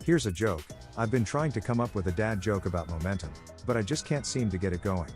Here's a joke. I've been trying to come up with a dad joke about momentum, but I just can't seem to get it going.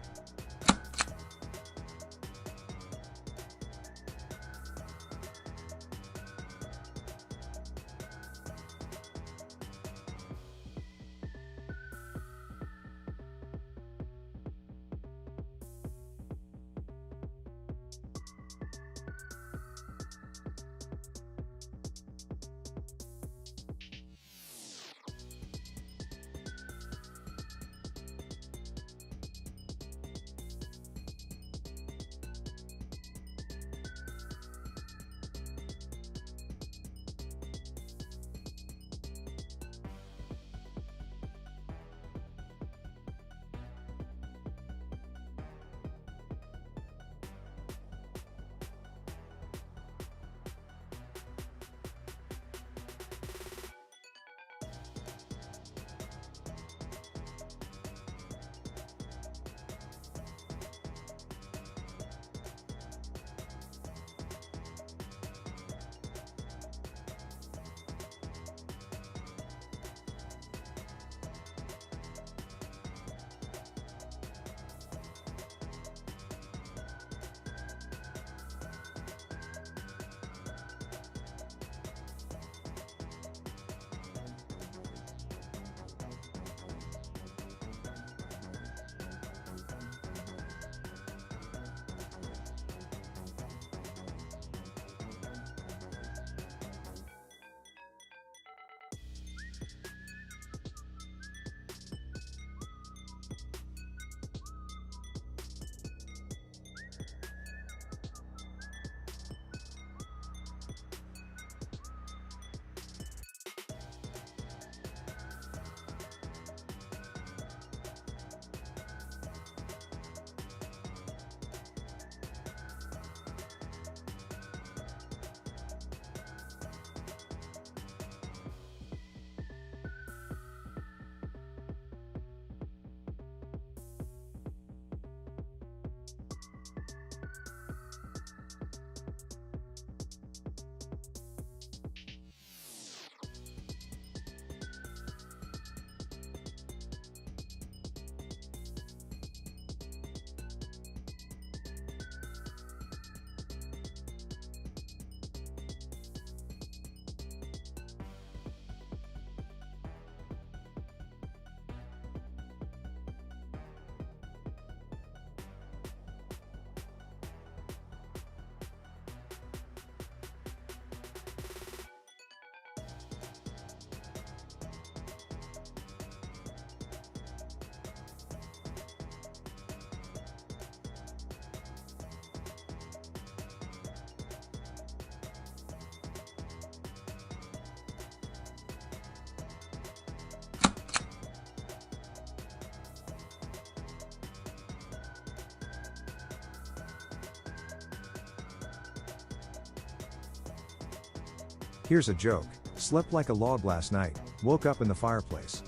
Here's a joke. Slept like a log last night, woke up in the fireplace.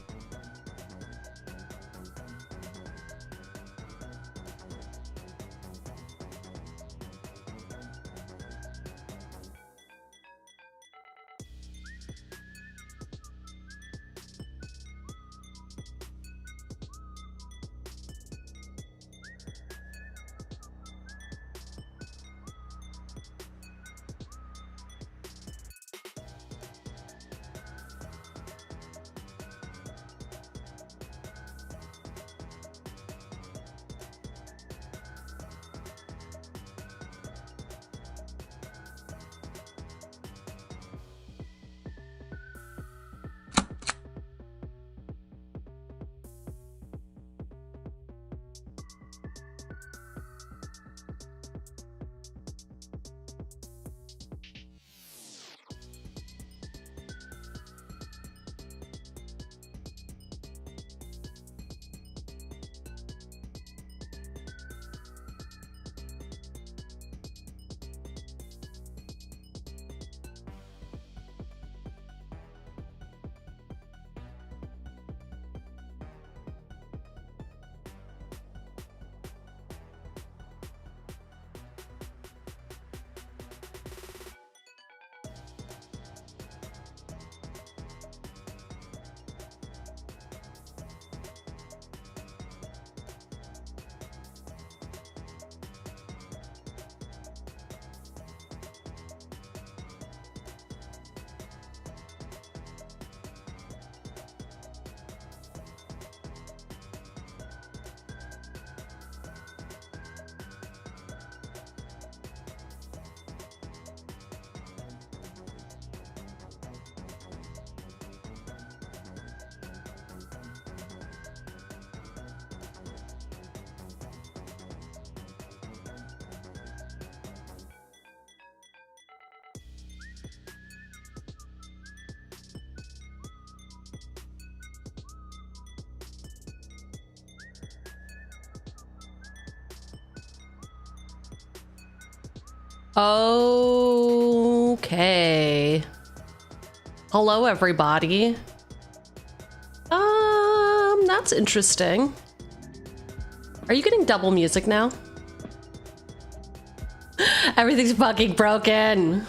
Okay. Hello, everybody. That's interesting. Are you getting double music now? Everything's fucking broken.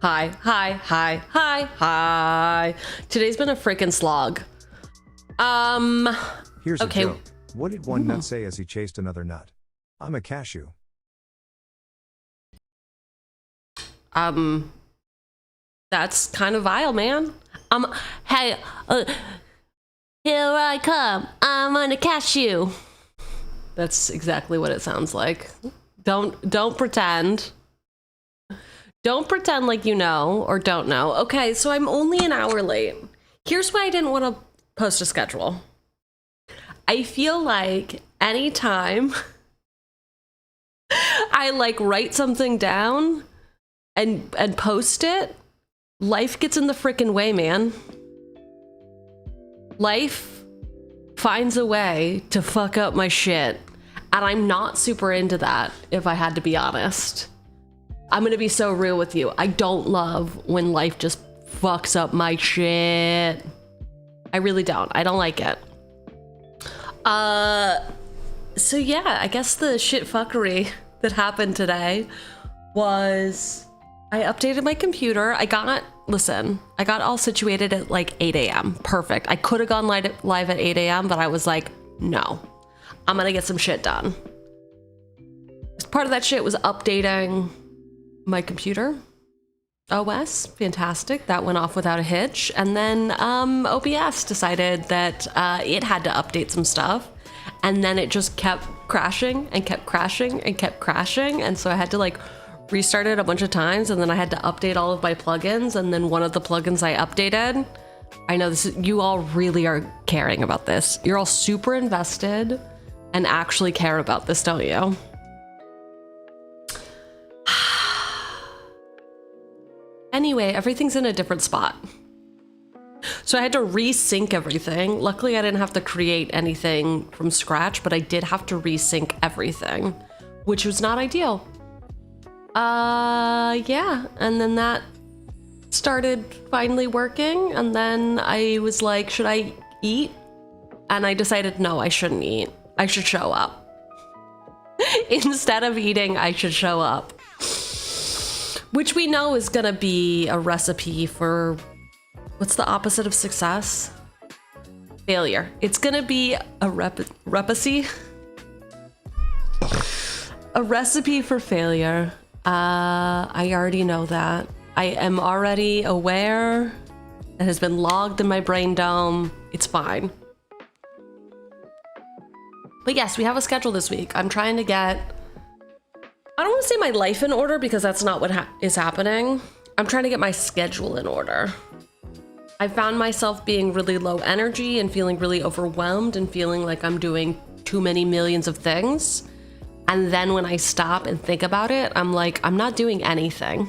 Hi, hi, hi, hi, hi. Today's been a freaking slog. Here's okay. a joke. What did one nut say as he chased another nut? I'm a cashew. That's kind of vile, man. Hey, here I come. I'm on a cashew. That's exactly what it sounds like. Don't pretend. Don't pretend like you know or don't know. Okay, so I'm only an hour late. Here's why I didn't want to post a schedule. I feel like anytime I like write something down and post it, life gets in the freaking way, man. Life finds a way to fuck up my shit, and I'm not super into that, if I had to be honest. I'm gonna be so real with you. I don't love when life just fucks up my shit. I really don't. I don't like it. So yeah, I guess the shit fuckery that happened today was I updated my computer. I got all situated at like 8 a.m. Perfect. I could have gone live at 8 a.m., but I was like, no, I'm gonna get some shit done. Part of that shit was updating my computer OS. Fantastic. That went off without a hitch. And then OBS decided that it had to update some stuff, and then it just kept crashing and kept crashing and kept crashing, and so I had to like restart it a bunch of times, and then I had to update all of my plugins, and then one of the plugins I updated, I know this is, you all really are caring about this. You're all super invested and actually care about this, don't you? Anyway, everything's in a different spot. So I had to resync everything. Luckily, I didn't have to create anything from scratch, but I did have to resync everything, which was not ideal. Yeah, and then that started finally working, and then I was like, should I eat? And I decided, no, I shouldn't eat. I should show up. Instead of eating, I should show up. Which we know is gonna be a recipe for, what's the opposite of success? Failure. It's gonna be a recipe for failure. I already know that. I am already aware. It has been logged in my brain dome. It's fine. But yes, we have a schedule this week. I'm trying to get, I don't want to say my life in order because that's not what is happening. I'm trying to get my schedule in order. I found myself being really low energy and feeling really overwhelmed and feeling like I'm doing too many millions of things. And then when I stop and think about it, I'm like, I'm not doing anything.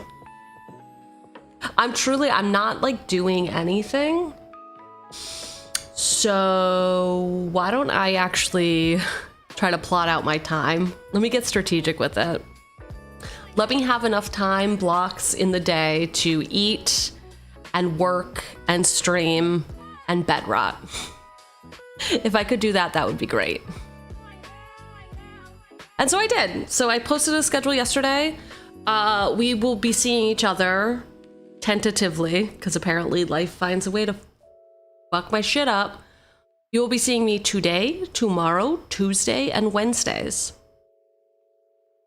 I'm not like doing anything. So why don't I actually try to plot out my time? Let me get strategic with it. Let me have enough time blocks in the day to eat and work and stream and bed rot. If I could do that, that would be great. And so I did. So I posted a schedule yesterday. We will be seeing each other tentatively, because apparently life finds a way to fuck my shit up. You will be seeing me today, tomorrow, Tuesday, and Wednesdays.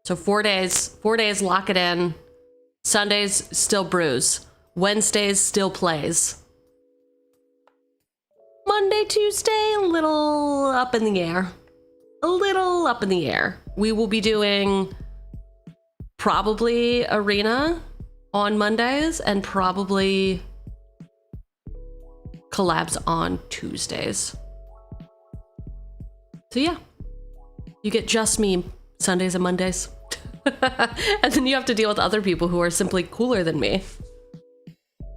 So 4 days, lock it in. Sundays, still brews. Wednesdays, still plays. Monday, Tuesday, a little up in the air. We will be doing probably Arena on Mondays and probably collabs on Tuesdays. So yeah, you get just me Sundays and Mondays. And then you have to deal with other people who are simply cooler than me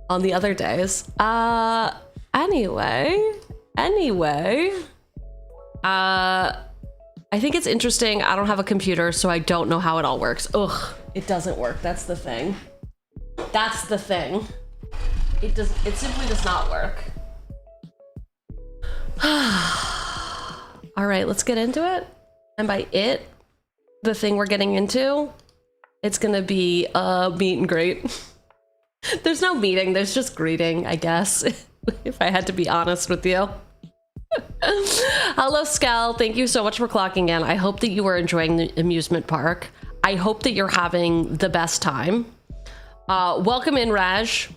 on the other days. Anyway, I think it's interesting. I don't have a computer, so I don't know how it all works. Ugh, it doesn't work. That's the thing. That's the thing. It simply does not work. All right, let's get into it. And by it, the thing we're getting into, it's gonna be a meet and greet. There's no meeting, there's just greeting, I guess, if I had to be honest with you. Hello, Skel. Thank you so much for clocking in. I hope that you are enjoying the amusement park. I hope that you're having the best time. Welcome in, Raj.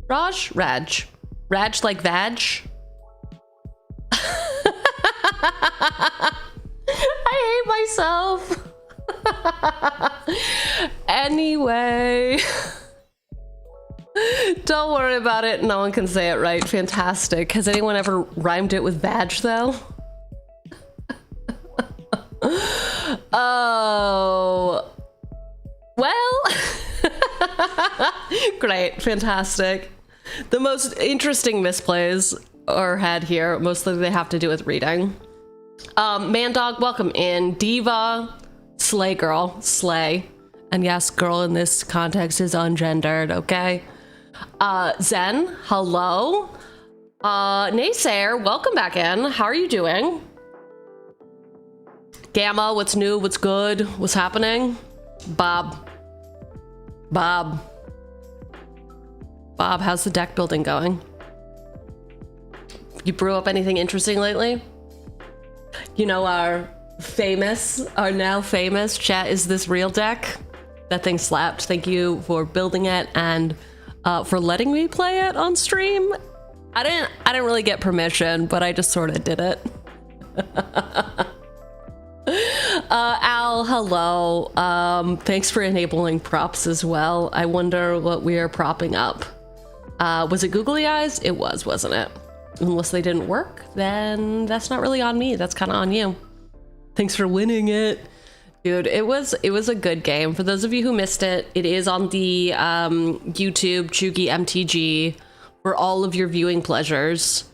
Raj like vag. I hate myself. Anyway. Don't worry about it. No one can say it right. Fantastic. Has anyone ever rhymed it with vag, though? Oh. Well. Great. Fantastic. The most interesting misplays are had here. Mostly they have to do with reading. Mandog, welcome in. Diva. Slay girl. Slay. And yes, girl in this context is ungendered, okay? Zen, hello. Naysayer, welcome back in. How are you doing? Gamma, what's new? What's good? What's happening? Bob, how's the deck building going? You brew up anything interesting lately? You know, our now famous chat is this real deck. That thing slapped. Thank you for building it and for letting me play it on stream. I didn't really get permission, but I just sort of did it. Al, hello. Thanks for enabling props as well. I wonder what we are propping up. Was it googly eyes? It was, wasn't it? Unless they didn't work, then that's not really on me. That's kind of on you. Thanks for winning it. Dude, it was a good game. For those of you who missed it, it is on the YouTube Cheugy MTG for all of your viewing pleasures.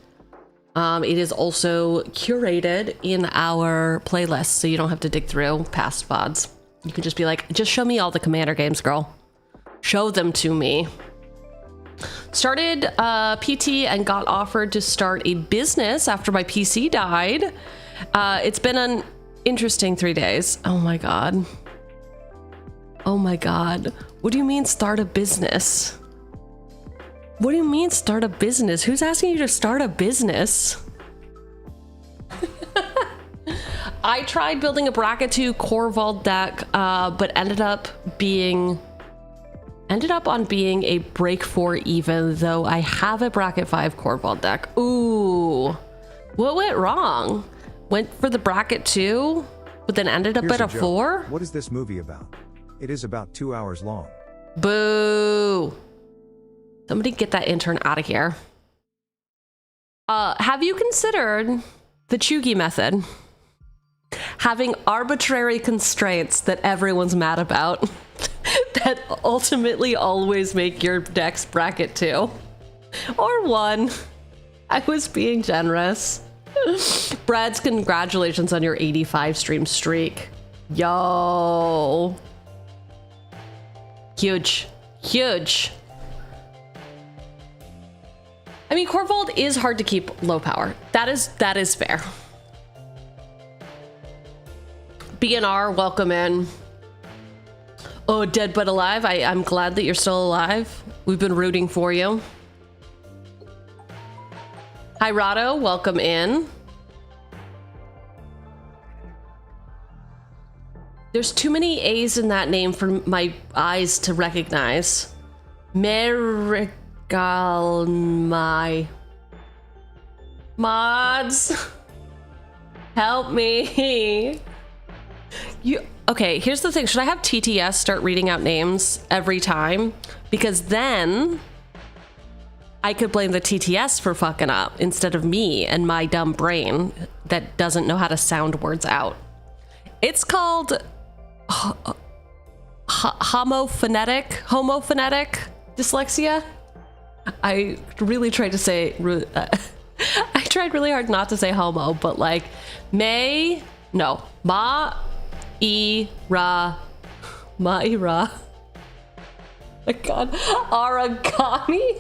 It is also curated in our playlist, so you don't have to dig through past VODs. You can just be like, just show me all the Commander games, girl. Show them to me. Started PT and got offered to start a business after my PC died. It's been an interesting 3 days. Oh my god. Oh my god. What do you mean start a business? What do you mean start a business? Who's asking you to start a business? I tried building a bracket 2 core vault deck, but ended up on being a break 4 even though I have a bracket 5 core vault deck. Ooh. What went wrong? Went for the bracket 2, but then ended up at a 4? What is this movie about? It is about 2 hours long. Boo. Somebody get that intern out of here. Have you considered the Cheugy method? Having arbitrary constraints that everyone's mad about that ultimately always make your decks bracket 2. Or 1. I was being generous. Brad's, congratulations on your 85 stream streak. Yo. Huge. Huge. I mean, core vault is hard to keep low power. That is fair. BNR, welcome in. Oh, dead but alive. I'm glad that you're still alive. We've been rooting for you. Hi, Rado, welcome in. There's too many A's in that name for my eyes to recognize. My mods, help me. Okay, here's the thing. Should I have TTS start reading out names every time? Because then I could blame the TTS for fucking up instead of me and my dumb brain that doesn't know how to sound words out. It's called homophonetic dyslexia. I really tried to say, I tried really hard not to say homo, but like, No. Ma-e-ra. Ma-e-ra. My God. Origami?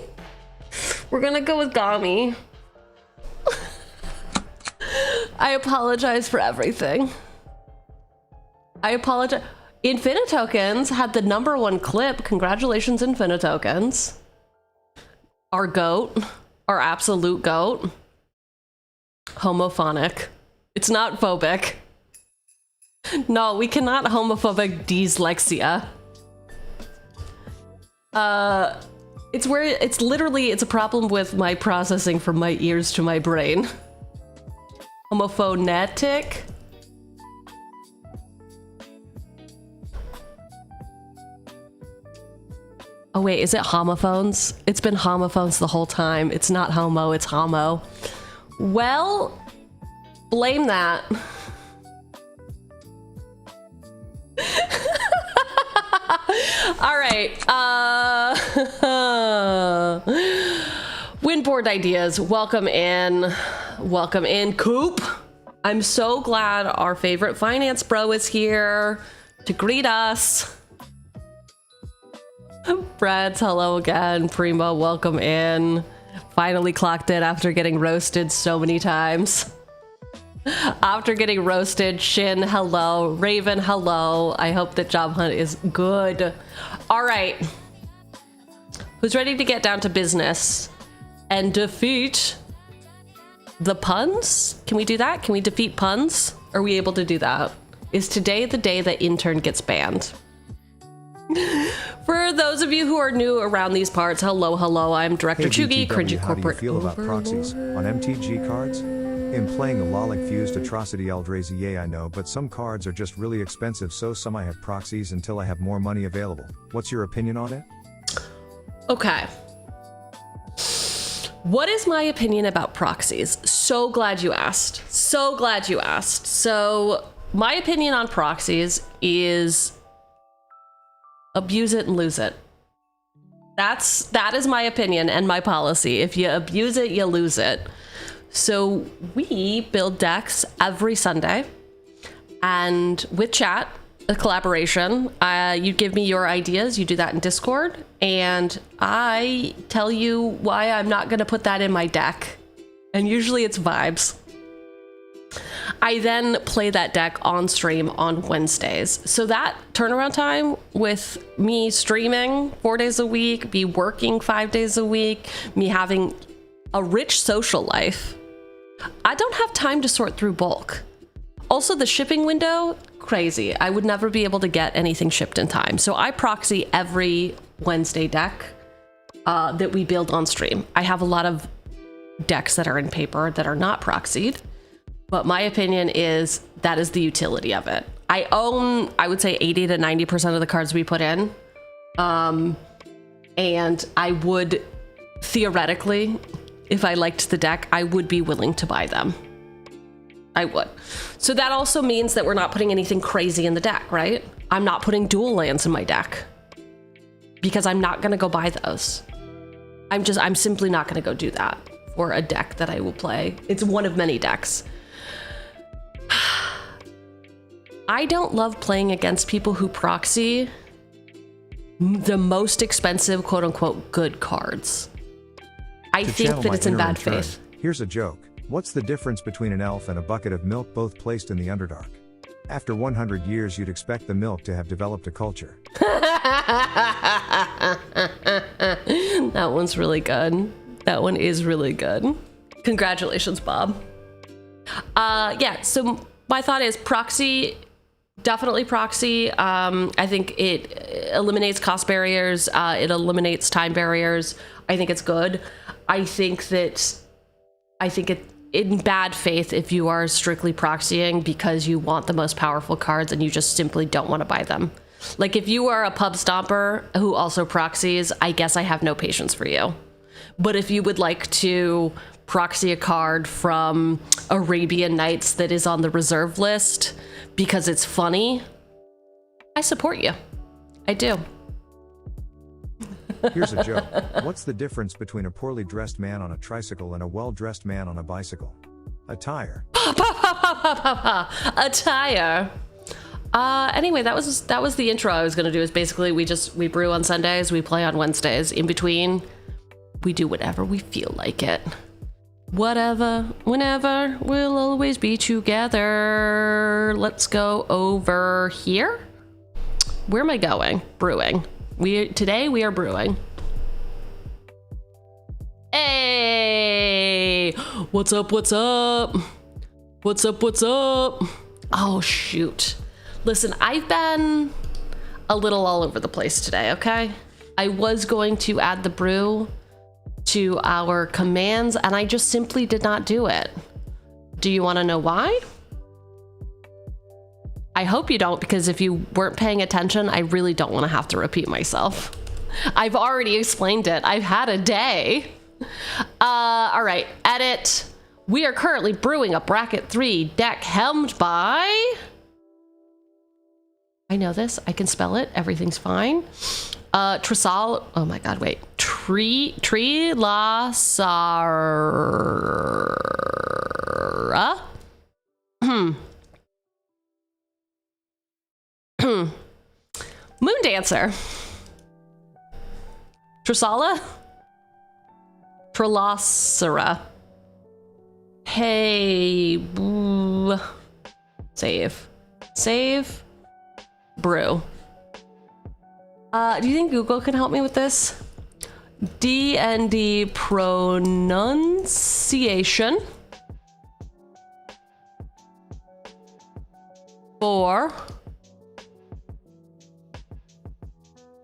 We're gonna go with Gami. I apologize for everything. I apologize. Infinitokens had the #1 clip. Congratulations, Infinitokens. Our goat. Our absolute goat. Homophonic. It's not phobic. No, we cannot homophobic dyslexia. It's literally a problem with my processing from my ears to my brain. Homophonetic. Oh wait, is it homophones? It's been homophones the whole time. It's not homo, it's homo. Well, blame that. All right. Windboard ideas. Welcome in. Welcome in, Coop. I'm so glad our favorite finance bro is here to greet us. Brad's hello again. Primo, welcome in. Finally clocked in after getting roasted so many times. After getting roasted, Shin, hello. Raven, hello. I hope that Job Hunt is good. All right. Who's ready to get down to business and defeat the puns? Can we do that? Can we defeat puns? Are we able to do that? Is today the day that intern gets banned? For those of you who are new around these parts, hello, hello. I'm Director Cheugy, cringy corporate. How do you feel about proxies on MTG cards? In playing a Lolic fused atrocity Eldrazi, yay I know, but some cards are just really expensive, so some I have proxies until I have more money available. What's your opinion on it? Okay. What is my opinion about proxies? So glad you asked. So glad you asked. So my opinion on proxies is abuse it and lose it. That is my opinion and my policy. If you abuse it, you lose it. So we build decks every Sunday, and with chat, a collaboration, you give me your ideas, you do that in Discord, and I tell you why I'm not gonna put that in my deck. And usually it's vibes. I then play that deck on stream on Wednesdays. So that turnaround time with me streaming 4 days a week, me working 5 days a week, me having a rich social life, I don't have time to sort through bulk. Also, the shipping window, crazy. I would never be able to get anything shipped in time. So I proxy every Wednesday deck that we build on stream. I have a lot of decks that are in paper that are not proxied, but my opinion is that is the utility of it. I own, I would say 80 to 90% of the cards we put in. And I would theoretically, if I liked the deck, I would be willing to buy them. I would. So that also means that we're not putting anything crazy in the deck, right? I'm not putting dual lands in my deck because I'm not going to go buy those. I'm simply not going to go do that for a deck that I will play. It's one of many decks. I don't love playing against people who proxy the most expensive, quote unquote, good cards. I think that it's in bad faith. Here's a joke. What's the difference between an elf and a bucket of milk, both placed in the Underdark? After 100 years, you'd expect the milk to have developed a culture. That one's really good. That one is really good. Congratulations, Bob. Yeah, so my thought is proxy, definitely proxy. I think it eliminates cost barriers. It eliminates time barriers. I think it's good. I think it in bad faith if you are strictly proxying because you want the most powerful cards and you just simply don't want to buy them. Like if you are a pub stomper who also proxies, I guess I have no patience for you. But if you would like to proxy a card from Arabian Nights that is on the reserve list because it's funny, I support you. I do. Here's a joke. What's the difference between a poorly dressed man on a tricycle and a well-dressed man on a bicycle? A tire. Attire. Anyway, that was the intro I was gonna do. Is basically we brew on Sundays, we play on Wednesdays. In between, we do whatever we feel like it. Whatever, whenever, we'll always be together. Let's go over here. Where am I going? Brewing. Today we are brewing. Hey, what's up? What's up? What's up? What's up? Oh shoot. Listen, I've been a little all over the place today, okay? I was going to add the brew to our commands and I just simply did not do it. Do you want to know why? I hope you don't, because if you weren't paying attention, I really don't want to have to repeat myself. I've already explained it. I've had a day. All right, edit. We are currently brewing a bracket 3 deck helmed by... I know this, I can spell it, everything's fine. Trelasarra, oh my God, wait. Trelasarra. Moon Dancer. Trelasarra. Hey, save, brew. Do you think Google can help me with this? D&D pronunciation for...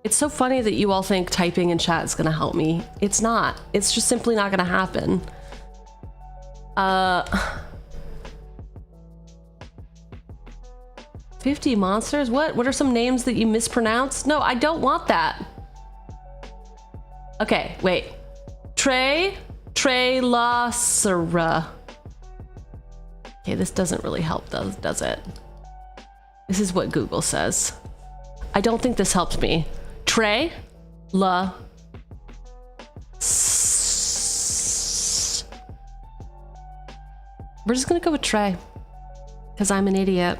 It's so funny that you all think typing in chat is gonna help me. It's not. It's just simply not gonna happen. 50 monsters? What are some names that you mispronounced? No, I don't want that. Okay, wait. Trelasarra. Okay, this doesn't really help, does it? This is what Google says. I don't think this helped me. We're just gonna go with Trey, because I'm an idiot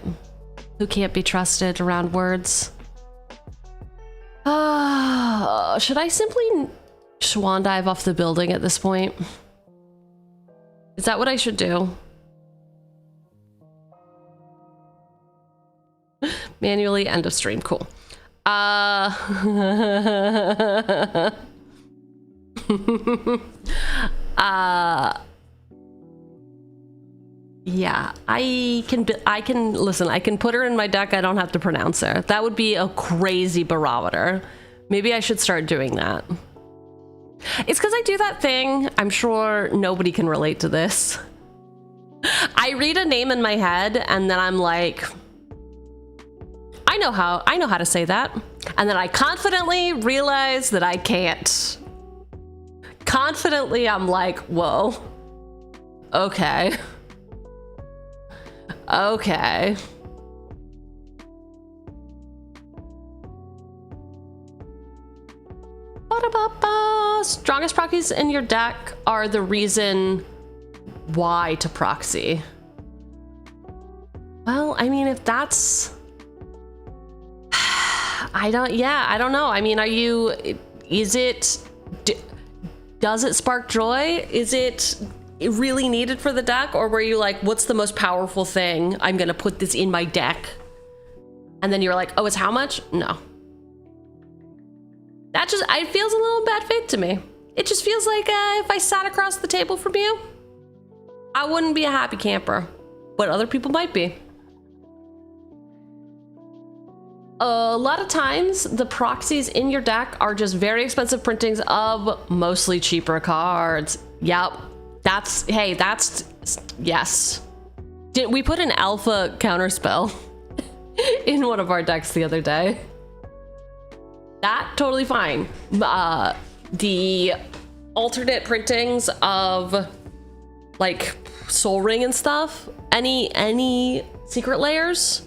who can't be trusted around words. Should I simply swan dive off the building at this point? Is that what I should do? Manually end of stream, cool. Yeah, I can listen, I can put her in my deck, I don't have to pronounce her. That would be a crazy barometer. Maybe I should start doing that. It's because I do that thing, I'm sure nobody can relate to this. I read a name in my head and then I'm like, I know how to say that. And then I confidently realize that I can't. Confidently, I'm like, whoa, okay. Okay. Strongest proxies in your deck are the reason why to proxy. Well, I mean, if that's... I don't know. I mean, does it spark joy? Is it really needed for the deck? Or were you like, what's the most powerful thing? I'm gonna put this in my deck. And then you're like, oh, it's how much? No. That just, it feels a little bad faith to me. It just feels like if I sat across the table from you, I wouldn't be a happy camper, but other people might be. A lot of times, the proxies in your deck are just very expensive printings of mostly cheaper cards. Yep, yes. We put an alpha counterspell in one of our decks the other day. That, totally fine. The alternate printings of like Soul Ring and stuff, any secret layers.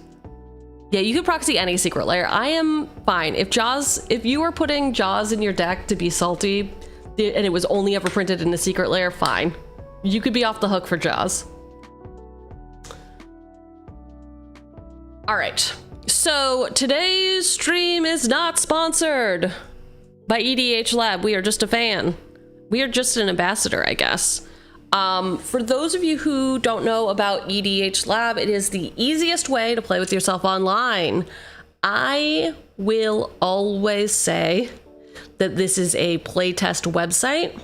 Yeah, you could proxy any secret layer. I am fine. If you were putting Jaws in your deck to be salty and it was only ever printed in a secret layer, fine. You could be off the hook for Jaws. All right. So today's stream is not sponsored by EDH Lab. We are just a fan. We are just an ambassador, I guess. For those of you who don't know about EDH Lab, it is the easiest way to play with yourself online. I will always say that this is a playtest website,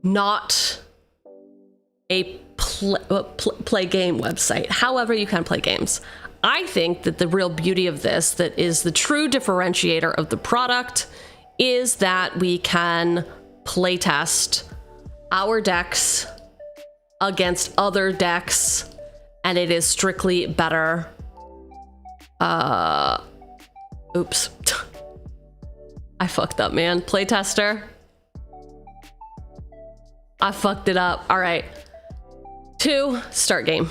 not a play game website. However, you can play games. I think that the real beauty of this, that is the true differentiator of the product, is that we can playtest our decks against other decks, and it is strictly better. Oops. I fucked up, man. Playtester. I fucked it up. All right. 2, start game.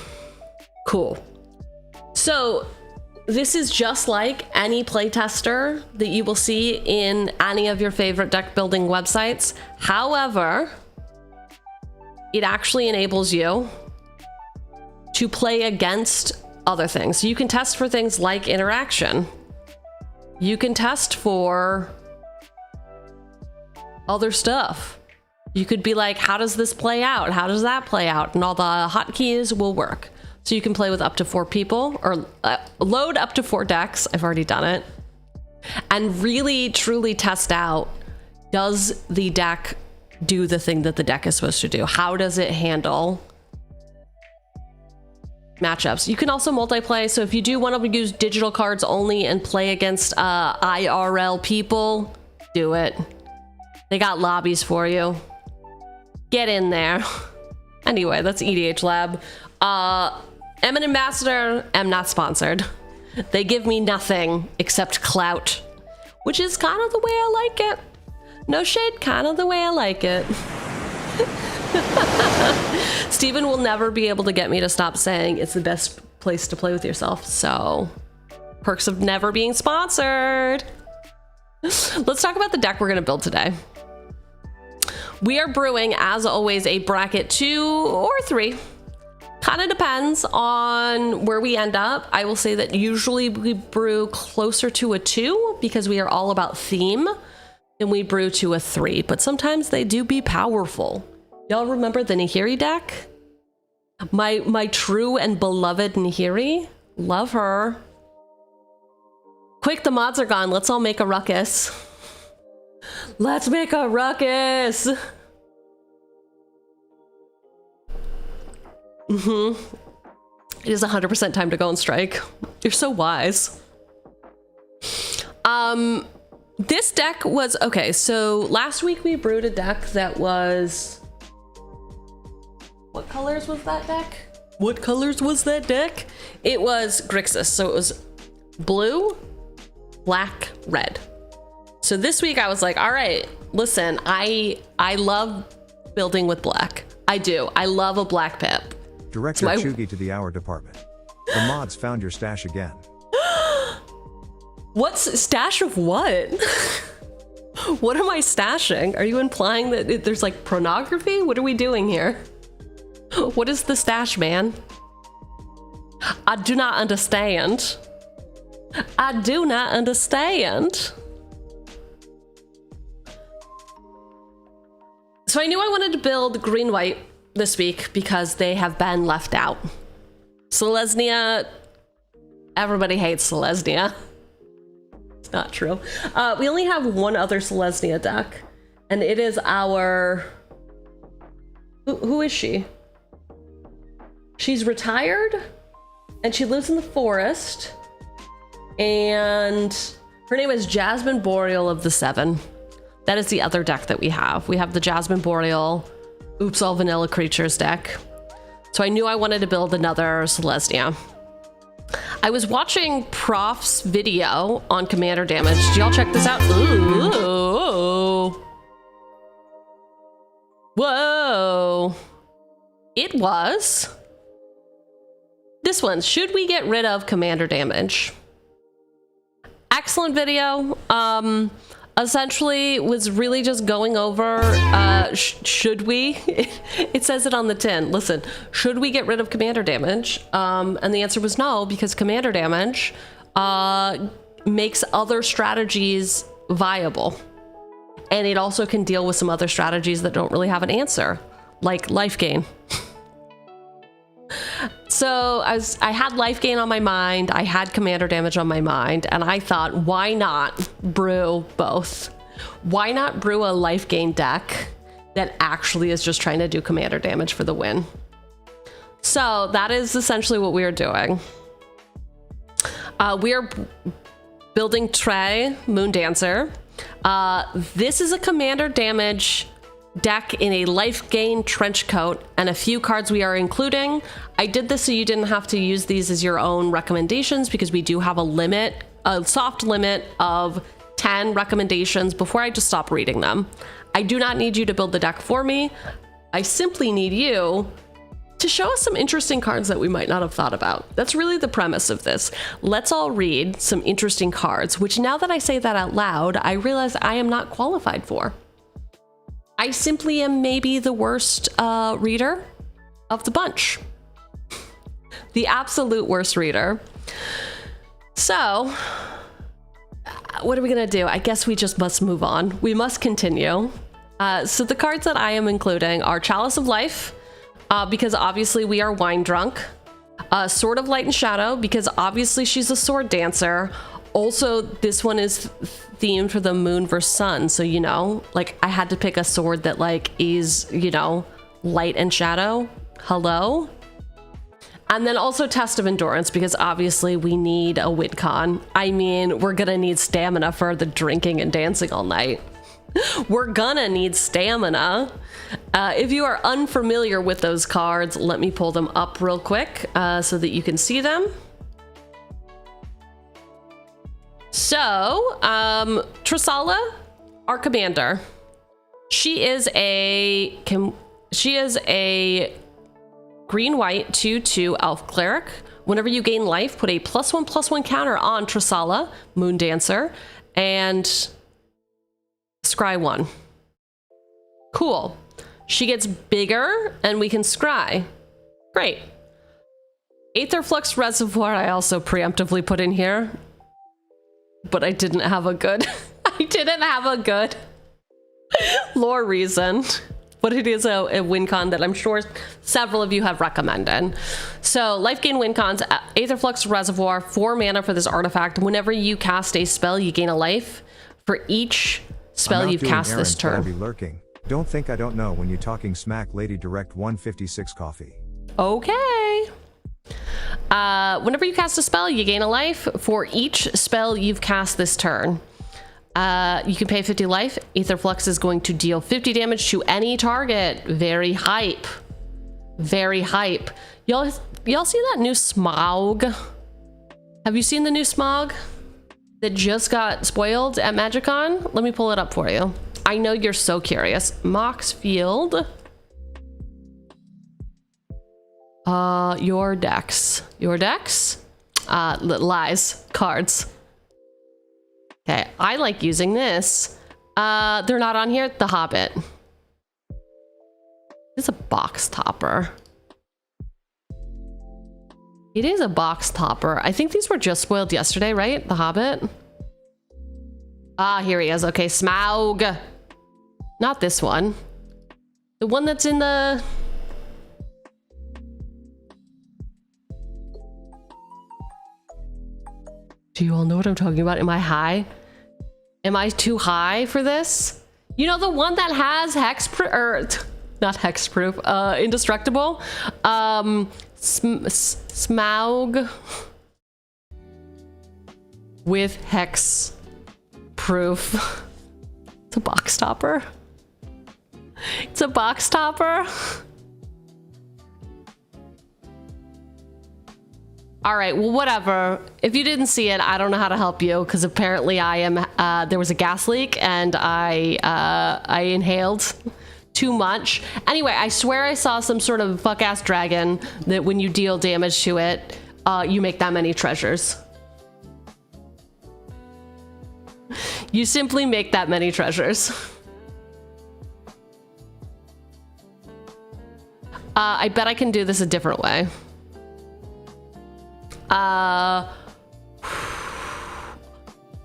Cool. So this is just like any playtester that you will see in any of your favorite deck building websites. However, it actually enables you to play against other things. So you can test for things like interaction. You can test for other stuff. You could be like, how does this play out? How does that play out? And all the hotkeys will work. So you can play with up to 4 people, or load up to 4 decks. I've already done it. And really, truly test out, does the deck do the thing that the deck is supposed to do? How does it handle matchups? You can also multiplay. So if you do want to use digital cards only and play against IRL people, do it. They got lobbies for you. Get in there. Anyway, that's EDH Lab. I'm an ambassador. I'm not sponsored. They give me nothing except clout, which is kind of the way I like it. No shade, kind of the way I like it. Steven will never be able to get me to stop saying it's the best place to play with yourself. So, perks of never being sponsored. Let's talk about the deck we're going to build today. We are brewing, as always, a bracket 2 or 3. Kind of depends on where we end up. I will say that usually we brew closer to a 2 because we are all about theme, and we brew to a 3, but sometimes they do be powerful. Y'all remember the Nahiri deck? My true and beloved Nahiri? Love her. Quick, the mods are gone. Let's all make a ruckus. Let's make a ruckus. It is 100% time to go on strike. You're so wise. This deck was okay. So last week we brewed a deck that was, what colors was that deck? What colors was that deck? It was Grixis. So it was blue, black, red. So this week I was like, all right, listen, I love building with black. I do. I love a black pip. Director Cheugy to the hour department. The mods found your stash again. What's stash of what? What am I stashing? Are you implying that there's like pornography? What are we doing here? What is the stash, man? I do not understand. I do not understand. So I knew I wanted to build green-white this week because they have been left out. Selesnya, everybody hates Selesnya. It's not true. We only have one other Selesnya deck, and it is our... Who is she? She's retired, and she lives in the forest, and her name is Jasmine Boreal of the Seven. That is the other deck that we have. We have the Jasmine Boreal, Oops All Vanilla Creatures deck. So I knew I wanted to build another Selesnya. I was watching Prof's video on commander damage. Did y'all check this out? Ooh. Whoa. It was this one. Should we get rid of commander damage? Excellent video. essentially was really just going over, should we? It says it on the tin. Listen, should we get rid of commander damage? And the answer was no, because commander damage makes other strategies viable. And it also can deal with some other strategies that don't really have an answer, like life gain. So I had life gain on my mind, I had commander damage on my mind, and I thought, why not brew both? Why not brew a life gain deck that actually is just trying to do commander damage for the win? So that is essentially what we are doing. We are building Trey, Moon Dancer. This is a commander damage deck in a life gain trench coat, and a few cards we are including. I did this so you didn't have to use these as your own recommendations, because we do have a limit, a soft limit of 10 recommendations before I just stop reading them. I do not need you to build the deck for me. I simply need you to show us some interesting cards that we might not have thought about. That's really the premise of this. Let's all read some interesting cards, which now that I say that out loud, I realize I am not qualified for. I simply am maybe the worst reader of the bunch. The absolute worst reader. So, what are we gonna do? I guess we just must move on. We must continue. So the cards that I am including are Chalice of Life, because obviously we are wine drunk. Sword of Light and Shadow, because obviously she's a sword dancer. Also, this one is themed for the moon versus sun. So, you know, like I had to pick a sword that like is, you know, light and shadow. Hello. And then also Test of Endurance, because obviously we need a wincon. I mean, we're gonna need stamina for the drinking and dancing all night. We're gonna need stamina. If you are unfamiliar with those cards, let me pull them up real quick so that you can see them. So, Trelasarra, our commander, she is a green-white 2/2 elf cleric. Whenever you gain life, put a +1/+1 counter on Trelasarra, Moon Dancer, and scry 1. Cool. She gets bigger, and we can scry. Great. Aetherflux Reservoir I also preemptively put in here, but I didn't have a good lore reason. But it is a wincon that I'm sure several of you have recommended. So life gain wincons, Aetherflux Reservoir, 4 mana for this artifact. Whenever you cast a spell, you gain a life. For each spell you've cast this turn. I'll be lurking. Don't think I don't know when you talking smack, Lady Direct 156 coffee. Okay. Whenever you cast a spell, you gain a life. For each spell you've cast this turn, you can pay 50 life. Aetherflux is going to deal 50 damage to any target. Very hype. Very hype. Y'all see that new Smog? Have you seen the new Smog that just got spoiled at MagicCon? Let me pull it up for you. I know you're so curious. Moxfield. Your decks. Lies. Cards. Okay, I like using this. They're not on here. The Hobbit. It's a box topper. It is a box topper. I think these were just spoiled yesterday, right? The Hobbit. Ah, here he is. Okay, Smaug. Not this one. The one that's in the... Do you all know what I'm talking about? Am I high? Am I too high for this? You know, the one that has not hexproof, indestructible? Smaug with hex proof. It's a box topper. It's a box topper. All right, well, whatever. If you didn't see it, I don't know how to help you, because apparently I am, there was a gas leak and I inhaled too much. Anyway, I swear I saw some sort of fuck-ass dragon that when you deal damage to it, you make that many treasures. You simply make that many treasures. I bet I can do this a different way. The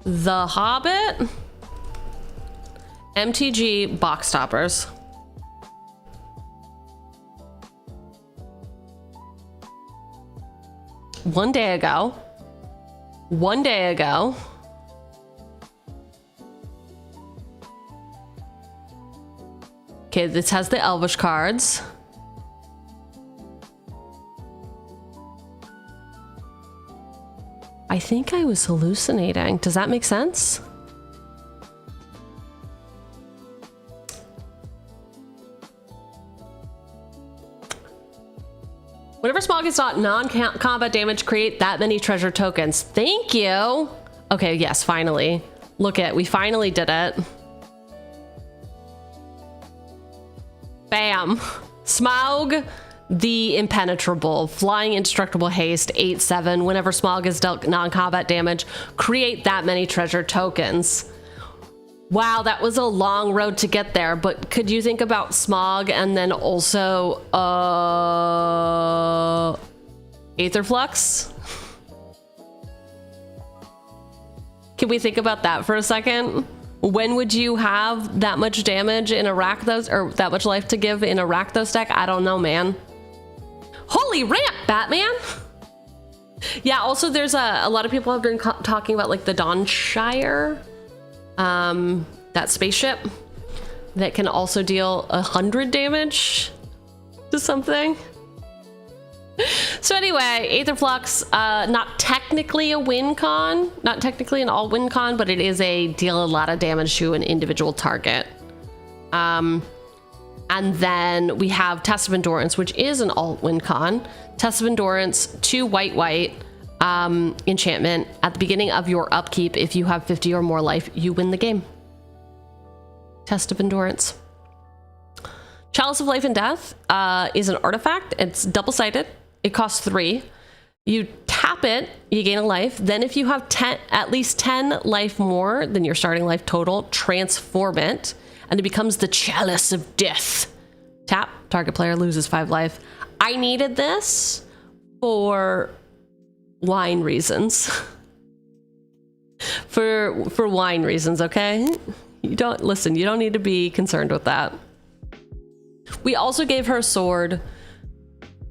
Hobbit, MTG box toppers. One day ago. Okay, this has the Elvish cards. I think I was hallucinating. Does that make sense? Whenever small gets non-combat damage, create that many treasure tokens. Thank you. Okay, yes, finally. Look we finally did it. Bam. Smaug the Impenetrable, flying indestructible haste, 8/7. Whenever Smaug is dealt non-combat damage, create that many treasure tokens. Wow, that was a long road to get there, but could you think about Smaug and then also Aetherflux? Can we think about that for a second? When would you have that much damage in a Rakdos, or that much life to give in a Rakdos deck? I don't know, man. Holy ramp, Batman! Yeah, also there's a lot of people have been talking about like the Dawnshire, that spaceship that can also deal 100 damage to something. So anyway, Aetherflux, not technically a wincon, not technically an all wincon, but it is a deal a lot of damage to an individual target. And then we have Test of Endurance, which is an alt wincon. Test of Endurance, 2 white, enchantment. At the beginning of your upkeep, if you have 50 or more life, you win the game. Test of Endurance. Chalice of Life and Death is an artifact. It's double-sided. It costs 3. You tap it, you gain a life. Then if you have at least 10 life more than your starting life total, transform it, and it becomes the Chalice of Death. Tap, target player loses 5 life. I needed this for wine reasons. for wine reasons, okay? You don't need to be concerned with that. We also gave her a sword.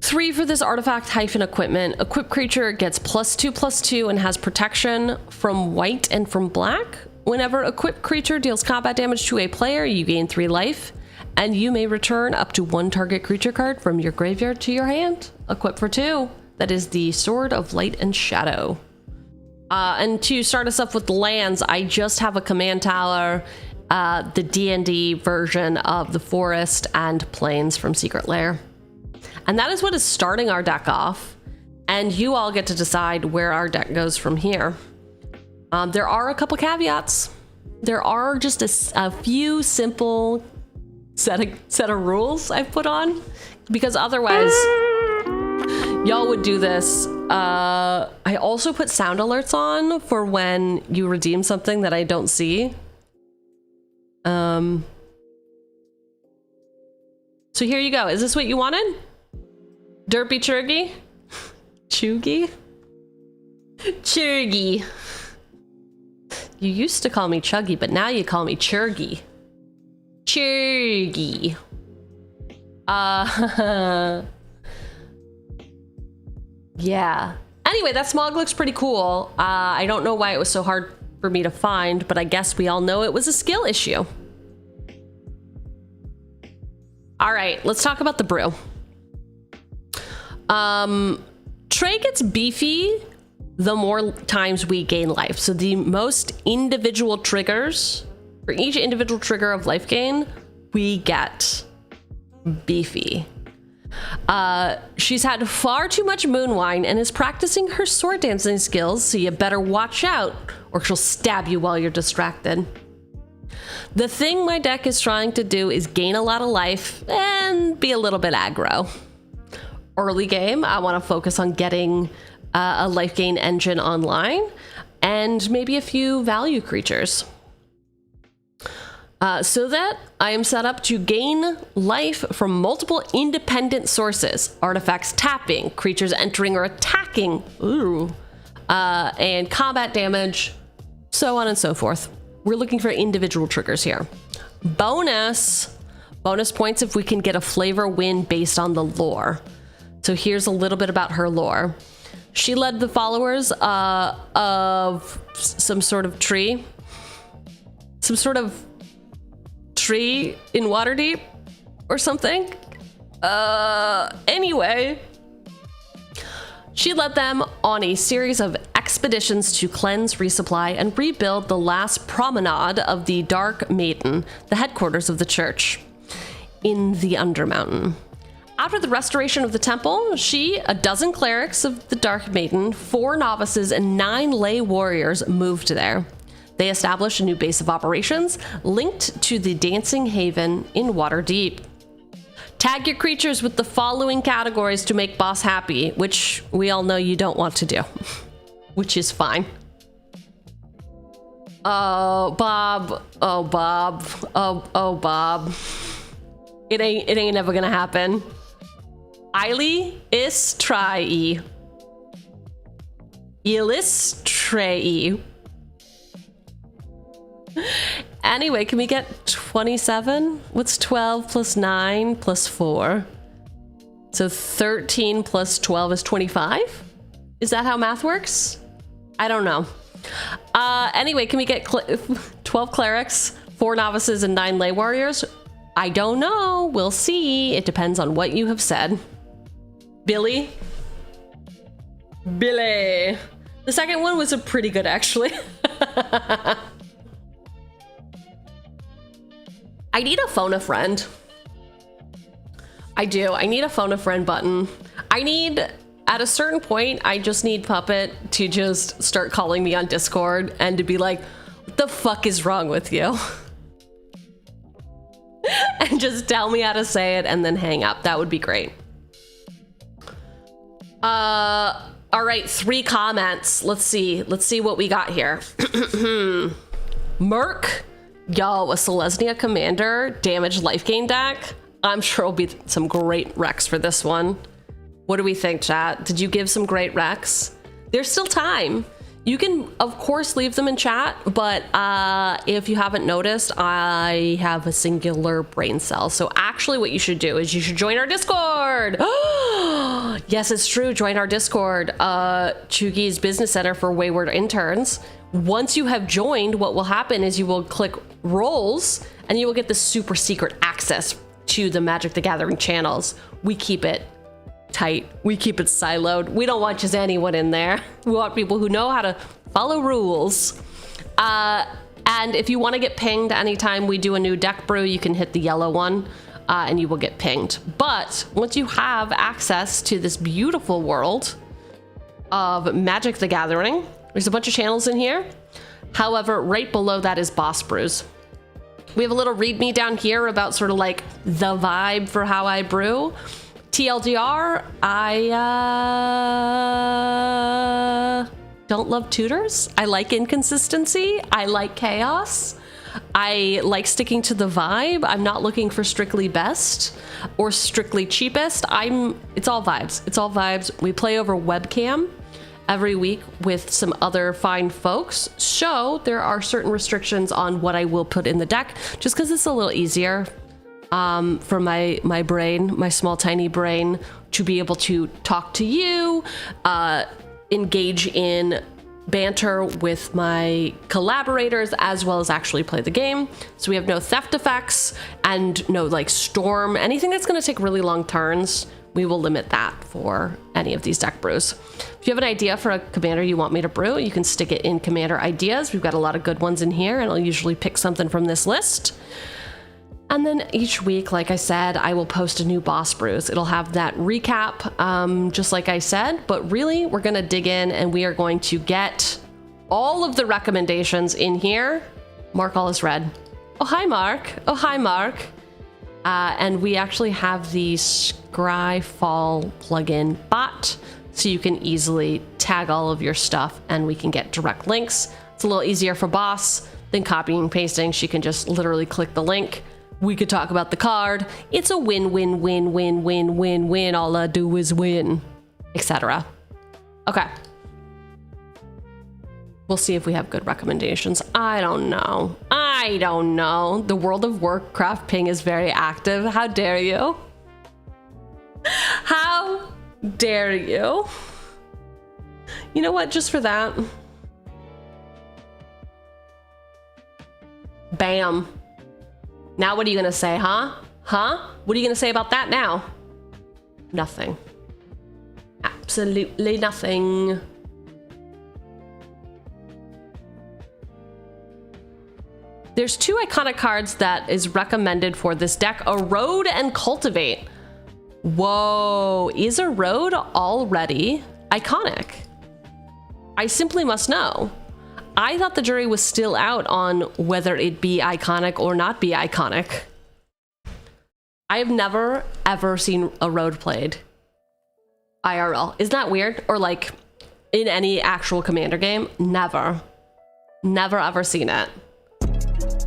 3 for this artifact hyphen equipment. Equipped creature gets +2/+2 and has protection from white and from black. Whenever equipped creature deals combat damage to a player, you gain 3 life, and you may return up to 1 target creature card from your graveyard to your hand. Equipped for 2. That is the Sword of Light and Shadow. And to start us up with lands, I just have a command tower, the D&D version of the Forest and Plains from Secret Lair. And that is what is starting our deck off. And you all get to decide where our deck goes from here. There are a couple caveats. There are just a few simple set of rules I've put on, because otherwise y'all would do this. I also put sound alerts on for when you redeem something that I don't see. So here you go. Is this what you wanted? Derpy Cheugy? Cheugy? Cheugy. You used to call me Chuggy, but now you call me Cheugy. Cheugy. Yeah. Anyway, that Smaug looks pretty cool. I don't know why it was so hard for me to find, but I guess we all know it was a skill issue. All right, let's talk about the brew. Trey gets beefy the more times we gain life. So the most individual triggers, for each individual trigger of life gain, we get beefy. She's had far too much moonwine and is practicing her sword dancing skills, so you better watch out or she'll stab you while you're distracted. The thing my deck is trying to do is gain a lot of life and be a little bit aggro. Early game, I want to focus on getting a life gain engine online and maybe a few value creatures. So that I am set up to gain life from multiple independent sources, artifacts tapping, creatures entering or attacking, and combat damage, so on and so forth. We're looking for individual triggers here. Bonus points if we can get a flavor win based on the lore. So here's a little bit about her lore. She led the followers of some sort of tree. Some sort of tree in Waterdeep or something. Anyway, she led them on a series of expeditions to cleanse, resupply, and rebuild the last promenade of the Dark Maiden, the headquarters of the church in the Undermountain. After the restoration of the temple, she, a dozen clerics of the Dark Maiden, 4 novices, and 9 lay warriors moved there. They established a new base of operations linked to the Dancing Haven in Waterdeep. Tag your creatures with the following categories to make boss happy, which we all know you don't want to do, which is fine. Oh, Bob. Oh, Bob. Oh, Bob. It ain't never gonna happen. Eily is try. Elis trey. Anyway, can we get 27? What's 12 plus 9 plus 4? So 13 plus 12 is 25? Is that how math works? I don't know. Anyway, can we get 12 clerics, 4 novices, and 9 lay warriors? I don't know. We'll see. It depends on what you have said. Billy. The second one was a pretty good, actually. I need a phone a friend. I do. I need a phone a friend button. At a certain point, I just need Puppet to just start calling me on Discord and to be like, what the fuck is wrong with you? And just tell me how to say it and then hang up. That would be great. All right, 3 comments. Let's see what we got here. Merc. Yo, a Selesnya Commander damage life gain deck. I'm sure will be some great recs for this one. What do we think, chat? Did you give some great recs? There's still time. You can, of course, leave them in chat, but if you haven't noticed, I have a singular brain cell. So actually what you should do is you should join our Discord. Yes, it's true. Join our Discord, Cheugy's Business Center for Wayward Interns. Once you have joined, what will happen is you will click roles and you will get the super secret access to the Magic the Gathering channels. We keep it tight. We keep it siloed. We don't want just anyone in there. We want people who know how to follow rules. And if you want to get pinged anytime we do a new deck brew, you can hit the yellow one and you will get pinged. But once you have access to this beautiful world of Magic the Gathering, there's a bunch of channels in here. However, right below that is Boss Brews. We have a little readme down here about sort of like the vibe for how I brew. TLDR, I don't love tutors. I like inconsistency. I like chaos. I like sticking to the vibe. I'm not looking for strictly best or strictly cheapest. It's all vibes. It's all vibes. We play over webcam every week with some other fine folks. So there are certain restrictions on what I will put in the deck, just because it's a little easier for my brain, my small tiny brain, to be able to talk to you, engage in banter with my collaborators, as well as actually play the game. So we have no theft effects and no like storm, anything that's going to take really long turns. We will limit that for any of these deck brews. If you have an idea for a commander you want me to brew, you can stick it in commander ideas. We've got a lot of good ones in here, and I'll usually pick something from this list. And then each week, like I said, I will post a new boss brews. It'll have that recap, just like I said, but really we're gonna dig in and we are going to get all of the recommendations in here. Mark all is red. Oh, hi, Mark. Oh, hi, Mark. And we actually have the Scryfall plugin bot, so you can easily tag all of your stuff and we can get direct links. It's a little easier for boss. than copying and pasting. She can just literally click the link. We could talk about the card. It's a win, win, win, win, win, win, win. All I do is win, etc. Okay. We'll see if we have good recommendations. I don't know. I don't know. The World of Warcraft ping is very active. How dare you? How dare you? You know what? Just for that. Bam. Now what are you gonna say, huh? Huh? What are you gonna say about that now? Nothing. Absolutely nothing. There's 2 iconic cards that is recommended for this deck, Erode and Cultivate. Whoa, is Erode already iconic? I simply must know. I thought the jury was still out on whether it be iconic or not be iconic. I have never, ever seen Erode played IRL. Isn't that weird? Or like in any actual Commander game? Never. Never, ever seen it.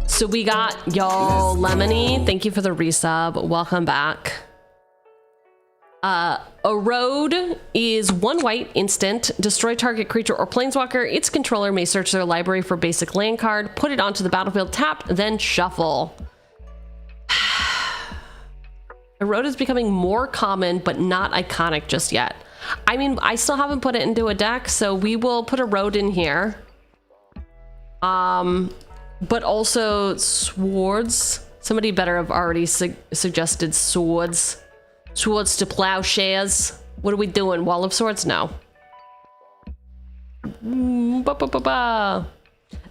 So we got, yo, Lemony, thank you for the resub. Welcome back. Erode is 1 white instant. Destroy target creature or planeswalker. Its controller may search their library for basic land card, put it onto the battlefield tapped, then shuffle. Erode is becoming more common, but not iconic just yet. I mean, I still haven't put it into a deck, so we will put Erode in here. But also swords. Somebody better have already suggested swords. Swords to plowshares. What are we doing? Wall of Swords? No.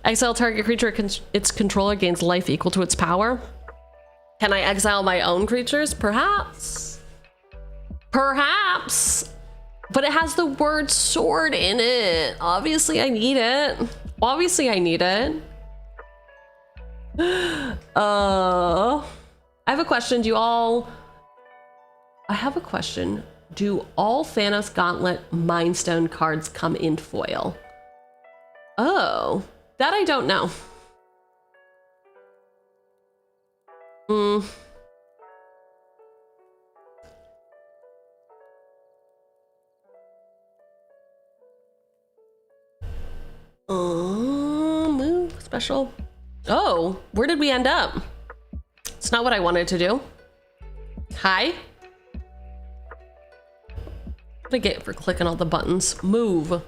Exile target creature. Its controller gains life equal to its power. Can I exile my own creatures? Perhaps. Perhaps. But it has the word sword in it. Obviously I need it. Obviously I need it. I have a question. I have a question. Do all Thanos Gauntlet Mindstone cards come in foil? Oh, that I don't know. Move special. Oh, where did we end up? It's not what I wanted to do. Hi. What did I get for clicking all the buttons? Move.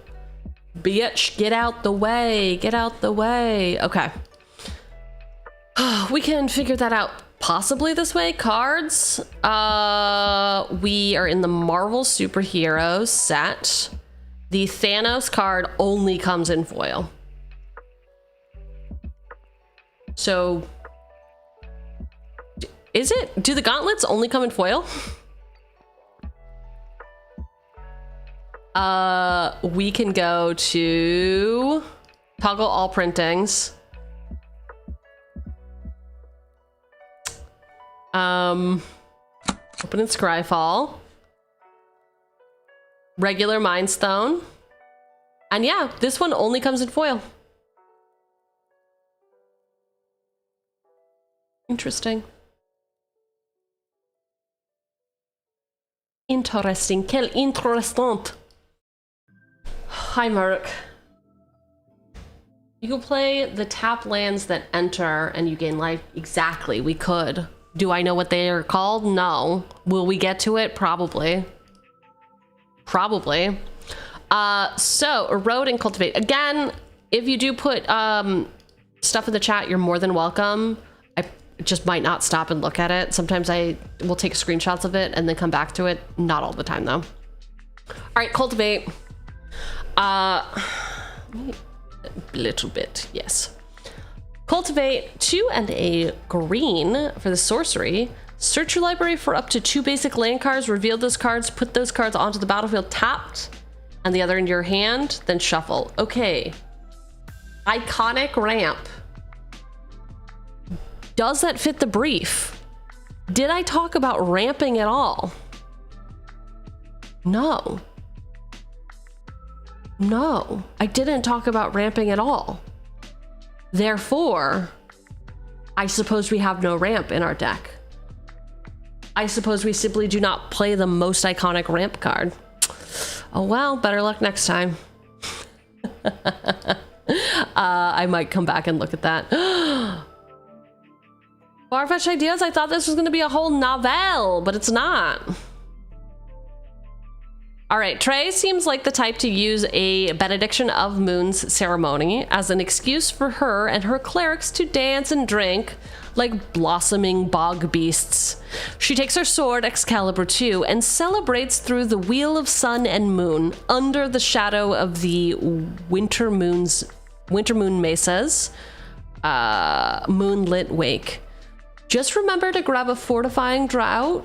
Bitch, get out the way. Get out the way. Okay. We can figure that out possibly this way. Cards. We are in the Marvel Superheroes set. The Thanos card only comes in foil. So, is it? Do the gauntlets only come in foil? We can go to toggle all printings. Open in Scryfall. Regular Mind Stone. And yeah, this one only comes in foil. Interesting. Interesting. Quel interessant. Hi, Mark. You can play the tap lands that enter and you gain life. Exactly, we could. Do I know what they are called? No. Will we get to it? Probably. Probably. So, Erode and Cultivate. Again, if you do put stuff in the chat, you're more than welcome. I just might not stop and look at it. Sometimes I will take screenshots of it and then come back to it. Not all the time, though. All right, Cultivate. A little bit, yes. Cultivate 2 and a green for the sorcery. Search your library for up to 2 basic land cards, reveal those cards, put those cards onto the battlefield tapped, and the other in your hand, then shuffle. Okay. Iconic ramp. Does that fit the brief? Did I talk about ramping at all? No. No, I didn't talk about ramping at all. Therefore, I suppose we have no ramp in our deck. I suppose we simply do not play the most iconic ramp card. Oh well, better luck next time. I might come back and look at that. Far-fetched ideas? I thought this was going to be a whole novel, but it's not. All right, Trey seems like the type to use a benediction of moon's ceremony as an excuse for her and her clerics to dance and drink like blossoming bog beasts. She takes her sword, Excalibur II, and celebrates through the wheel of sun and moon under the shadow of the winter moon mesas, moonlit wake. Just remember to grab a fortifying fortifying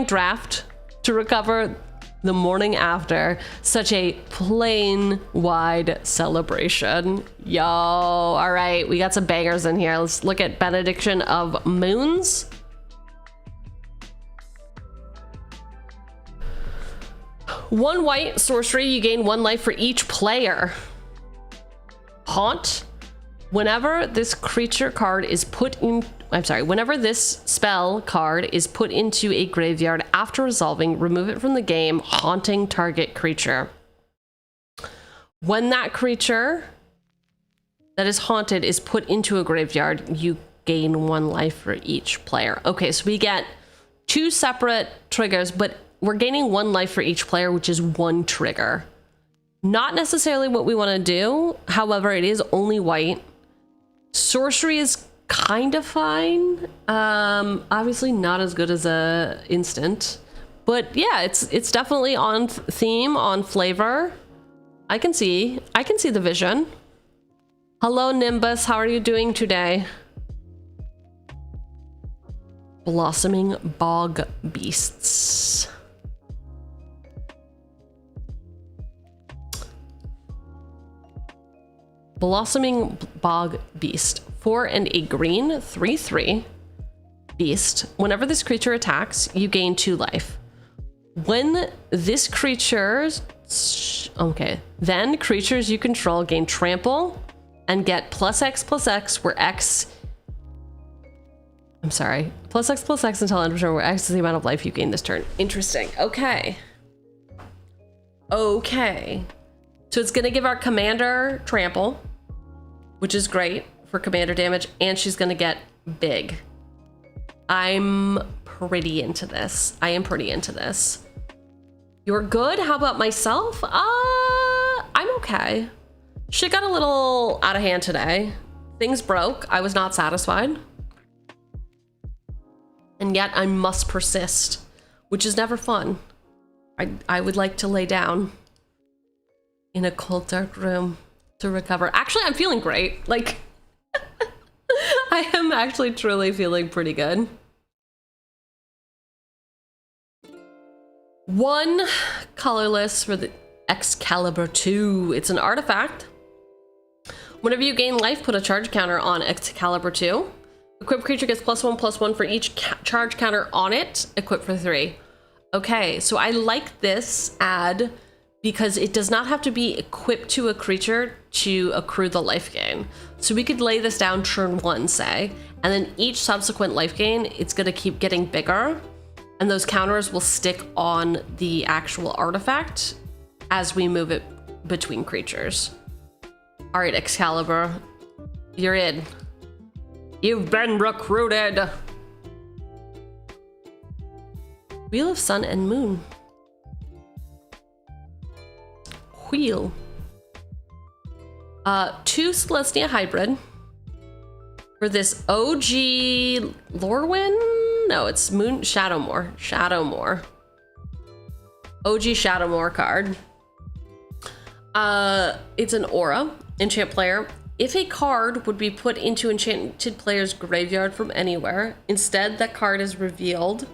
draft to recover the morning after such a plain-wide celebration. Yo, all right, we got some bangers in here. Let's look at Benediction of Moons. One white sorcery, you gain 1 life for each player. Haunt. Whenever this creature card is put in, whenever this spell card is put into a graveyard after resolving, remove it from the game, haunting target creature. When that creature that is haunted is put into a graveyard, you gain 1 life for each player. Okay, so we get 2 separate triggers, but we're gaining 1 life for each player, which is 1 trigger. Not necessarily what we want to do. However, it is only white. Sorcery is kind of fine. Obviously not as good as a instant, but yeah, it's definitely on theme, on flavor. I can see the vision. Hello, Nimbus. How are you doing today? Blossoming bog beasts. Blossoming bog beast. 4 and a green, 3/3 beast. Whenever this creature attacks, you gain 2 life. When this creature, then creatures you control gain trample and get +X/+X, where X, +X/+X until end of turn, where X is the amount of life you gain this turn. Interesting. Okay. Okay. So it's gonna give our commander trample, which is great for commander damage, and she's gonna get big. I'm pretty into this. I am pretty into this. You're good? How about myself? I'm okay. Shit got a little out of hand today. Things broke. I was not satisfied. And yet I must persist, which is never fun. I would like to lay down in a cold, dark room to recover. Actually, I'm feeling great. Like, I am actually truly feeling pretty good. 1 colorless for the Excalibur II. It's an artifact. Whenever you gain life, put a charge counter on Excalibur II. Equipped creature gets +1/+1 for each charge counter on it, equipped for 3. Okay, so I like this add because it does not have to be equipped to a creature to accrue the life gain. So we could lay this down turn 1, say, and then each subsequent life gain, it's gonna keep getting bigger, and those counters will stick on the actual artifact as we move it between creatures. All right, Excalibur, you're in. You've been recruited. Wheel of Sun and Moon. Wheel. 2 Celestia hybrid for this OG Lorwyn. No, it's Shadowmoor. OG Shadowmoor card. It's an aura. Enchant player. If a card would be put into enchanted player's graveyard from anywhere, instead that card is revealed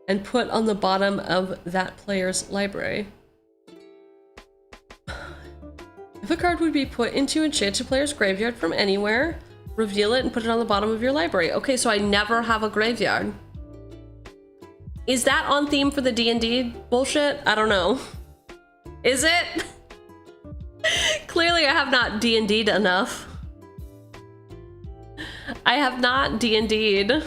and put on the bottom of that player's library. If a card would be put into enchanted player's graveyard from anywhere, reveal it and put it on the bottom of your library. Okay, so I never have a graveyard. Is that on theme for the D&D bullshit? I don't know. Is it? Clearly I have not D&D'd enough. I have not D&D'd.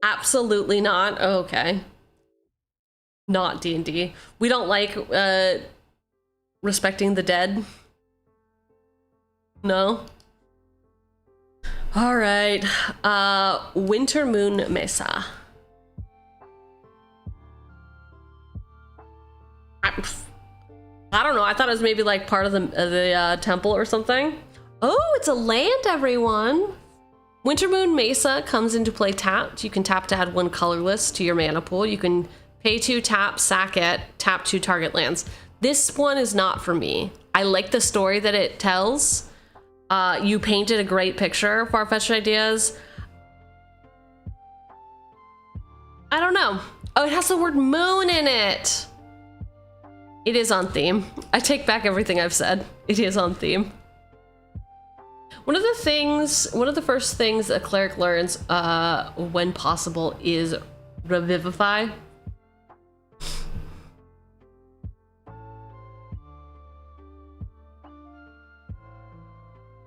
Absolutely not. Oh, okay. Not D&D. We don't like respecting the dead. No. All right. Winter Moon Mesa. I don't know. I thought it was maybe like part of the temple or something. Oh, it's a land, everyone. Winter Moon Mesa comes into play tapped. You can tap to add one colorless to your mana pool. You can pay 2, tap, sack it, tap 2 target lands. This one is not for me. I like the story that it tells. You painted a great picture, Far-Fetched Ideas. I don't know. Oh, it has the word moon in it. It is on theme. I take back everything I've said. It is on theme. One of the first things a cleric learns when possible is revivify.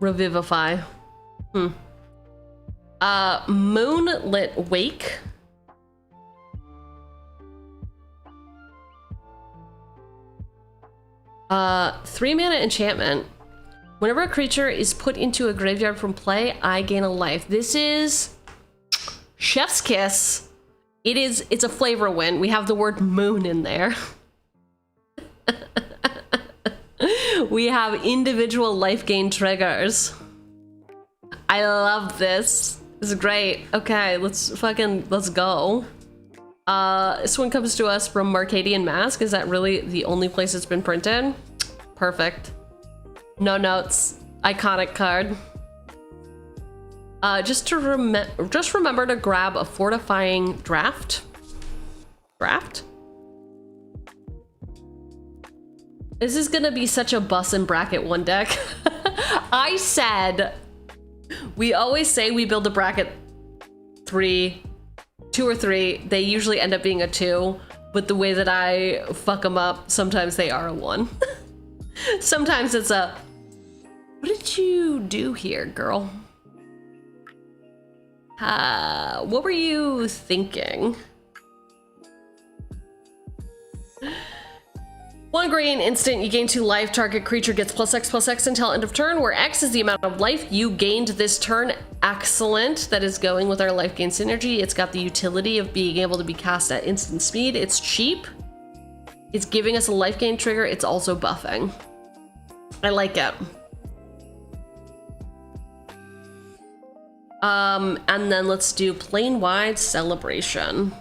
Revivify. Moonlit Wake. Three mana enchantment. Whenever a creature is put into a graveyard from play, I gain a life. This is Chef's Kiss. It's a flavor win. We have the word moon in there. We have individual life gain triggers. I love this. This is great. Okay, let's go. This one comes to us from Marcadian Mask. Is that really the only place it's been printed? Perfect. No notes. Iconic card. Just remember to grab a fortifying draft. This is gonna be such a bus and bracket one deck. I said, we always say we build a bracket 2 or 3. They usually end up being a 2, but the way that I fuck them up, sometimes they are a 1. Sometimes it's a, what did you do here, girl? What were you thinking? 1 green, instant, you gain 2 life. Target creature gets +X/+X until end of turn, where X is the amount of life you gained this turn. Excellent. That is going with our life gain synergy. It's got the utility of being able to be cast at instant speed. It's cheap. It's giving us a life gain trigger. It's also buffing. I like it. And then let's do Plain Wide Celebration.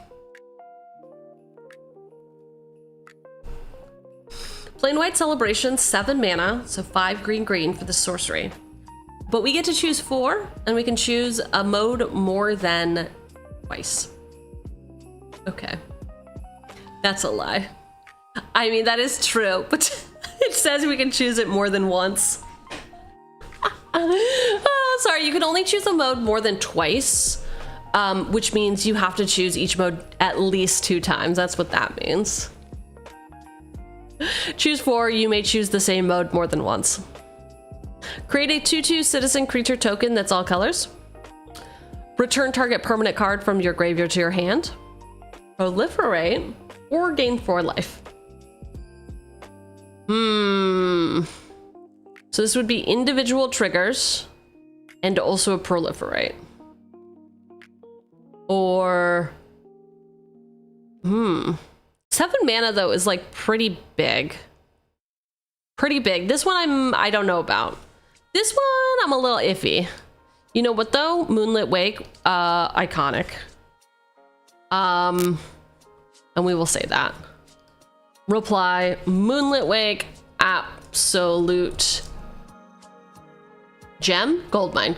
Plain White Celebration, 7 mana, so 5 green for the sorcery. But we get to choose 4, and we can choose a mode more than twice. Okay. That's a lie. I mean, that is true, but it says we can choose it more than once. Sorry, you can only choose a mode more than twice, which means you have to choose each mode at least 2 times. That's what that means. Choose 4, you may choose the same mode more than once. Create a 2/2 citizen creature token that's all colors. Return target permanent card from your graveyard to your hand. Proliferate, or gain 4 life. So this would be individual triggers and also a proliferate. Or 7 mana though is like pretty big. This one I don't know about. This one I'm a little iffy. You know what though? Moonlit Wake, iconic. And we will say that. Reply, Moonlit Wake, absolute gem. Goldmine.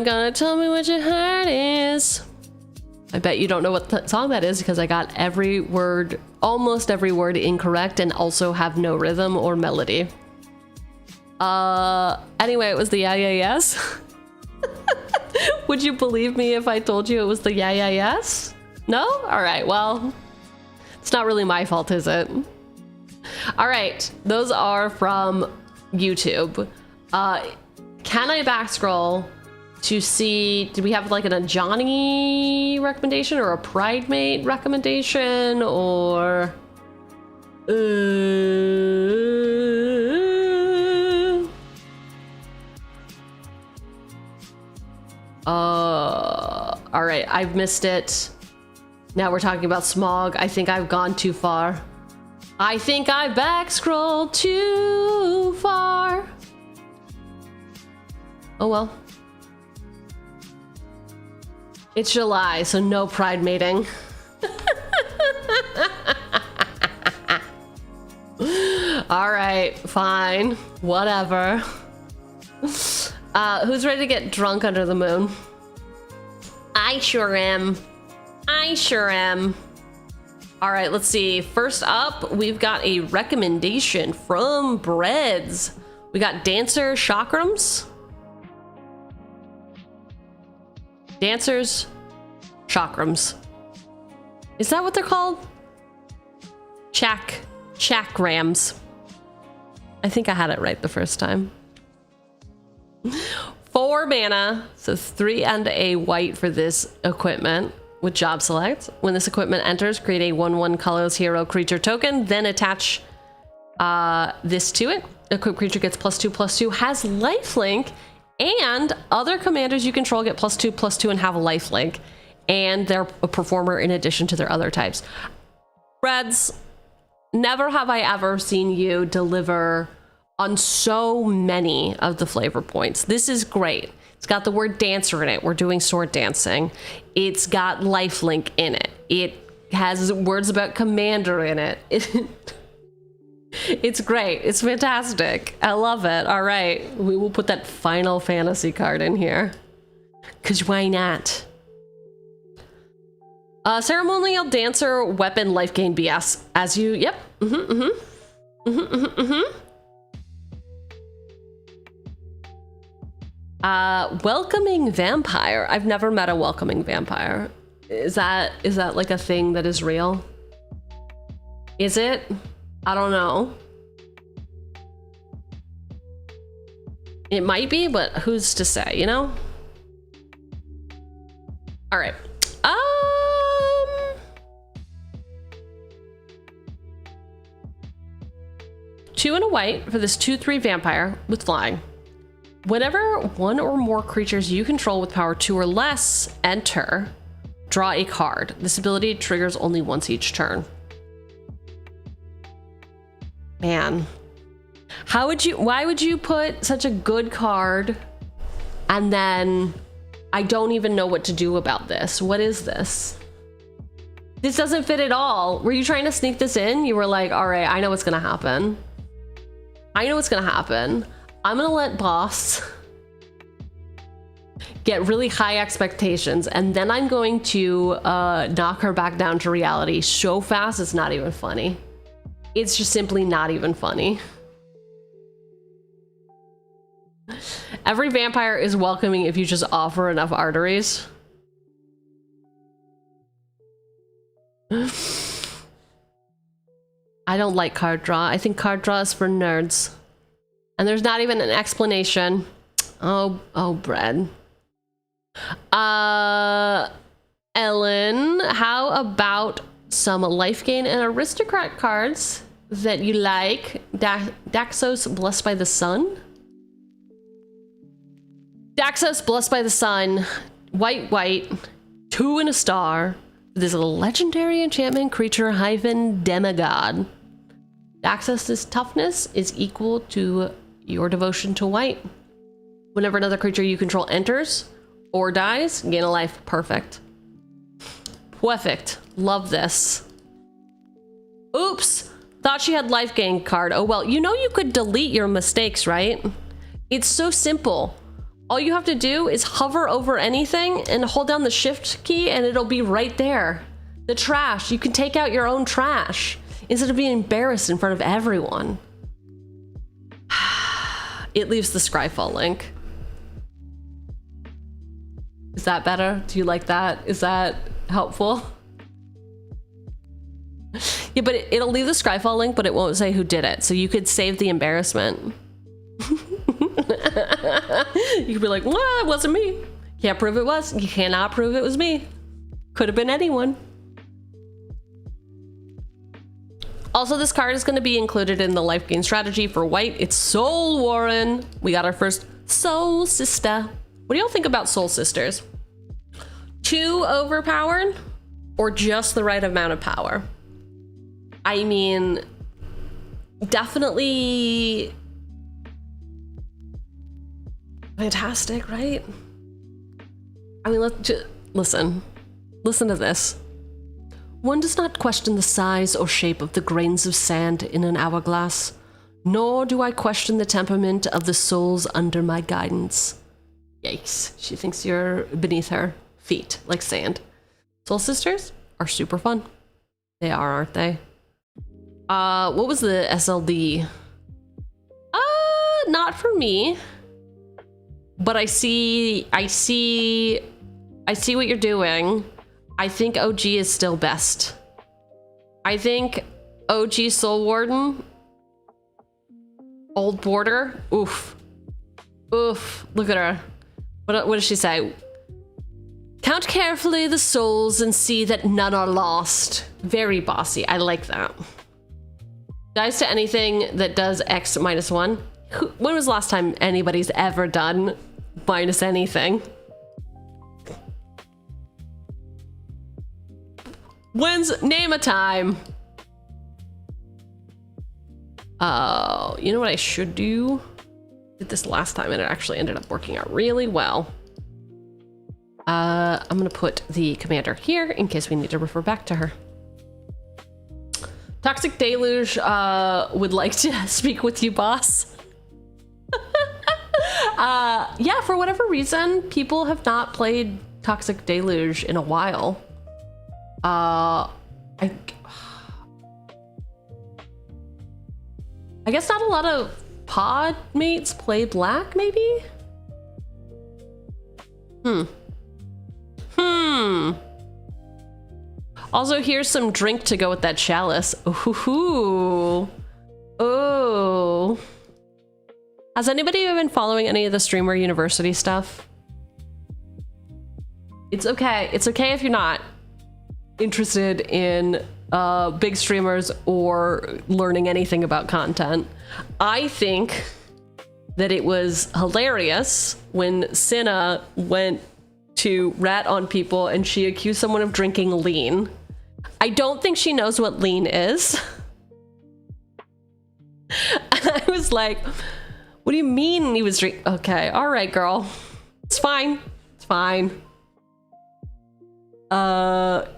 Gonna tell me what your heart is. I bet you don't know what song that is because I got every word, almost every word incorrect, and also have no rhythm or melody. Anyway, it was the yeah, yes. Would you believe me if I told you it was the yes? No? All right, well, it's not really my fault, is it? All right, those are from YouTube. Can I back scroll to see, do we have like a Johnny recommendation or a Pride Mate recommendation or... all right, I've missed it. Now we're talking about smog. I think I've gone too far. I think I back scrolled too far. Oh well. It's July, so no pride mating. All right, fine, whatever. Who's ready to get drunk under the moon? I sure am. I sure am. All right, let's see. First up, we've got a recommendation from Breads. We got Dancer Chakrams. Dancers Chakrams. Is that what they're called? Chakrams. I think I had it right the first time. 4 mana, so 3 and a white for this equipment with job select. When this equipment enters, create a 1/1 colorless hero creature token, then attach this to it. Equipped creature gets +2/+2, has lifelink, and other commanders you control get +2/+2 and have a lifelink. And they're a performer in addition to their other types. Reds, never have I ever seen you deliver on so many of the flavor points. This is great. It's got the word dancer in it. We're doing sword dancing. It's got lifelink in it. It has words about commander in it. It's great. It's fantastic. I love it. All right. We will put that Final Fantasy card in here. Because why not? Ceremonial dancer weapon life gain BS. As you, yep. Welcoming vampire. I've never met a welcoming vampire. Is that like a thing that is real? Is it? I don't know. It might be, but who's to say, you know? All right. 2 and a white for this 2/3 vampire with flying. Whenever one or more creatures you control with power 2 or less enter, draw a card. This ability triggers only once each turn. Man, why would you put such a good card and then I don't even know what to do about this? What is this? This doesn't fit at all. Were you trying to sneak this in? You were like, all right, I know what's gonna happen. I know what's gonna happen. I'm gonna let boss get really high expectations, and then I'm going to knock her back down to reality so fast it's not even funny. It's just simply not even funny. Every vampire is welcoming if you just offer enough arteries. I don't like card draw. I think card draw is for nerds. And there's not even an explanation. Oh, bread. Ellen, how about some life gain and aristocrat cards that you like? Daxos, Blessed by the Sun. Daxos, Blessed by the Sun. White, 2 and a star. This is a legendary enchantment creature hyphen demigod. Daxos' toughness is equal to your devotion to white. Whenever another creature you control enters or dies, gain a life. Perfect. Perfect. Love this. Oops. Thought she had life gain card. Oh well, you know you could delete your mistakes, right? It's so simple. All you have to do is hover over anything and hold down the shift key and it'll be right there. The trash. You can take out your own trash instead of being embarrassed in front of everyone. It leaves the Scryfall link. Is that better? Do you like that? Is that helpful? Yeah, but it'll leave the Scryfall link, but it won't say who did it. So you could save the embarrassment. You could be like, well, it wasn't me. Can't prove it was. You cannot prove it was me. Could have been anyone. Also, this card is going to be included in the life gain strategy for white. It's Soul Warren. We got our first Soul Sister. What do y'all think about Soul Sisters? Too overpowered or just the right amount of power? I mean, definitely fantastic, right? I mean, let's just listen to this. One does not question the size or shape of the grains of sand in an hourglass, nor do I question the temperament of the souls under my guidance. Yikes, she thinks you're beneath her feet, like sand. Soul Sisters are super fun. They are, aren't they? What was the SLD? Not for me. But I see what you're doing. I think OG is still best. I think OG Soul Warden, Old Border, oof. Oof, look at her. What does she say? Count carefully the souls and see that none are lost. Very bossy, I like that. Dies to anything that does X -1. When was the last time anybody's ever done minus anything? Name a time. Oh, you know what I should do? Did this last time and it actually ended up working out really well. I'm gonna put the commander here in case we need to refer back to her. Toxic Deluge would like to speak with you, boss. Yeah, for whatever reason, people have not played Toxic Deluge in a while. I guess not a lot of pod mates play black, maybe? Also, here's some drink to go with that chalice. Ooh. Oh. Has anybody been following any of the Streamer University stuff? It's okay. It's okay if you're not interested in big streamers or learning anything about content. I think that it was hilarious when Cinna went to rat on people and she accused someone of drinking lean. I don't think she knows what lean is. And I was like, what do you mean he was drinking? Okay, all right, girl. It's fine. It's fine.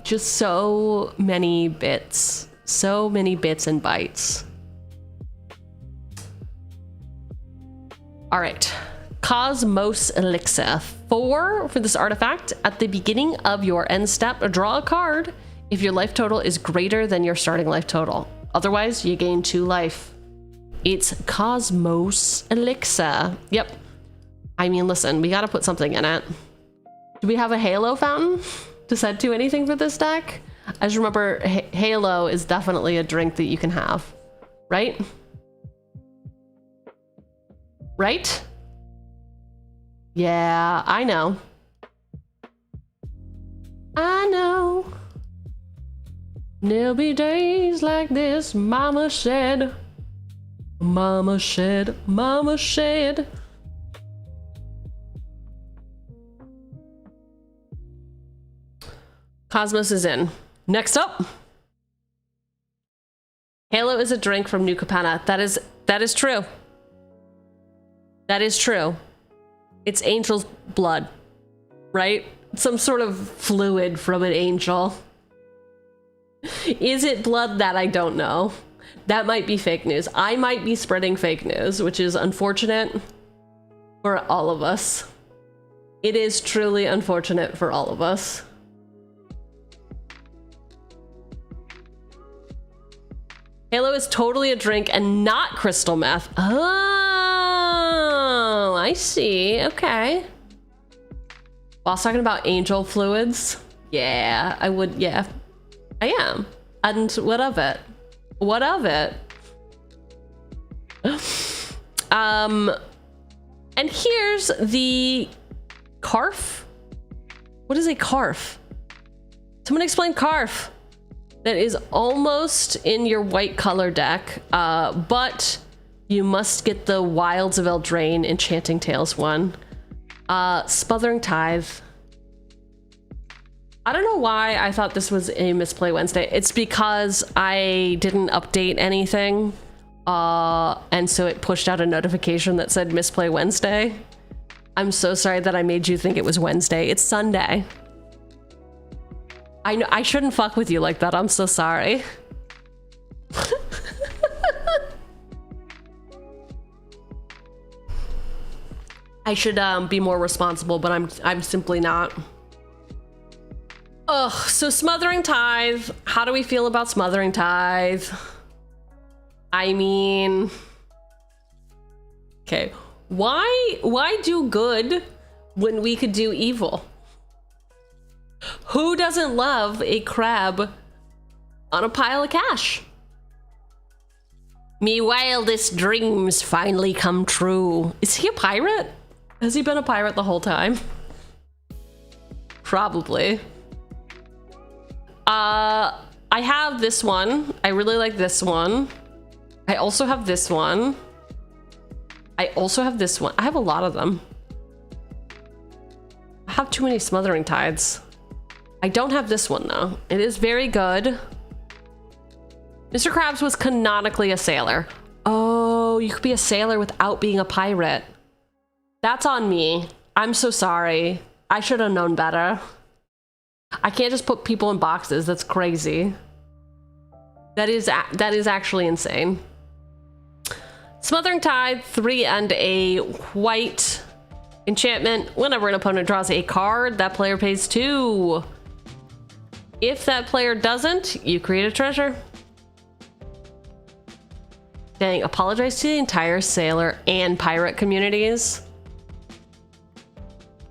Just so many bits. So many bits and bytes. All right. Cosmos Elixir. 4 for this artifact. At the beginning of your end step, draw a card if your life total is greater than your starting life total. Otherwise, you gain 2 life. It's Cosmos Elixir. Yep. I mean, listen, we gotta put something in it. Do we have a Halo fountain to set to anything for this deck? I just remember Halo is definitely a drink that you can have, right? Right? Yeah, I know. I know. There'll be days like this, Mama said. Mama said, Mama said. Cosmos is in. Next up. Halo is a drink from New Capenna. That is true. That is true. It's angel's blood, right? Some sort of fluid from an angel. Is it blood? That I don't know. That might be fake news. I might be spreading fake news, which is unfortunate for all of us. It is truly unfortunate for all of us. Halo is totally a drink and not crystal meth. Oh, I see. Okay. Whilst talking about angel fluids, yeah, I would, yeah, I am. And what of it? What of it? And here's the carf. What is a carf? Someone explain carf. That is almost in your white color deck, but you must get the Wilds of Eldraine Enchanting Tales one. Smothering Tithe. I don't know why I thought this was a Misplay Wednesday. It's because I didn't update anything, and so it pushed out a notification that said Misplay Wednesday. I'm so sorry that I made you think it was Wednesday. It's Sunday. I know I shouldn't fuck with you like that. I'm so sorry. I should be more responsible, but I'm simply not. Ugh, so Smothering Tithe. How do we feel about Smothering Tithe? I mean, okay, why do good when we could do evil? Who doesn't love a crab on a pile of cash? Me wildest dreams finally come true. Is he a pirate? Has he been a pirate the whole time? Probably. I have this one. I really like this one. I also have this one. I also have this one. I have a lot of them. I have too many Smothering Tides. I don't have this one though. It is very good. Mr. Krabs was canonically a sailor. Oh, you could be a sailor without being a pirate. That's on me. I'm so sorry. I should have known better. I can't just put people in boxes. That's crazy. That is actually insane. Smothering Tide, 3 and a white enchantment. Whenever an opponent draws a card, that player pays 2. If that player doesn't, you create a treasure. Dang, apologize to the entire sailor and pirate communities.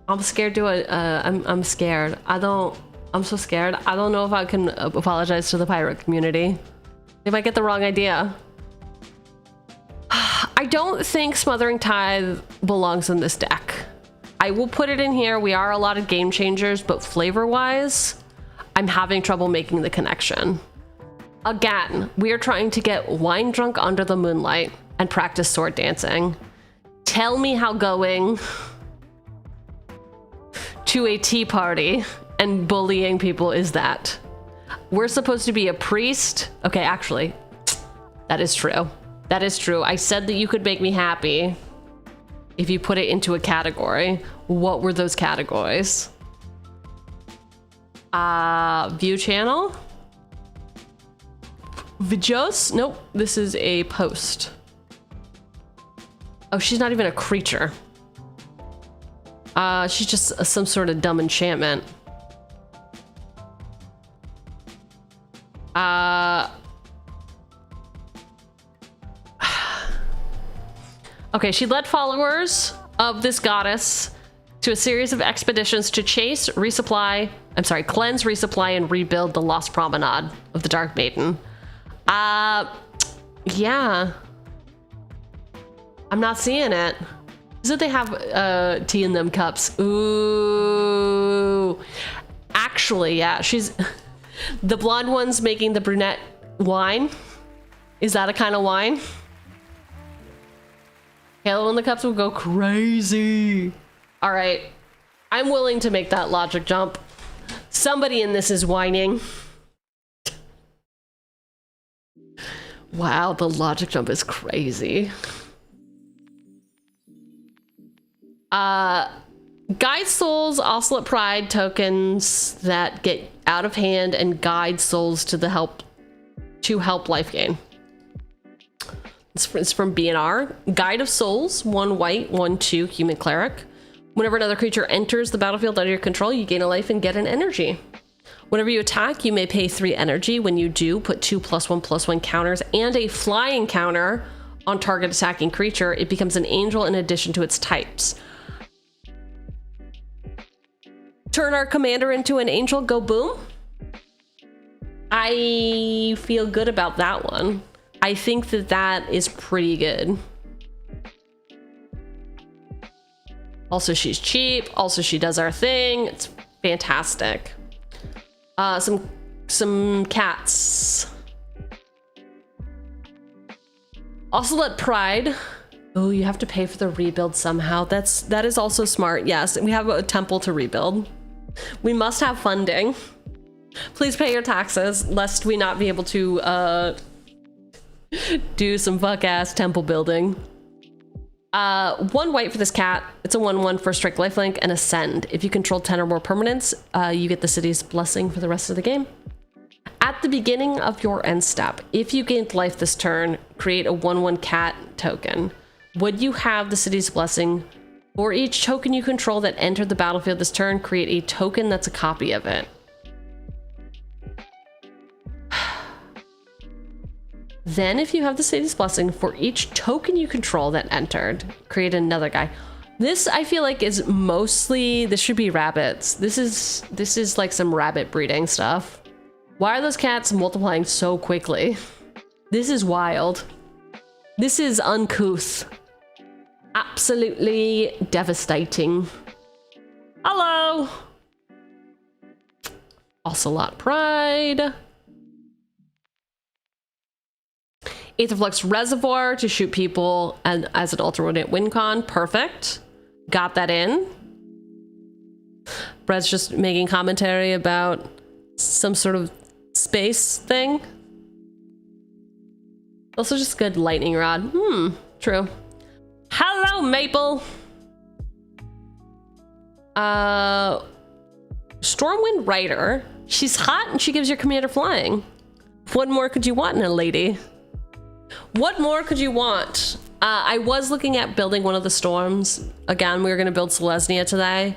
I'm scared to I'm scared. I'm so scared. I don't know if I can apologize to the pirate community. They might get the wrong idea. I don't think Smothering Tithe belongs in this deck. I will put it in here. We are a lot of game changers, but flavor-wise, I'm having trouble making the connection. Again, we are trying to get wine drunk under the moonlight and practice sword dancing. Tell me how going to a tea party and bullying people is that. We're supposed to be a priest. Okay, actually, that is true. That is true. I said that you could make me happy if you put it into a category. What were those categories? View channel? Videos? Nope, this is a post. Oh, she's not even a creature. She's just some sort of dumb enchantment. Okay, she led followers of this goddess to a series of expeditions to chase, resupply, cleanse, resupply, and rebuild the lost promenade of the Dark Maiden. Yeah. I'm not seeing it. Is it they have tea in them cups? Ooh. Actually, yeah, she's the blonde one's making the brunette wine. Is that a kind of wine? Halo in the cups will go crazy. All right, I'm willing to make that logic jump. Somebody in this is whining. Wow, the logic jump is crazy. Guide souls, Oscillate Pride tokens that get out of hand and guide souls to help life gain. It's from BNR. Guide of Souls, 1 white, 1/2 human cleric. Whenever another creature enters the battlefield under your control, you gain a life and get an energy. Whenever you attack, you may pay 3 energy. When you do, put 2+1/+1 counters and a flying counter on target attacking creature. It becomes an angel in addition to its types. Turn our commander into an angel, go boom. I feel good about that one. I think that that is pretty good. Also, she's cheap. Also, she does our thing. It's fantastic. Some cats. Also, let pride. Oh, you have to pay for the rebuild somehow. That is also smart. Yes, we have a temple to rebuild. We must have funding. Please pay your taxes, lest we not be able to do some fuck-ass temple building. 1 white for this cat. It's a 1/1 for strike lifelink and ascend. If you control 10 or more permanents, you get the city's blessing for the rest of the game. At the beginning of your end step, if you gained life this turn, create a 1/1 cat token. Would you have the city's blessing? For each token you control that entered the battlefield this turn, create a token that's a copy of it. Then, if you have the city's blessing, for each token you control that entered, create another guy. This, I feel like, is mostly, this should be rabbits. This is like some rabbit breeding stuff. Why are those cats multiplying so quickly? This is wild. This is uncouth. Absolutely devastating. Hello! Ocelot Pride. Aetherflux Reservoir to shoot people and as an alternate wincon. Perfect. Got that in. Brett's just making commentary about some sort of space thing. Also just good lightning rod. True. Hello, Maple. Stormwind Rider. She's hot and she gives your commander flying. What more could you want in a lady? What more could you want? I was looking at building one of the storms. Again, we were gonna build Selesnya today.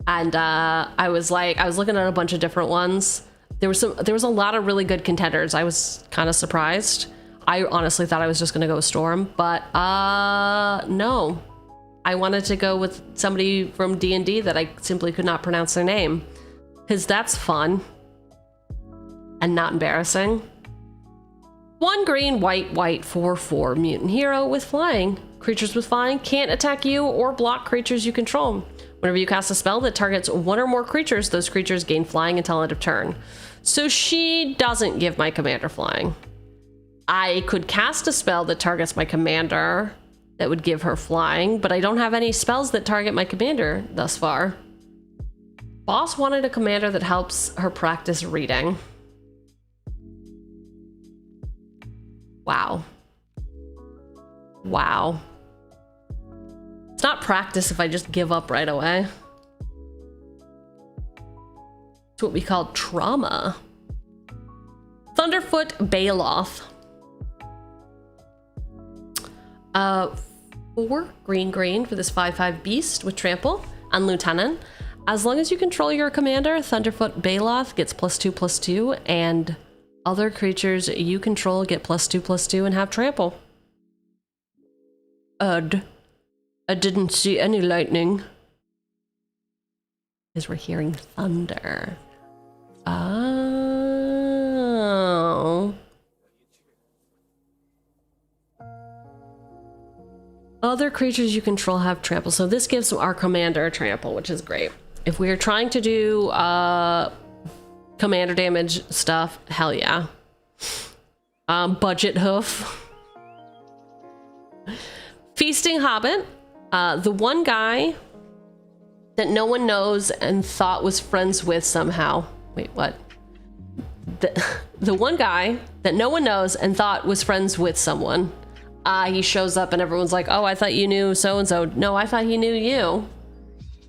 And I was looking at a bunch of different ones. There was a lot of really good contenders. I was kind of surprised. I honestly thought I was just gonna go Storm, but no. I wanted to go with somebody from D&D that I simply could not pronounce their name. Because that's fun. And not embarrassing. 1 green, white, 4/4 mutant hero with flying. Creatures with flying can't attack you or block creatures you control. Whenever you cast a spell that targets 1 or more creatures, those creatures gain flying until end of turn. So she doesn't give my commander flying. I could cast a spell that targets my commander that would give her flying, but I don't have any spells that target my commander thus far. Boss wanted a commander that helps her practice reading. Wow. Wow. It's not practice if I just give up right away. It's what we call trauma. Thunderfoot Baloth. 4 green for this 5/5 beast with trample and lieutenant. As long as you control your commander, Thunderfoot Baloth gets +2/+2, and other creatures you control get +2/+2 and have trample. I didn't see any lightning. Because we're hearing thunder. Oh. Other creatures you control have trample. So this gives our commander trample, which is great. If we are trying to do commander damage stuff, hell yeah. Budget hoof. Feasting Hobbit. The one guy that no one knows and thought was friends with somehow. Wait, what? The one guy that no one knows and thought was friends with someone. He shows up and everyone's like, oh, I thought you knew so-and-so. No, I thought he knew you.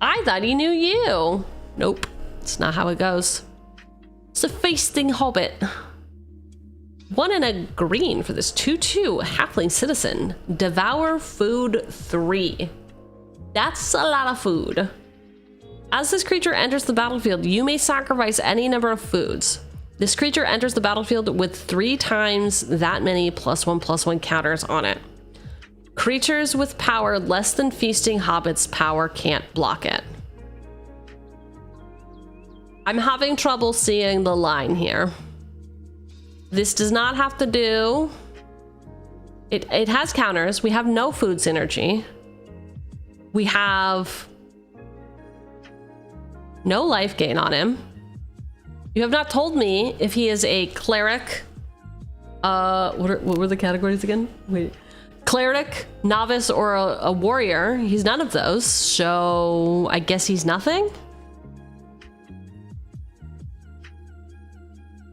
I thought he knew you. Nope, it's not how it goes. It's a feasting hobbit. 1 and a green for this 2/2 halfling citizen. Devour food 3. That's a lot of food. As this creature enters the battlefield, you may sacrifice any number of foods. This creature enters the battlefield with 3 times that many +1/+1 counters on it. Creatures with power less than Feasting Hobbit's power can't block it. I'm having trouble seeing the line here. This does not have to do... It has counters. We have no food synergy. We have no life gain on him. You have not told me if he is a cleric. What were the categories again? Wait. Cleric, novice, or a warrior. He's none of those, so I guess he's nothing.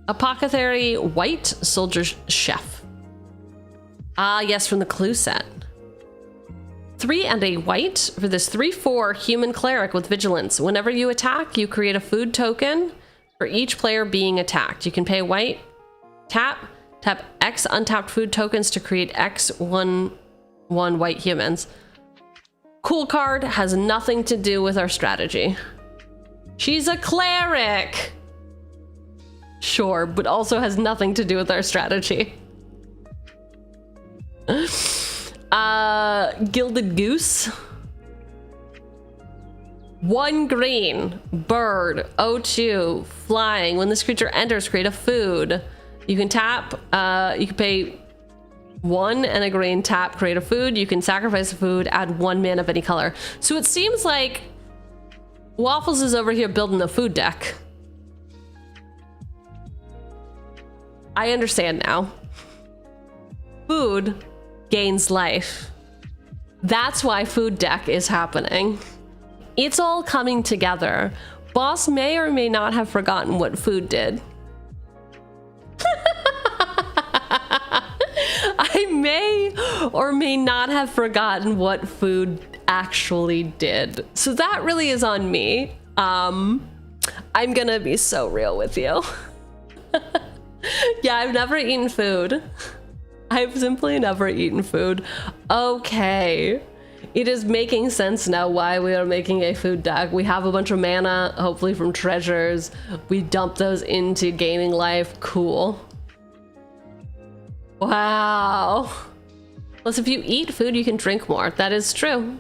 Apothecary, white, soldier, chef. Ah, yes, from the clue set. 3 and a white for this 3/4 human cleric with vigilance. Whenever you attack, you create a food token for each player being attacked. You can pay white, tap X untapped food tokens to create X 1 white humans. Cool card, has nothing to do with our strategy. She's a cleric. Sure, but also has nothing to do with our strategy. Gilded goose. 1 green, bird, O2, flying. When this creature enters, create a food. You can tap, you can pay 1 and a green, tap, create a food. You can sacrifice a food, add 1 mana of any color. So it seems like Waffles is over here building a food deck. I understand now. Food gains life. That's why food deck is happening. It's all coming together. Boss may or may not have forgotten what food did. I may or may not have forgotten what food actually did. So that really is on me. I'm gonna be so real with you. Yeah, I've never eaten food. I've simply never eaten food. Okay. It is making sense now why we are making a food deck. We have a bunch of mana, hopefully from treasures. We dump those into gaining life. Cool. Wow. Plus, if you eat food, you can drink more. That is true.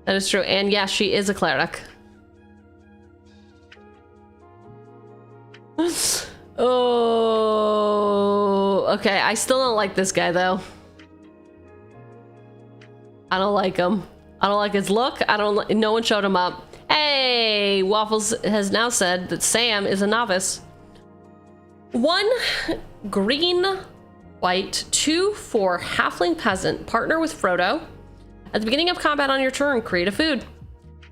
That is true. And yes, she is a cleric. Oh, okay. I still don't like this guy though. I don't like him. I don't like his look. No one showed him up. Hey, Waffles has now said that Sam is a novice. 1 green, white, 2 for halfling peasant. Partner with Frodo. At the beginning of combat on your turn, create a food.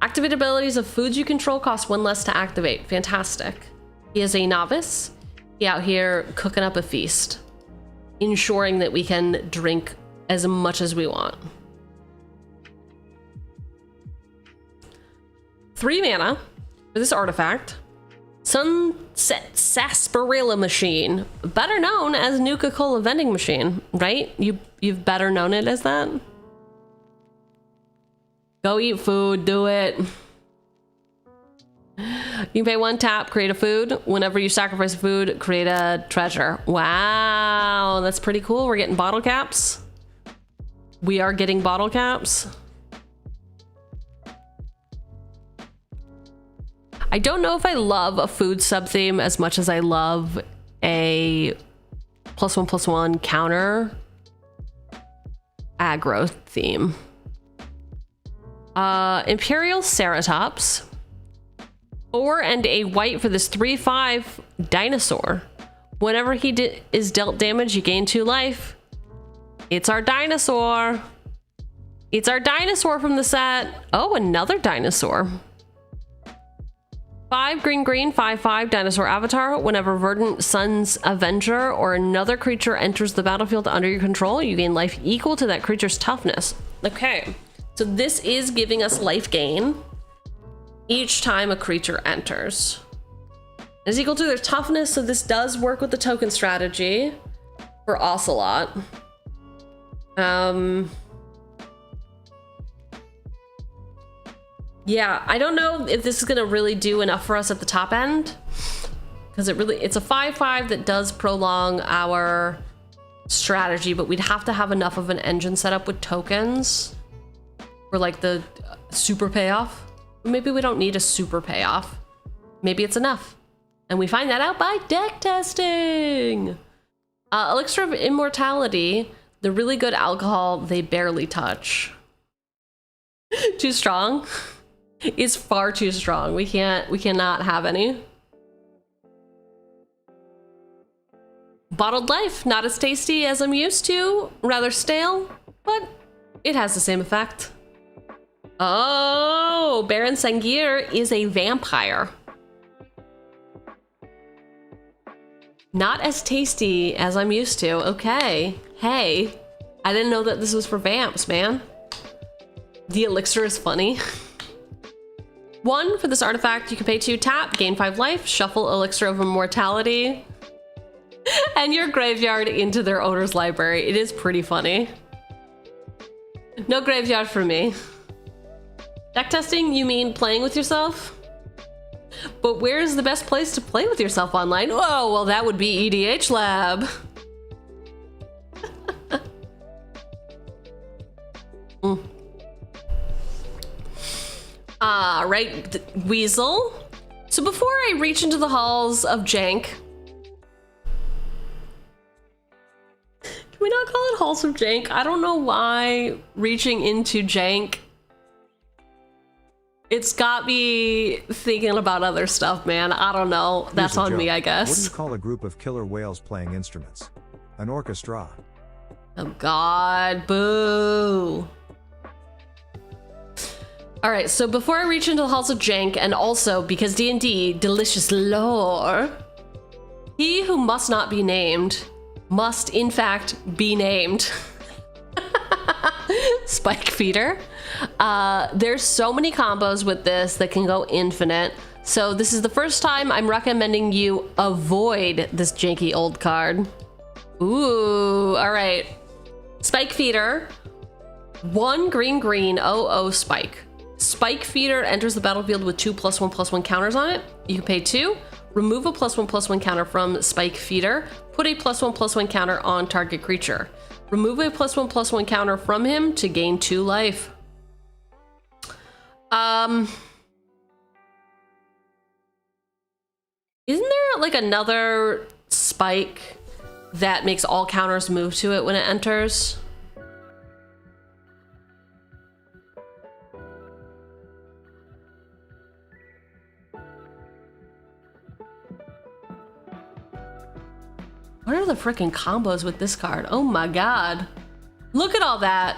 Activate abilities of foods you control cost 1 less to activate. Fantastic. He is a novice. He out here cooking up a feast, ensuring that we can drink as much as we want. 3 mana for this artifact. Sunset Sarsaparilla Machine, better known as Nuka-Cola vending machine, right? You've better known it as that. Go eat food, do it. You can pay 1 tap, create a food. Whenever you sacrifice a food, create a treasure. Wow, that's pretty cool. We're getting bottle caps. We are getting bottle caps. I don't know if I love a food sub-theme as much as I love a +1/+1 counter aggro theme. Imperial Ceratops. 4 and a white for this 3/5 dinosaur. Whenever he is dealt damage, you gain 2 life. It's our dinosaur. It's our dinosaur from the set. Oh, another dinosaur. 5 green, 5/5 dinosaur avatar. Whenever Verdant Sun's Avenger or another creature enters the battlefield under your control, you gain life equal to that creature's toughness. Okay, so this is giving us life gain each time a creature enters. Is equal to their toughness, so this does work with the token strategy for Ocelot. Yeah, I don't know if this is gonna really do enough for us at the top end, because it's a 5/5 that does prolong our strategy, but we'd have to have enough of an engine set up with tokens for like the super payoff. Maybe we don't need a super payoff. maybe it's enough. And we find that out by deck testing. Elixir of Immortality, the really good alcohol they barely touch. Too strong? It's far too strong. We cannot have any. Bottled Life, not as tasty as I'm used to, rather stale, but it has the same effect. Oh, Baron Sangir is a vampire. Not as tasty as I'm used to. Okay. Hey, I didn't know that this was for vamps, man. The elixir is funny. 1 for this artifact, you can pay 2, tap, gain 5 life, shuffle Elixir of Immortality, and your graveyard into their owner's library. It is pretty funny. No graveyard for me. Deck testing, you mean playing with yourself? But where's the best place to play with yourself online? Oh, well, that would be EDH Lab. Right, Weasel. So before I reach into the halls of jank, can we not call it halls of jank? I don't know why reaching into jank, it's got me thinking about other stuff, man. I don't know. That's on me, I guess. What do you call a group of killer whales playing instruments? An orchestra. Oh God, boo. All right, so before I reach into the halls of jank, and also because D&D, delicious lore, he who must not be named must in fact be named. Spike Feeder. There's so many combos with this that can go infinite. So this is the first time I'm recommending you avoid this janky old card. Ooh, all right. Spike Feeder. 1 green, 0/0 Spike. Spike Feeder enters the battlefield with 2+1/+1 counters on it. You can pay 2. Remove a +1/+1 counter from Spike Feeder. Put a +1/+1 counter on target creature. Remove a +1/+1 counter from him to gain 2 life. Isn't there like another spike that makes all counters move to it when it enters? What are the freaking combos with this card? Oh my God. Look at all that.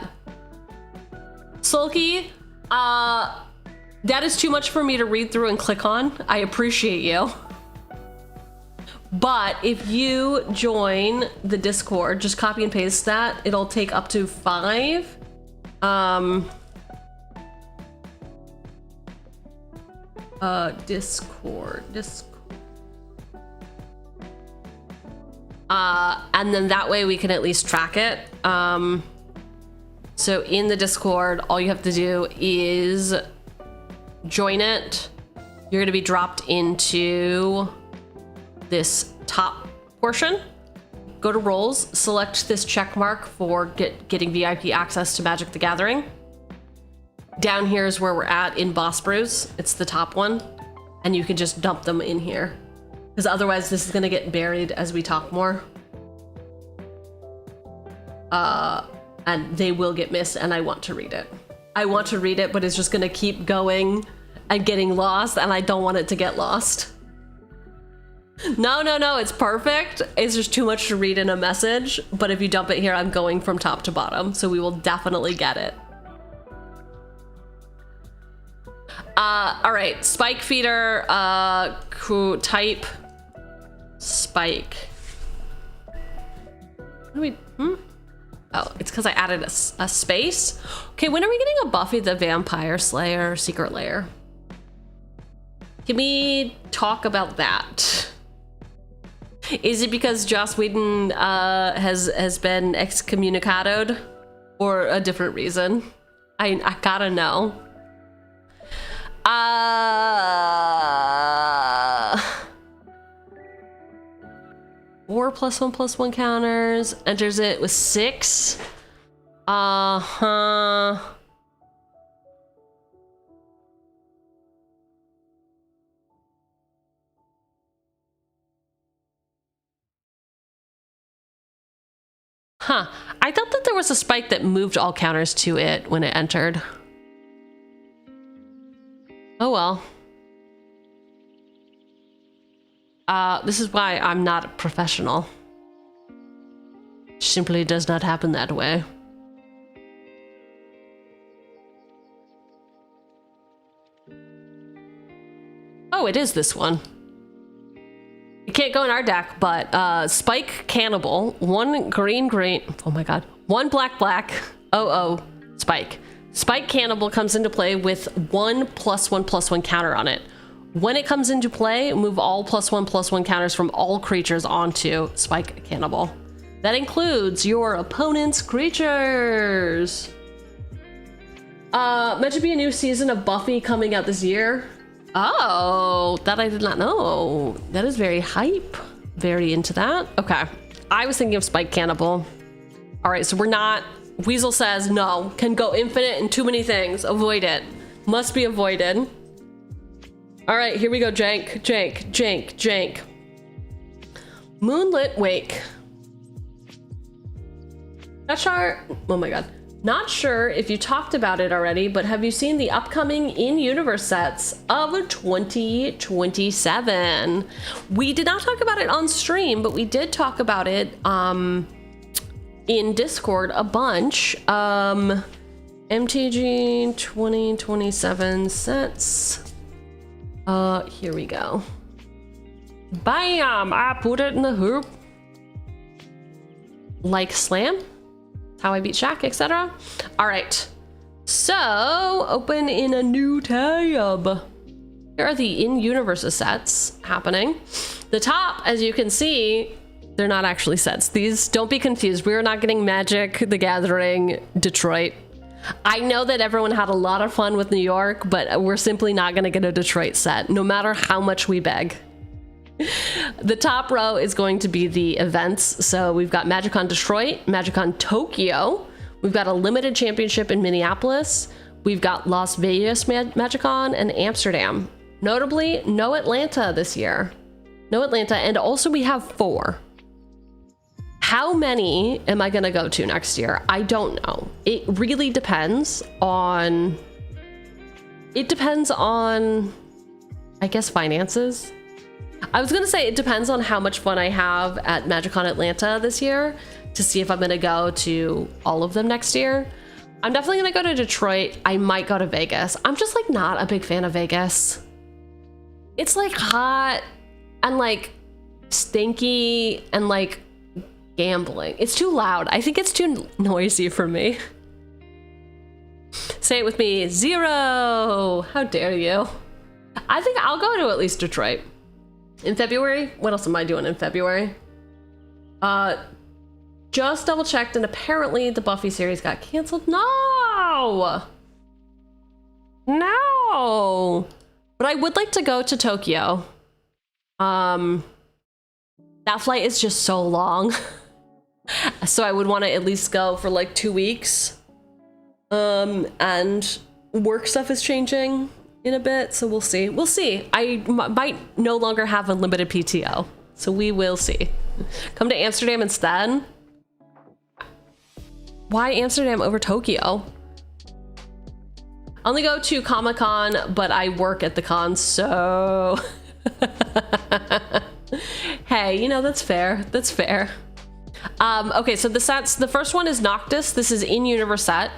Sulky, that is too much for me to read through and click on. I appreciate you. But if you join the Discord, just copy and paste that. It'll take up to 5. Discord. And then that way we can at least track it. So in the Discord, all you have to do is join it. You're gonna be dropped into this top portion. Go to roles, select this check mark for getting VIP access to Magic the Gathering. Down here is where we're at in Boss Brews. It's the top one. And you can just dump them in here. Because otherwise this is gonna get buried as we talk more. And they will get missed, and I want to read it. I want to read it, but it's just gonna keep going and getting lost, and I don't want it to get lost. No, it's perfect. It's just too much to read in a message, but if you dump it here, I'm going from top to bottom, so we will definitely get it. All right, Spike Feeder, type Spike. What do we, Oh, it's because I added a space. Okay, when are we getting a Buffy the Vampire Slayer Secret Lair? Can we talk about that? Is it because Joss Whedon has been excommunicated, or a different reason? I gotta know. 4 +1/+1 counters, enters it with 6. Huh. I thought that there was a spike that moved all counters to it when it entered. Oh well. This is why I'm not a professional. Simply does not happen that way. Oh, it is this one. It can't go in our deck, but Spike Cannibal, 1 green green, oh my god, 1 black black, Spike. Spike Cannibal comes into play with 1/1/1 counter on it. When it comes into play, move all +1/+1 counters from all creatures onto Spike Cannibal. That includes your opponent's creatures. Meant to be a new season of Buffy coming out this year. Oh, that I did not know. That is very hype. Very into that. Okay. I was thinking of Spike Cannibal. All right, so we're not... Weasel says no. Can go infinite and too many things. Avoid it. Must be avoided. All right, here we go. Jank. Moonlit Wake. Not sure... Oh my god. Not sure if you talked about it already, but have you seen the upcoming in-universe sets of 2027? We did not talk about it on stream, but we did talk about it in Discord a bunch. MTG 2027 sets. Here we go. Bam! I put it in the hoop. Like Slam? How I Beat Shaq, etc. All right, so open in a new tab. Here are the in-universe sets happening. The top, as you can see, they're not actually sets. These, don't be confused. We're not getting Magic the Gathering Detroit. I know that everyone had a lot of fun with New York, but we're simply not gonna get a Detroit set, no matter how much we beg. The top row is going to be the events. So we've got MagicCon Detroit, MagicCon Tokyo. We've got a limited championship in Minneapolis. We've got Las Vegas MagicCon and Amsterdam. Notably, no Atlanta this year. No Atlanta, and also we have 4. How many am I gonna go to next year? I don't know. It really depends on... I guess, finances. I was gonna say it depends on how much fun I have at MagicCon Atlanta this year to see if I'm gonna go to all of them next year. I'm definitely gonna go to Detroit. I might go to Vegas. I'm just like not a big fan of Vegas. It's like hot and like stinky and like gambling. It's too loud. I think it's too noisy for me. Say it with me, 0. How dare you? I think I'll go to at least Detroit. In February? What else am I doing in February? Just double checked and apparently the Buffy series got canceled. No! No! But I would like to go to Tokyo. That flight is just so long. So I would want to at least go for like 2 weeks. And work stuff is changing in a bit, so we'll see. We'll see. I might no longer have unlimited PTO, so we will see. Come to Amsterdam instead? Why Amsterdam over Tokyo? I only go to Comic-Con, but I work at the con, so... Hey, you know, that's fair. That's fair. Okay, so the sets, the first one is Noctis. This is in-universe set.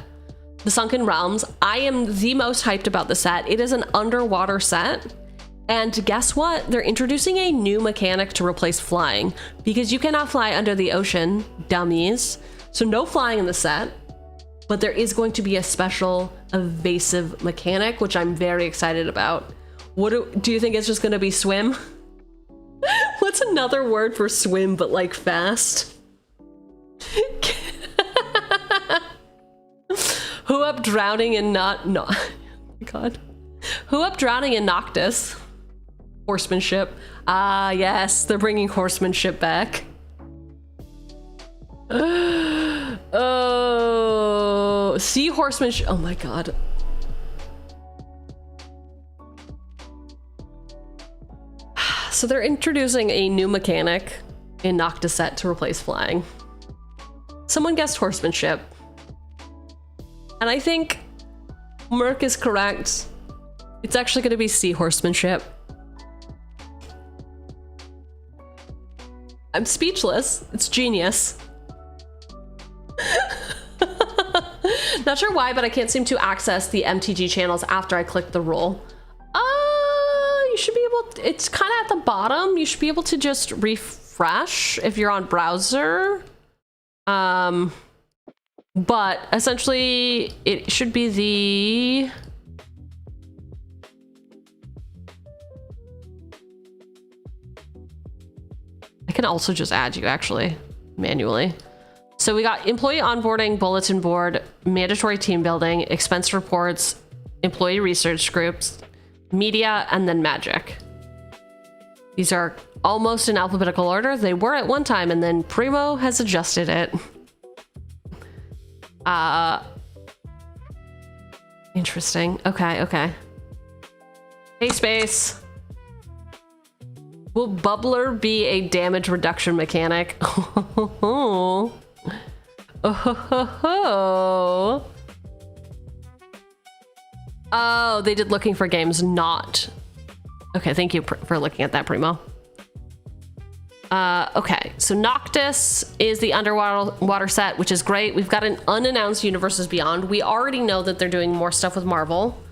The Sunken Realms. I am the most hyped about the set. It is an underwater set. And guess what? They're introducing a new mechanic to replace flying because you cannot fly under the ocean, dummies. So no flying in the set, but there is going to be a special evasive mechanic, which I'm very excited about. What do you think it's just going to be swim? What's another word for swim, but like fast? Who up drowning in no, oh my god. Who up drowning in Noctis? Horsemanship. Ah, yes, they're bringing horsemanship back. Oh, sea horsemanship. Oh my god. So they're introducing a new mechanic in Noctis set to replace flying. someone guessed horsemanship. And I think Merc is correct. It's actually going to be sea horsemanship. I'm speechless. It's genius. Not sure why, but I can't seem to access the MTG channels after I click the rule. You should be able to, it's kind of at the bottom. You should be able to just refresh if you're on browser. But essentially it should be the... I can also just add you actually manually. So we got employee onboarding, bulletin board, mandatory team building, expense reports, employee research groups, media, and then magic. These are almost in alphabetical order. They were at one time, and then Primo has adjusted it. Interesting. Okay. Hey, Space. Will Bubbler be a damage reduction mechanic? Oh, they did looking for games, not. Okay, thank you for looking at that, Primo. Okay, so Noctis is the underwater set, which is great. We've got an unannounced Universes Beyond. We already know that they're doing more stuff with Marvel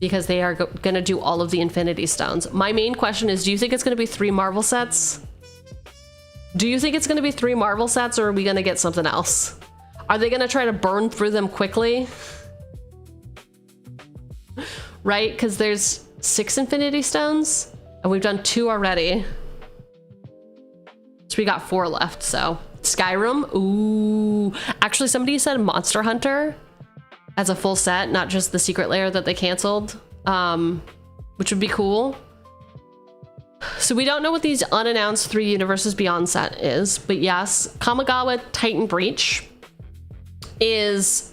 because they are going to do all of the Infinity Stones. My main question is, do you think it's going to be 3 Marvel sets? Do you think it's going to be 3 Marvel sets, or are we going to get something else? Are they going to try to burn through them quickly? Right? Because there's 6 Infinity Stones, and we've done 2 already. So we got 4 left, so. Skyrim, ooh. Actually, somebody said Monster Hunter as a full set, not just the secret layer that they canceled, which would be cool. So we don't know what these unannounced 3 Universes Beyond set is, but yes, Kamigawa Titan Breach is,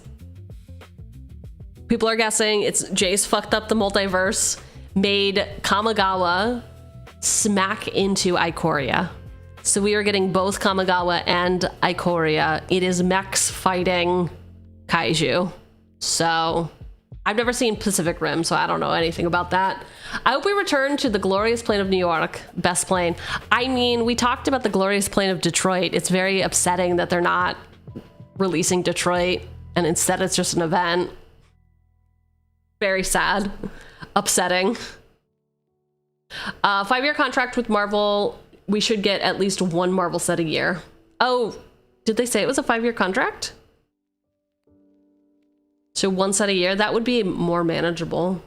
people are guessing it's Jace fucked up the multiverse, made Kamigawa smack into Ikoria. So we are getting both Kamigawa and Ikoria. It is mechs fighting kaiju. So I've never seen Pacific Rim, so I don't know anything about that. I hope we return to the glorious plane of New York. Best plane. I mean, we talked about the glorious plane of Detroit. It's very upsetting that they're not releasing Detroit, and instead it's just an event. Very sad. Upsetting. 5-year contract with Marvel. We should get at least 1 Marvel set a year. Oh, did they say it was a 5-year contract? So 1 set a year, that would be more manageable.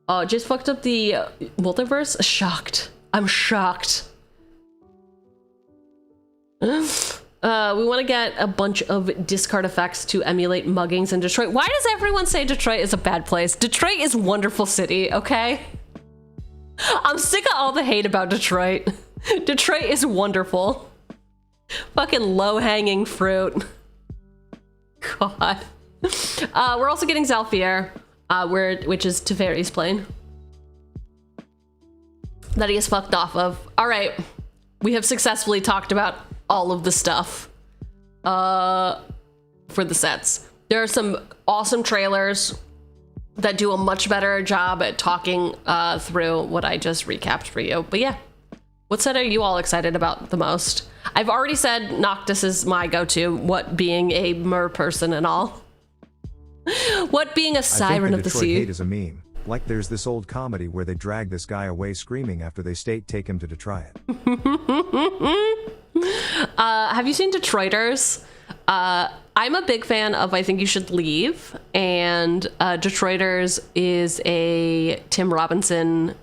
Oh, just fucked up the multiverse? Shocked. I'm shocked. We want to get a bunch of discard effects to emulate muggings in Detroit. Why does everyone say Detroit is a bad place? Detroit is a wonderful city, okay? I'm sick of all the hate about Detroit. Detroit is wonderful. Fucking low-hanging fruit. God. We're also getting Zalfier, which is Teferi's plane. That he is fucked off of. All right. We have successfully talked about all of the stuff for the sets. There are some awesome trailers that do a much better job at talking through what I just recapped for you. But yeah, what set are you all excited about the most? I've already said Noctis is my go-to, what being a mer person and all. What being a siren of the sea. Hate is a meme. Like there's this old comedy where they drag this guy away screaming after they take him to try it. Have you seen Detroiters? I'm a big fan of I Think You Should Leave, and Detroiters is a Tim Robinson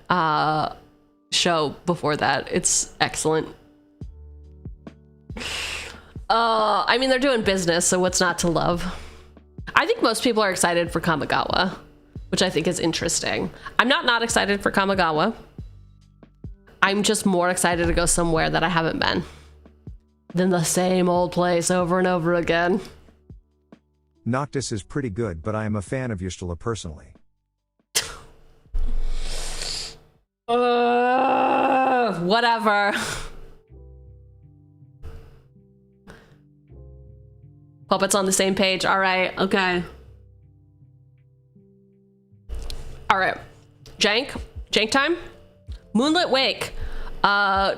show before that. It's excellent. I mean, they're doing business, so what's not to love? I think most people are excited for Kamigawa, which I think is interesting. I'm not excited for Kamigawa. I'm just more excited to go somewhere that I haven't been than the same old place over and over again. Noctis is pretty good, but I am a fan of Ystala personally. Whatever. Puppets on the same page. All right. Okay. All right. Jank time. Moonlit Wake.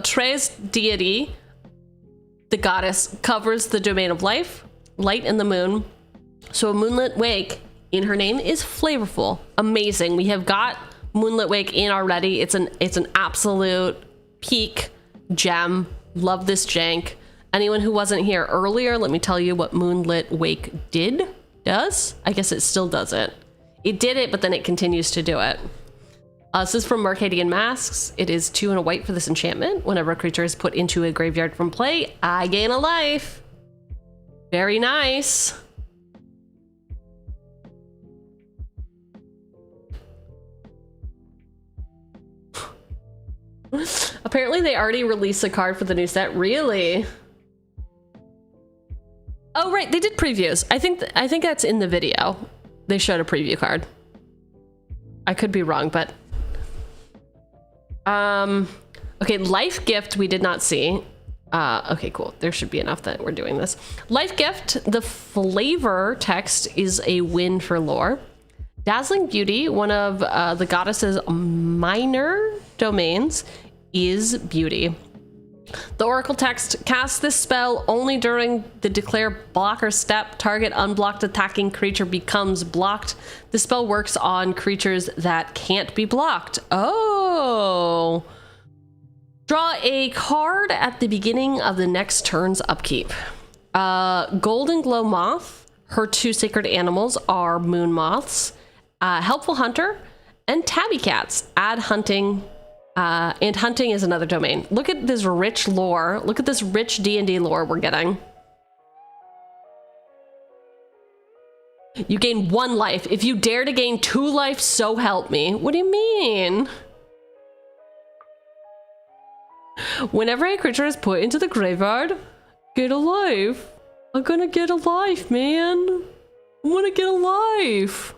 Tre's deity, the goddess, covers the domain of life, light, and the moon. So a Moonlit Wake in her name is flavorful. Amazing. We have got Moonlit Wake in already. It's an absolute peak gem. Love this jank. Anyone who wasn't here earlier, let me tell you what Moonlit Wake does. I guess it still does it. It did it, but then it continues to do it. This is from Mercadian Masks. It is 2 and a white for this enchantment. Whenever a creature is put into a graveyard from play, I gain a life. Very nice. Apparently they already released a card for the new set. Really? Oh, right. They did previews. I think that's in the video. They showed a preview card. I could be wrong, but... Okay, Life Gift we did not see. Okay, cool. There should be enough that we're doing this. Life Gift, the flavor text is a win for lore. Dazzling Beauty, one of the goddess's minor domains, is beauty. The Oracle text, cast this spell only during the declare blocker step. Target unblocked attacking creature becomes blocked. The spell works on creatures that can't be blocked. Oh. Draw a card at the beginning of the next turn's upkeep. Golden Glow Moth. Her 2 sacred animals are moon moths, Helpful Hunter, and Tabby Cats. Add hunting. And hunting is another domain. Look at this rich lore. Look at this rich D&D lore we're getting. You gain 1 life. If you dare to gain 2 life, so help me. What do you mean? Whenever a creature is put into the graveyard, get a life. I'm gonna get a life, man. I wanna get a life.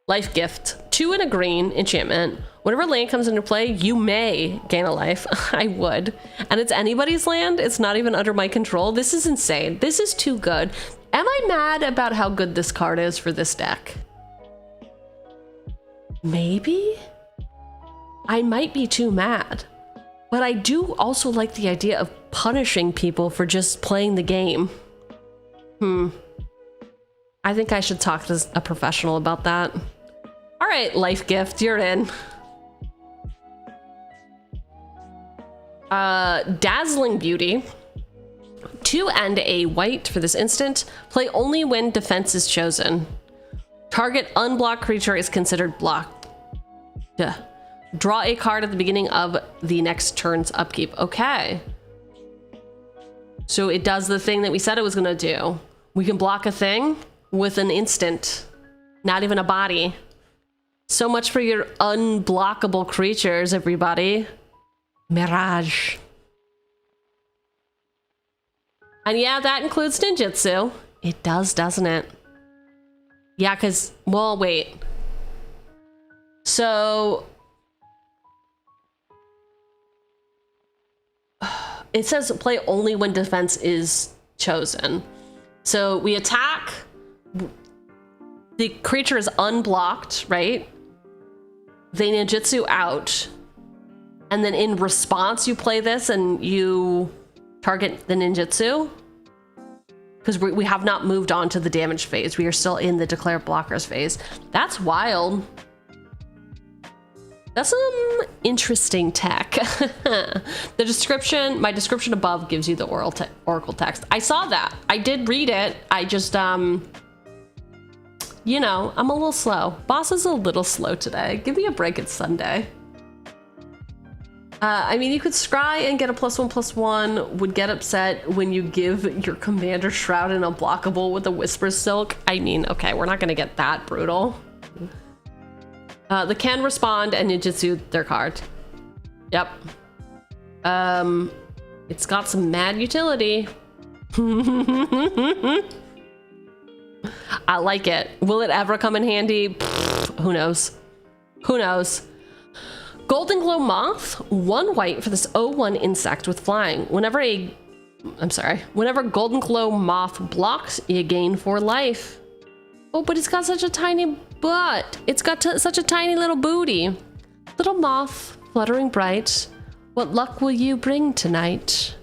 Life Gift. 2 and a green enchantment. Whenever land comes into play, you may gain a life. I would. And it's anybody's land. It's not even under my control. This is insane. This is too good. Am I mad about how good this card is for this deck? Maybe? I might be too mad. But I do also like the idea of punishing people for just playing the game. I think I should talk to a professional about that. All right, Life Gift, you're in. Dazzling Beauty. 2 and a white for this instant. Play only when defense is chosen. Target unblocked creature is considered blocked. Duh. Draw a card at the beginning of the next turn's upkeep. Okay. So it does the thing that we said it was gonna do. We can block a thing with an instant. Not even a body. So much for your unblockable creatures, everybody. Mirage. And yeah, that includes ninjutsu. It does, doesn't it? Yeah, because, well, wait. So... it says play only when defense is chosen. So we attack, the creature is unblocked, right? They ninjutsu out, and then in response you play this and you target the ninjutsu. Because we have not moved on to the damage phase. We are still in the declare blockers phase. That's wild. That's some interesting tech. The description, my description above gives you the oracle text. I saw that. I did read it. I just, you know, I'm a little slow. Boss is a little slow today. Give me a break, it's Sunday. I mean, you could scry and get a +1/+1, would get upset when you give your commander Shroud an unblockable with a Whisper Silk. I mean, okay, we're not gonna get that brutal. They can respond and ninjutsu their card. Yep. It's got some mad utility. I like it. Will it ever come in handy? Pfft, who knows? Who knows? Golden Glow Moth, 1 white for this 0/1 insect with flying. Whenever a I'm sorry. Whenever Golden Glow Moth blocks, you gain 4 life. Oh, but it's got such a tiny butt. It's got such a tiny little booty. Little moth, fluttering bright, what luck will you bring tonight?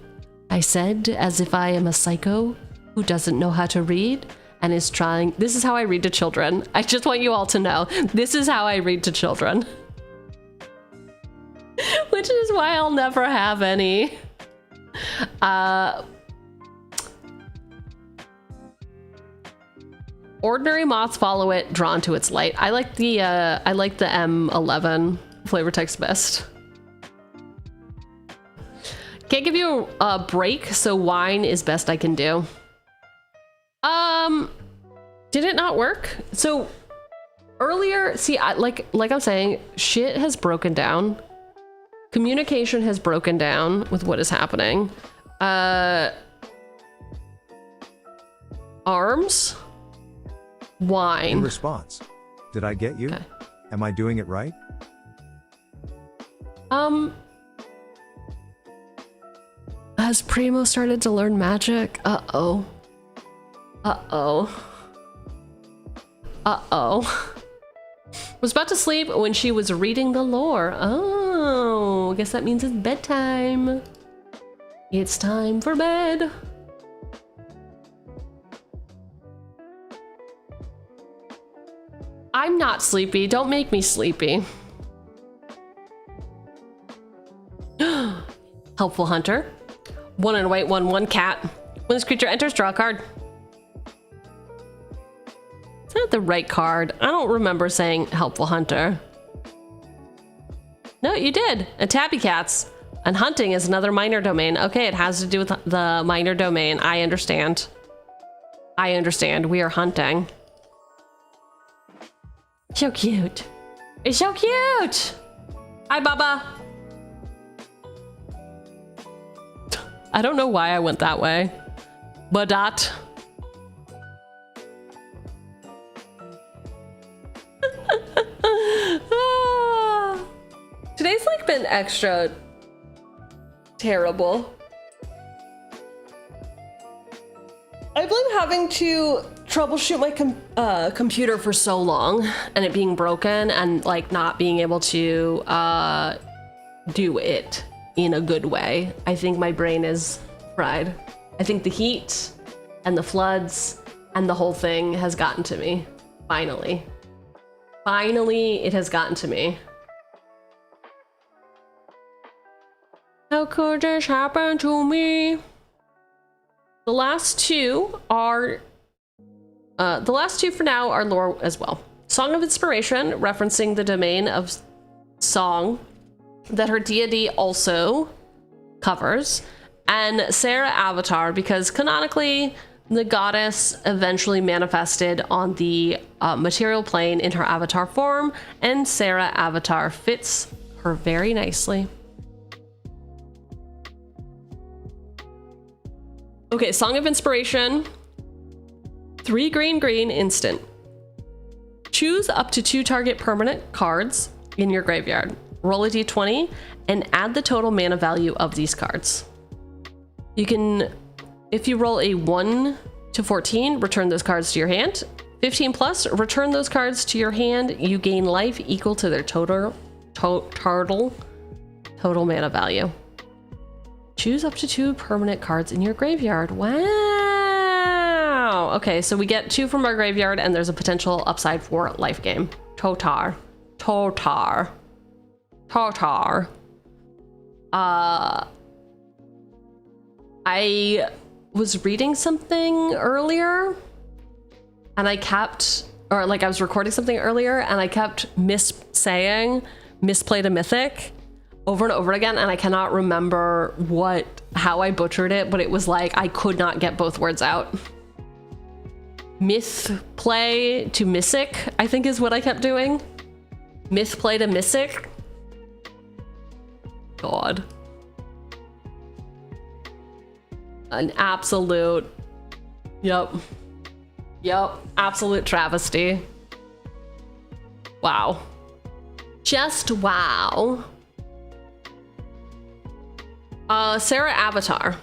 I said, as if I am a psycho who doesn't know how to read and is trying. This is how I read to children. I just want you all to know, this is how I read to children. Which is why I'll never have any. Ordinary moths follow it, drawn to its light. I like the M11 flavor text best. Can't give you a break, so wine is best I can do. Did it not work? So earlier, see, like I'm saying, shit has broken down. Communication has broken down with what is happening. Arms, wine. In response, did I get you? Okay. Am I doing it right? Has Primo started to learn magic? Uh-oh. Uh-oh. Uh-oh. Was about to sleep when she was reading the lore. Oh, I guess that means it's bedtime. It's time for bed. I'm not sleepy. Don't make me sleepy. Helpful hunter. 1 and a white, 1/1 cat. When this creature enters, draw a card. Is that the right card? I don't remember saying helpful hunter. No, you did. And tabby cats. And hunting is another minor domain. Okay, it has to do with the minor domain. I understand. I understand. We are hunting. So cute. It's so cute. Hi, Baba. I don't know why I went that way. Badot. Today's like been extra terrible. I've been having to troubleshoot my computer for so long and it being broken and like not being able to do it in a good way. I think my brain is fried. I think the heat and the floods and the whole thing has gotten to me. Finally. Finally, it has gotten to me. How could this happen to me? The last two are, the last two for now are lore as well. Song of Inspiration, referencing the domain of song that her deity also covers, and Sarah Avatar, because canonically the goddess eventually manifested on the material plane in her avatar form, and Sarah Avatar fits her very nicely. Okay, Song of Inspiration. 3 green, green, instant. Choose up to 2 target permanent cards in your graveyard. Roll a d20 and add the total mana value of these cards. You can, if you roll a 1 to 14, return those cards to your hand. 15 plus, return those cards to your hand. You gain life equal to their total mana value. Choose up to 2 permanent cards in your graveyard. Wow. Okay, so we get 2 from our graveyard and there's a potential upside for life gain. Totar. I was reading something earlier and I kept, or like I was recording something earlier and I kept misplayed a mythic over and over again, and I cannot remember how I butchered it, but it was like I could not get both words out. Myth play to mythic, I think is what I kept doing. Myth play to mythic. God. An absolute, yep, absolute travesty. Wow. Just wow. Sarah Avatar.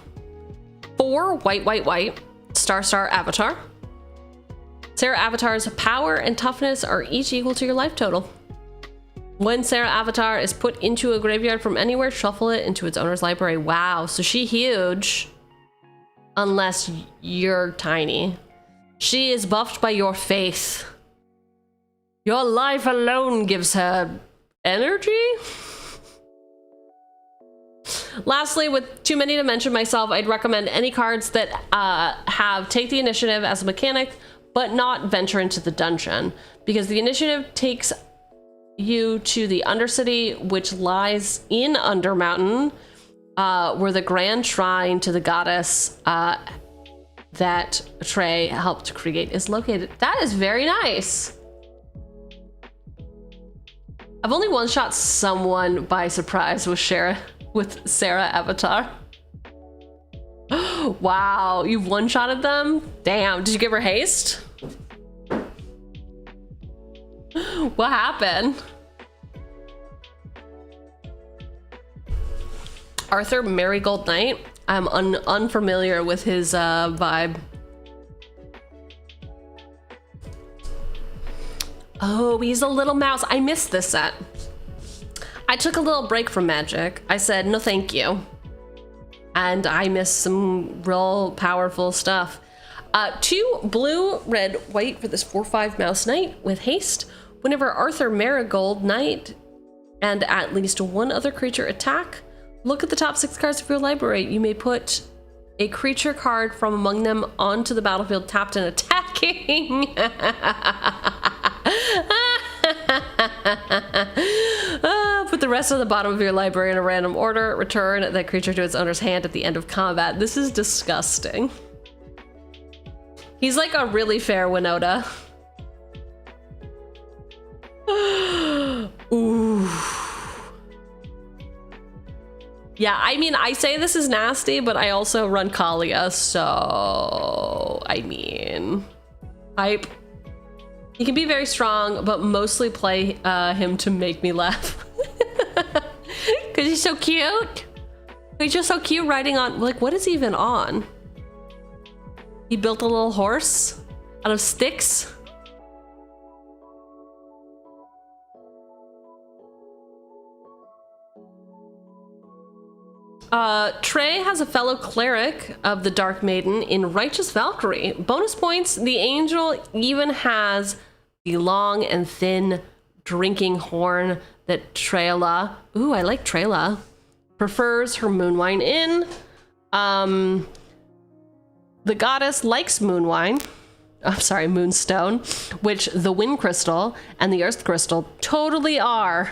4 white, star avatar. Sarah Avatar's power and toughness are each equal to your life total. When Sarah Avatar is put into a graveyard from anywhere, shuffle it into its owner's library. Wow, so she huge. Unless you're tiny. She is buffed by your faith. Your life alone gives her energy? Lastly, with too many to mention myself, I'd recommend any cards that have take the initiative as a mechanic, but not venture into the dungeon, because the initiative takes you to the Undercity, which lies in Undermountain, where the grand shrine to the goddess that Trey helped create is located. That is very nice. I've only one-shot someone by surprise with Sarah Avatar. Wow, you've one-shotted them? Damn, did you give her haste? What happened? Arthur Marigold Knight? I'm unfamiliar with his vibe. Oh, he's a little mouse. I missed this set. I took a little break from Magic. I said, no thank you. And I missed some real powerful stuff. 2 blue, red, white for this 4/5 mouse knight with haste. Whenever Arthur Marigold Knight and at least one other creature attack, look at the top 6 cards of your library. You may put a creature card from among them onto the battlefield tapped and attacking. Put the rest of the bottom of your library in a random order. Return that creature to its owner's hand at the end of combat. This is disgusting. He's like a really fair Winota. Ooh. Yeah, I mean, I say this is nasty, but I also run Kalia, so I mean, hype. He can be very strong, but mostly play him to make me laugh. Cause he's so cute. He's just so cute riding on, like, what is he even on? He built a little horse out of sticks. Trey has a fellow cleric of the Dark Maiden in Righteous Valkyrie. Bonus points, the angel even has the long and thin drinking horn that Trela, ooh, I like Trela, prefers her moonwine in. The goddess likes moonwine. I'm sorry, moonstone, which the wind crystal and the earth crystal totally are.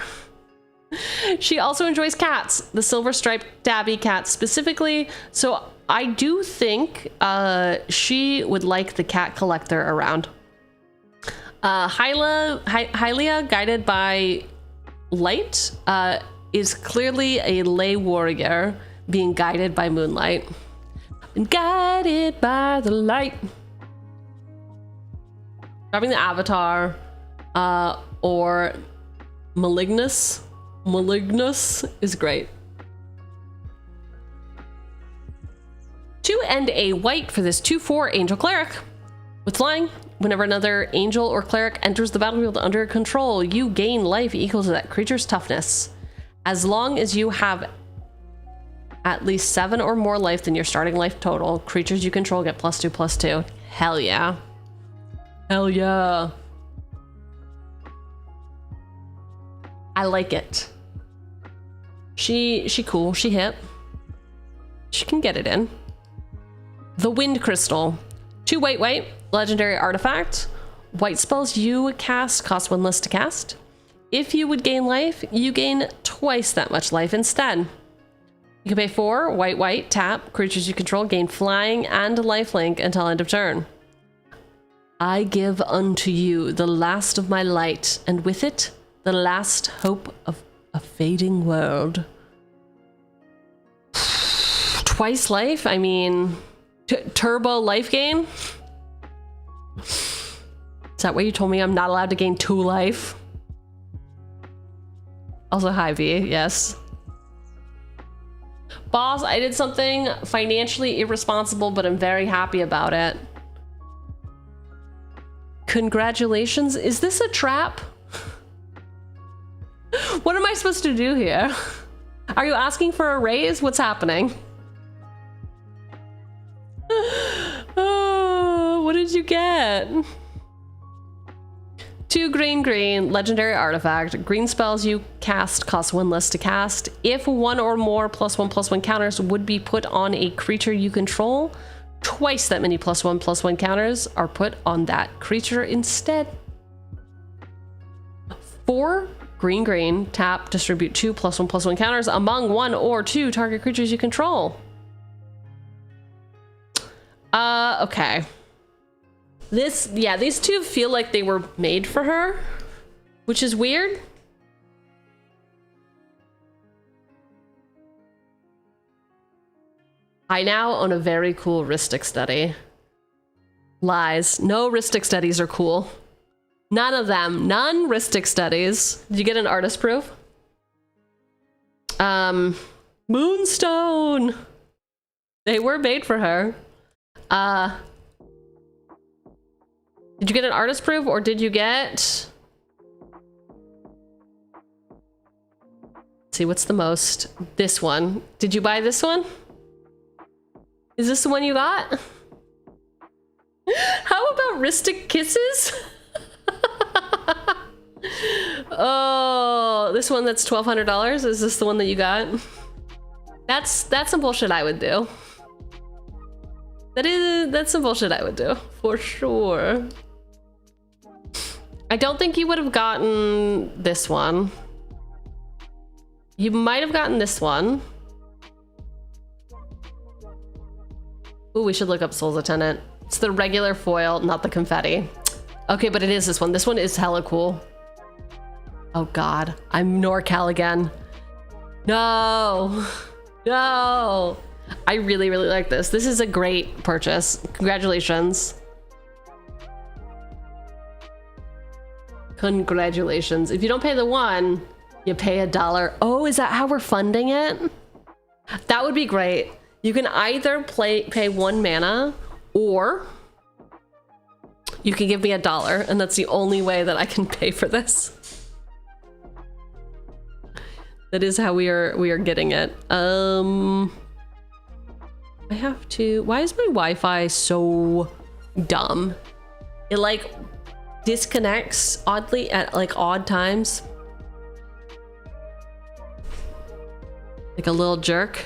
She also enjoys cats, the silver striped tabby cat specifically, so I do think she would like the cat collector around. Hylia, guided by light, is clearly a lay warrior being guided by moonlight. Been guided by the light. Grabbing the avatar, or Malignus. Malignus is great. 2 and a white for this 2/4 angel cleric. With flying, whenever another angel or cleric enters the battlefield under your control, you gain life equal to that creature's toughness. As long as you have at least 7 or more life than your starting life total, creatures you control get +2/+2. Hell yeah. Hell yeah. I like it. She cool, she hip. She can get it in. The Wind Crystal. 2 white, legendary artifact. White spells you cast cost 1 less to cast. If you would gain life, you gain twice that much life instead. You can pay 4 white, tap. Creatures you control gain flying and lifelink until end of turn. I give unto you the last of my light, and with it, the last hope of a fading world. Twice life? I mean, turbo life gain? Is that what you told me? I'm not allowed to gain 2 life? Also, hi V, yes. Boss, I did something financially irresponsible, but I'm very happy about it. Congratulations. Is this a trap? What am I supposed to do here? Are you asking for a raise? What's happening? Oh, what did you get? 2 green, legendary artifact. Green spells you cast cost 1 less to cast. If 1 or more +1/+1 counters would be put on a creature you control, twice that many +1/+1 counters are put on that creature instead. 4 green, tap, distribute 2 +1/+1 counters among 1 or 2 target creatures you control. Okay. These two feel like they were made for her, which is weird. I now own a very cool Ristic study. Lies. No Ristic studies are cool. None of them. None Ristic studies. Did you get an artist proof? Moonstone. They were made for her. Did you get an artist proof or did you get... Let's see, what's the most? This one. Did you buy this one? Is this the one you got? How about Ristic Kisses? Oh, this one that's $1,200. Is this the one that you got? That's some bullshit I would do. That's some bullshit I would do, for sure. I don't think you would have gotten this one. You might have gotten this one. Ooh, we should look up Soul's Attendant. It's the regular foil, not the confetti. Okay, but it is this one. This one is hella cool. Oh God, I'm NorCal again. No, no. I really, really like this. This is a great purchase. Congratulations. Congratulations. If you don't pay the 1, you pay $1. Oh, is that how we're funding it? That would be great. You can either pay 1 mana or you can give me $1, and that's the only way that I can pay for this. That is how we are getting it. I have to... Why is my Wi-Fi so dumb? It like disconnects oddly at like odd times. Like a little jerk.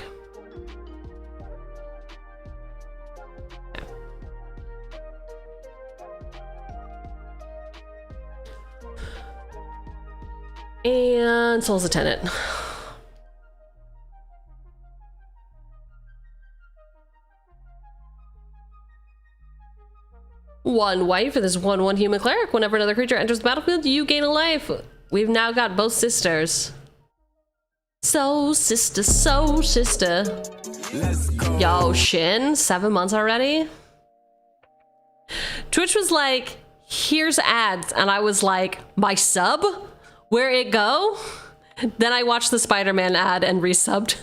And Soul's Attendant. One white for this 1/1 human cleric. Whenever another creature enters the battlefield, you gain a life. We've now got both sisters. So sister, so sister. Let's go. Yo, Shin, 7 months already? Twitch was like, here's ads. And I was like, my sub? Where it go? Then I watched the Spider-Man ad and resubbed.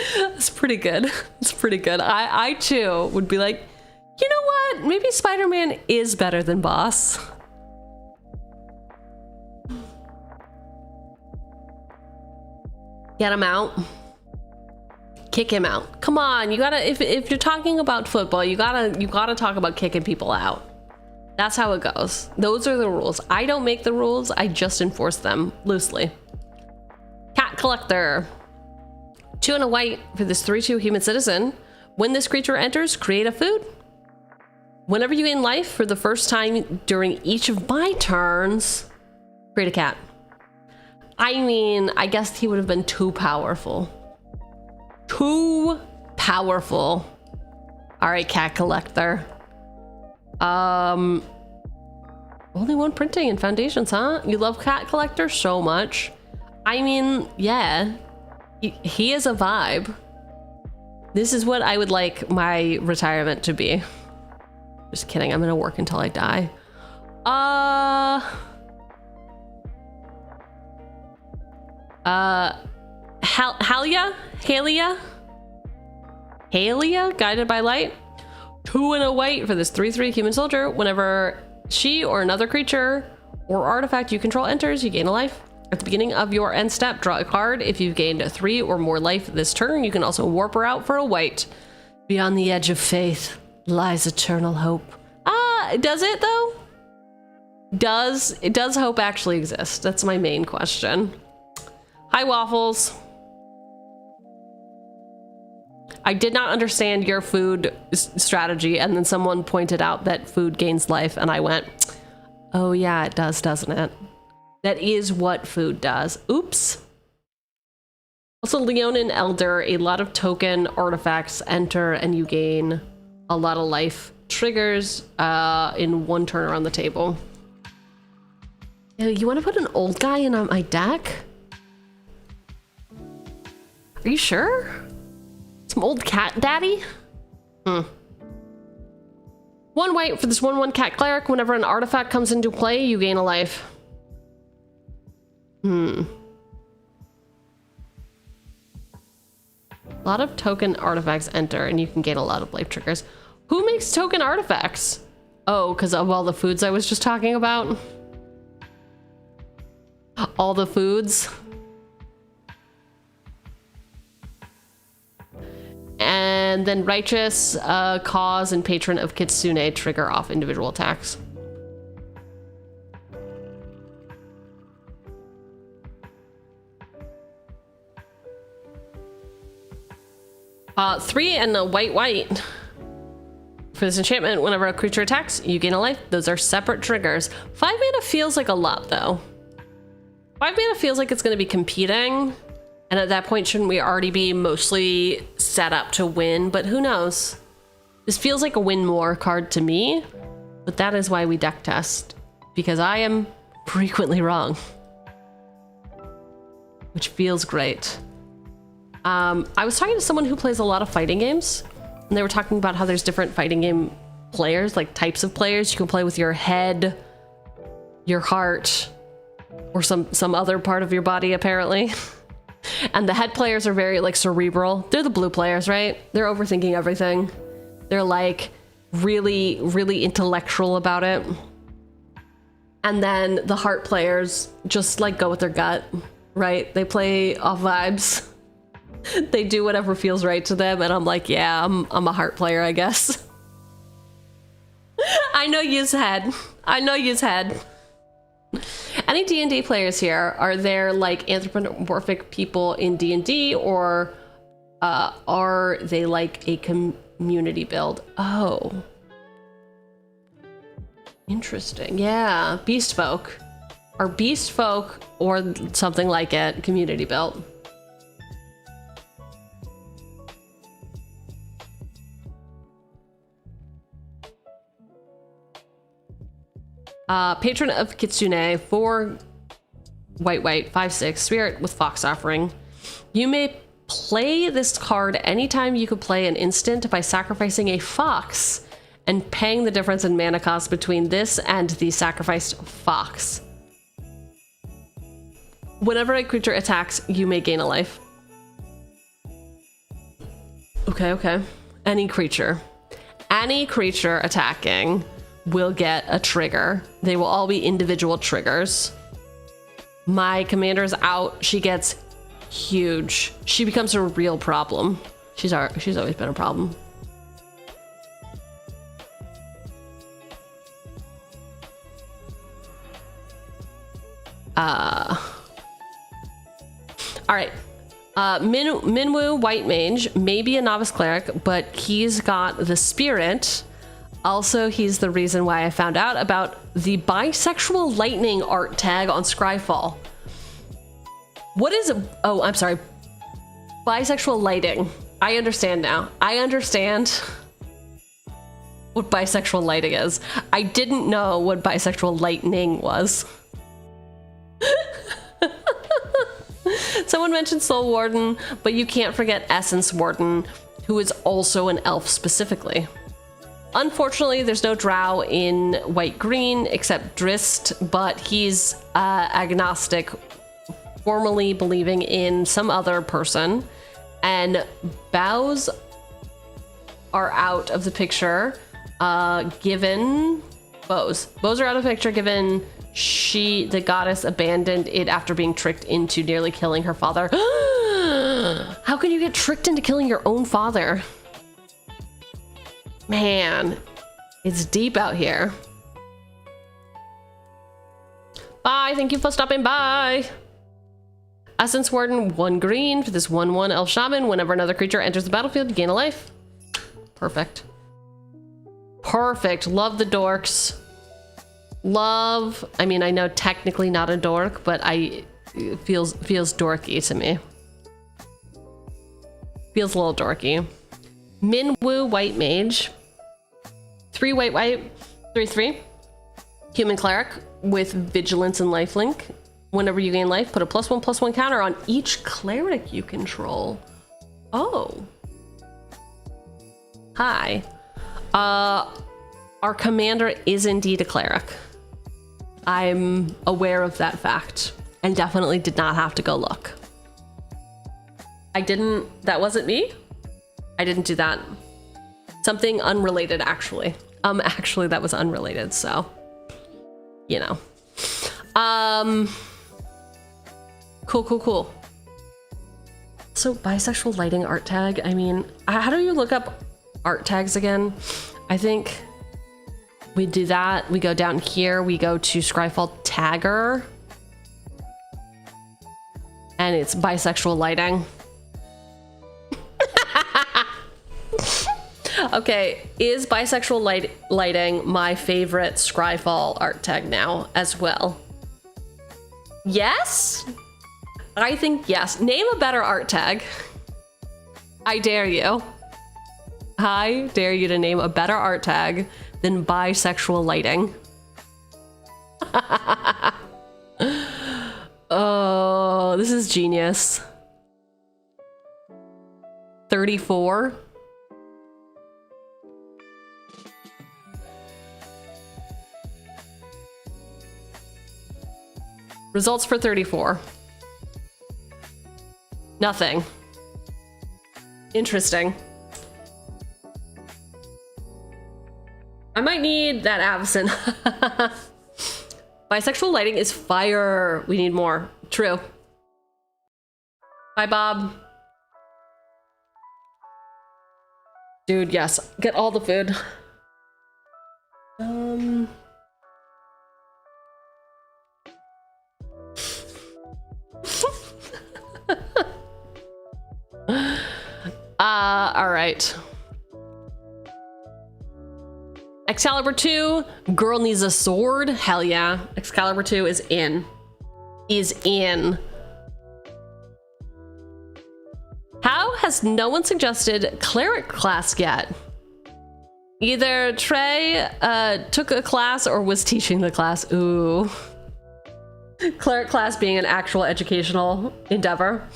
It's pretty good. It's pretty good. I too would be like, you know what? Maybe Spider-Man is better than Boss. Get him out. Kick him out. Come on, you gotta. If you're talking about football, you gotta talk about kicking people out. That's how it goes. Those are the rules. I don't make the rules. I just enforce them loosely. Cat Collector. 2 and a white for this 3/2 human citizen. When this creature enters, create a food. Whenever you gain life for the first time during each of my turns, create a cat. I mean, I guess he would have been too powerful. Too powerful. All right, Cat Collector. Only 1 printing and foundations, huh? You love Cat Collector so much. I mean, yeah. He is a vibe. This is what I would like my retirement to be. Just kidding, I'm gonna work until I die. Halia, guided by light. 2 and a white for this 3/3 human soldier. Whenever she or another creature or artifact you control enters, you gain a life. At the beginning of your end step, draw a card. If you've gained 3 or more life this turn, you can also warp her out for a white. Beyond the edge of faith lies eternal hope. Does it though? Does hope actually exist? That's my main question. Hi, Waffles. I did not understand your food strategy, and then someone pointed out that food gains life, and I went, oh yeah, it does, doesn't it? That is what food does. Oops. Also, Leonin Elder, a lot of token artifacts enter, and you gain a lot of life. Triggers in 1 turn around the table. You want to put an old guy in on my deck? Are you sure? Some old cat daddy? 1 white for this 1/1 cat cleric. Whenever an artifact comes into play, you gain a life. A lot of token artifacts enter, and you can gain a lot of life triggers. Who makes token artifacts? Oh, because of all the foods I was just talking about? All the foods? And then Righteous, Cause, and Patron of Kitsune trigger off individual attacks. Three and a white. For this enchantment, whenever a creature attacks, you gain a life. Those are separate triggers. 5 mana feels like a lot, though. 5 mana feels like it's going to be competing. And at that point, shouldn't we already be mostly set up to win? But who knows? This feels like a win more card to me. But that is why we deck test. Because I am frequently wrong. Which feels great. I was talking to someone who plays a lot of fighting games. And they were talking about how there's different fighting game players, like types of players. You can play with your head, your heart, or some other part of your body, apparently. And the head players are very like cerebral. They're the blue players, right? They're overthinking everything. They're like really, really intellectual about it. And then the heart players just like go with their gut, right? They play off vibes. They do whatever feels right to them, and I'm like, yeah, I'm a heart player, I guess. I know you's head. I know you's head. Any D&D players here, are there like anthropomorphic people in D&D, or are they like a community build? Oh. Interesting. Yeah, beast folk. Are beast folk or something like it community built? Patron of Kitsune, 4 white, 5/6, spirit with fox offering. You may play this card anytime you could play an instant by sacrificing a fox and paying the difference in mana cost between this and the sacrificed fox. Whenever a creature attacks, you may gain a life. Okay. Any creature attacking will get a trigger. They will all be individual triggers. My commander's out. She gets huge. She becomes a real problem. She's always been a problem. All right. Minwu White Mage, maybe a novice cleric, but he's got the spirit. Also, he's the reason why I found out about the bisexual lightning art tag on Scryfall. What is it? Oh, I'm sorry. Bisexual lighting. I understand now. I understand what bisexual lighting is. I didn't know what bisexual lightning was. Someone mentioned Soul Warden, but you can't forget Essence Warden, who is also an elf specifically. Unfortunately, there's no drow in white-green except Drist, but he's agnostic formally believing in some other person, and bows are out of the picture, given bows are out of the picture given the goddess abandoned it after being tricked into nearly killing her father. How can you get tricked into killing your own father? Man, it's deep out here. Bye, thank you for stopping by. Essence Warden, 1 green for this 1/1 Elf Shaman. Whenever another creature enters the battlefield, you gain a life. Perfect. Perfect. Love the dorks. Love, I mean, I know technically not a dork, but it feels dorky to me. Feels a little dorky. Minwoo White Mage. 3 white, 3/3. Human Cleric with Vigilance and Lifelink. Whenever you gain life, put a +1/+1 counter on each cleric you control. Oh. Hi. Our commander is indeed a cleric. I'm aware of that fact and definitely did not have to go look. That wasn't me. I didn't do that. Something unrelated, actually. Actually, that was unrelated, so, you know. Cool. So, bisexual lighting art tag. I mean, how do you look up art tags again? I think we do that. We go down here. We go to Scryfall Tagger. And it's bisexual lighting. Okay, is bisexual lighting my favorite Scryfall art tag now as well? Yes? I think yes. Name a better art tag. I dare you. I dare you to name a better art tag than bisexual lighting. Oh, this is genius. 34. Results for 34. Nothing. Interesting. I might need that Avacyn. Bisexual lighting is fire. We need more. True. Bye, Bob. Dude, yes. Get all the food. All right. Excalibur 2, girl needs a sword. Hell yeah. Excalibur 2 is in. How has no one suggested cleric class yet? Either Trey took a class or was teaching the class. Ooh. Cleric class being an actual educational endeavor.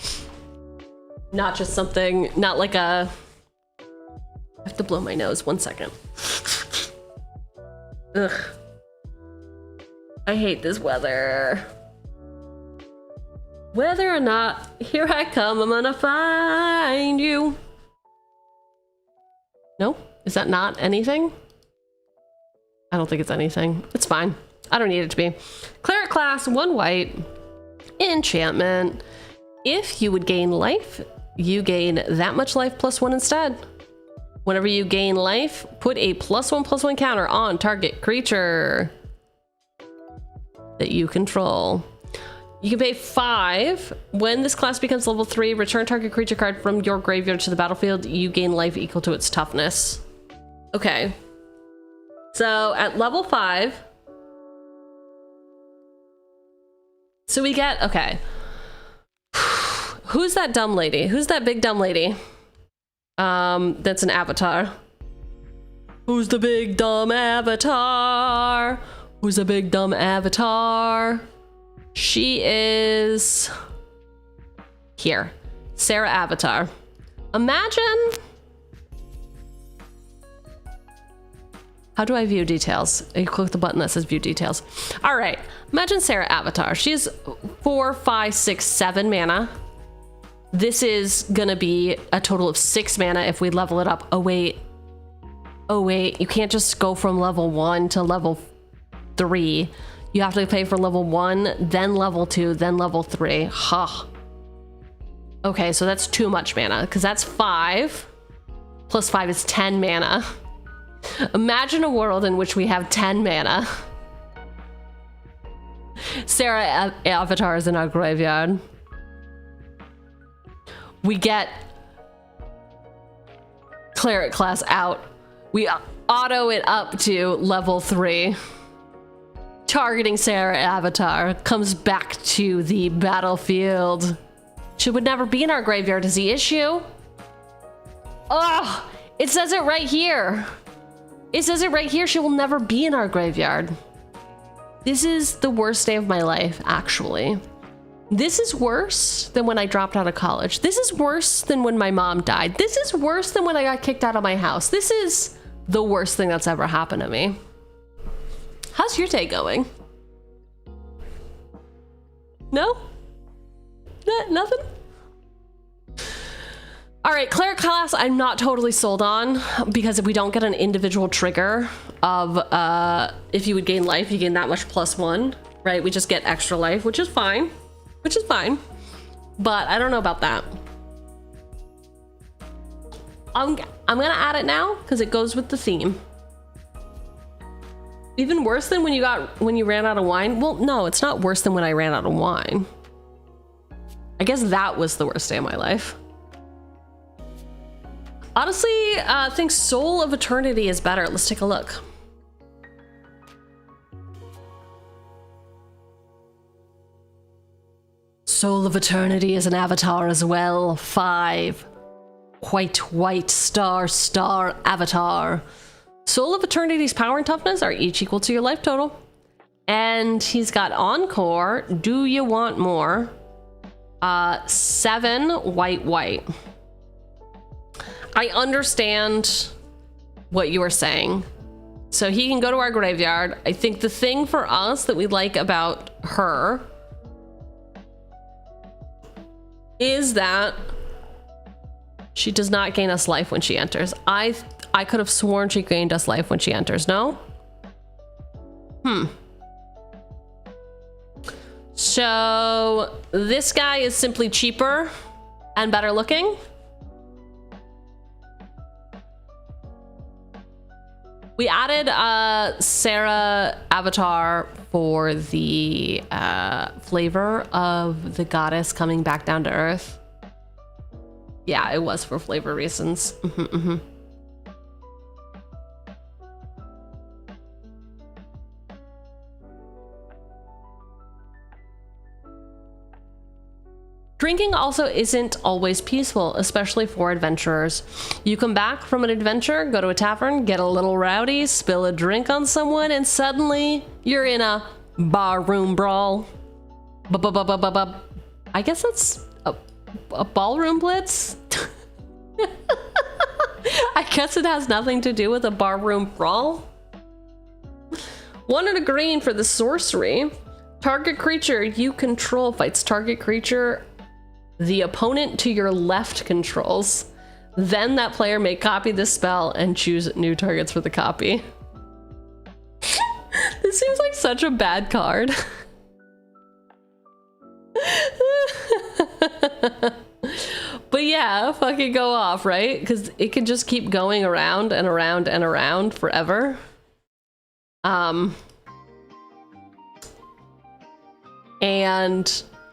Not just something, not like a... I have to blow my nose, 1 second. Ugh. I hate this weather. Whether or not, here I come, I'm gonna find you. No? Is that not anything? I don't think it's anything. It's fine. I don't need it to be. Cleric class, 1 white. Enchantment. If you would gain life, you gain that much life +1 instead. Whenever you gain life, put a +1/+1 counter on target creature that you control. You can pay 5. When this class becomes level 3, return target creature card from your graveyard to the battlefield. You gain life equal to its toughness. Okay. So at level 5, so we get, okay. Who's that dumb lady? Who's that big dumb lady? That's an avatar. Who's the big dumb avatar? Who's the big dumb avatar? She is here. Sarah Avatar. How do I view details? You click the button that says view details. All right, imagine Sarah avatar. She's 4, 5, 6, 7 mana. This is gonna be a total of 6 mana if we level it up. Oh wait, you can't just go from level 1 to level 3. You have to pay for level 1, then level 2, then level 3. Huh. Okay, so that's too much mana, because that's 5. Plus 5 is 10 mana. Imagine a world in which we have 10 mana. Sarah avatar is in our graveyard. We get cleric class out. We auto it up to level 3. Targeting Sarah avatar comes back to the battlefield. She would never be in our graveyard is the issue. Ugh, it says it right here. It says it right here. She will never be in our graveyard. This is the worst day of my life, actually. This is worse than when I dropped out of college. This is worse than when my mom died. This is worse than when I got kicked out of my house. This is the worst thing that's ever happened to me. How's your day going? No? Nothing? All right, cleric class, I'm not totally sold on because if we don't get an individual trigger of if you would gain life, you gain that much +1, right? We just get extra life, which is fine. But I don't know about that. I'm gonna add it now because it goes with the theme. Even worse than when you ran out of wine? Well, no, it's not worse than when I ran out of wine. I guess that was the worst day of my life. Honestly, I think Soul of Eternity is better. Let's take a look. Soul of Eternity is an avatar as well. 5. White, star, avatar. Soul of Eternity's power and toughness are each equal to your life total. And he's got Encore. Do you want more? 7 white. I understand what you are saying. So he can go to our graveyard. I think the thing for us that we like about her is that she does not gain us life when she enters. I could have sworn she gained us life when she enters, no? So this guy is simply cheaper and better looking. We added Sarah avatar for the flavor of the goddess coming back down to earth. Yeah, it was for flavor reasons. Drinking also isn't always peaceful, especially for adventurers. You come back from an adventure, go to a tavern, get a little rowdy, spill a drink on someone, and suddenly you're in a barroom brawl. I guess that's a ballroom blitz? I guess it has nothing to do with a barroom brawl. 1 and a green for the sorcery. Target creature you control fights target creature the opponent to your left controls. Then that player may copy this spell and choose new targets for the copy. This seems like such a bad card. But yeah, fucking go off, right? Because it can just keep going around and around and around forever. And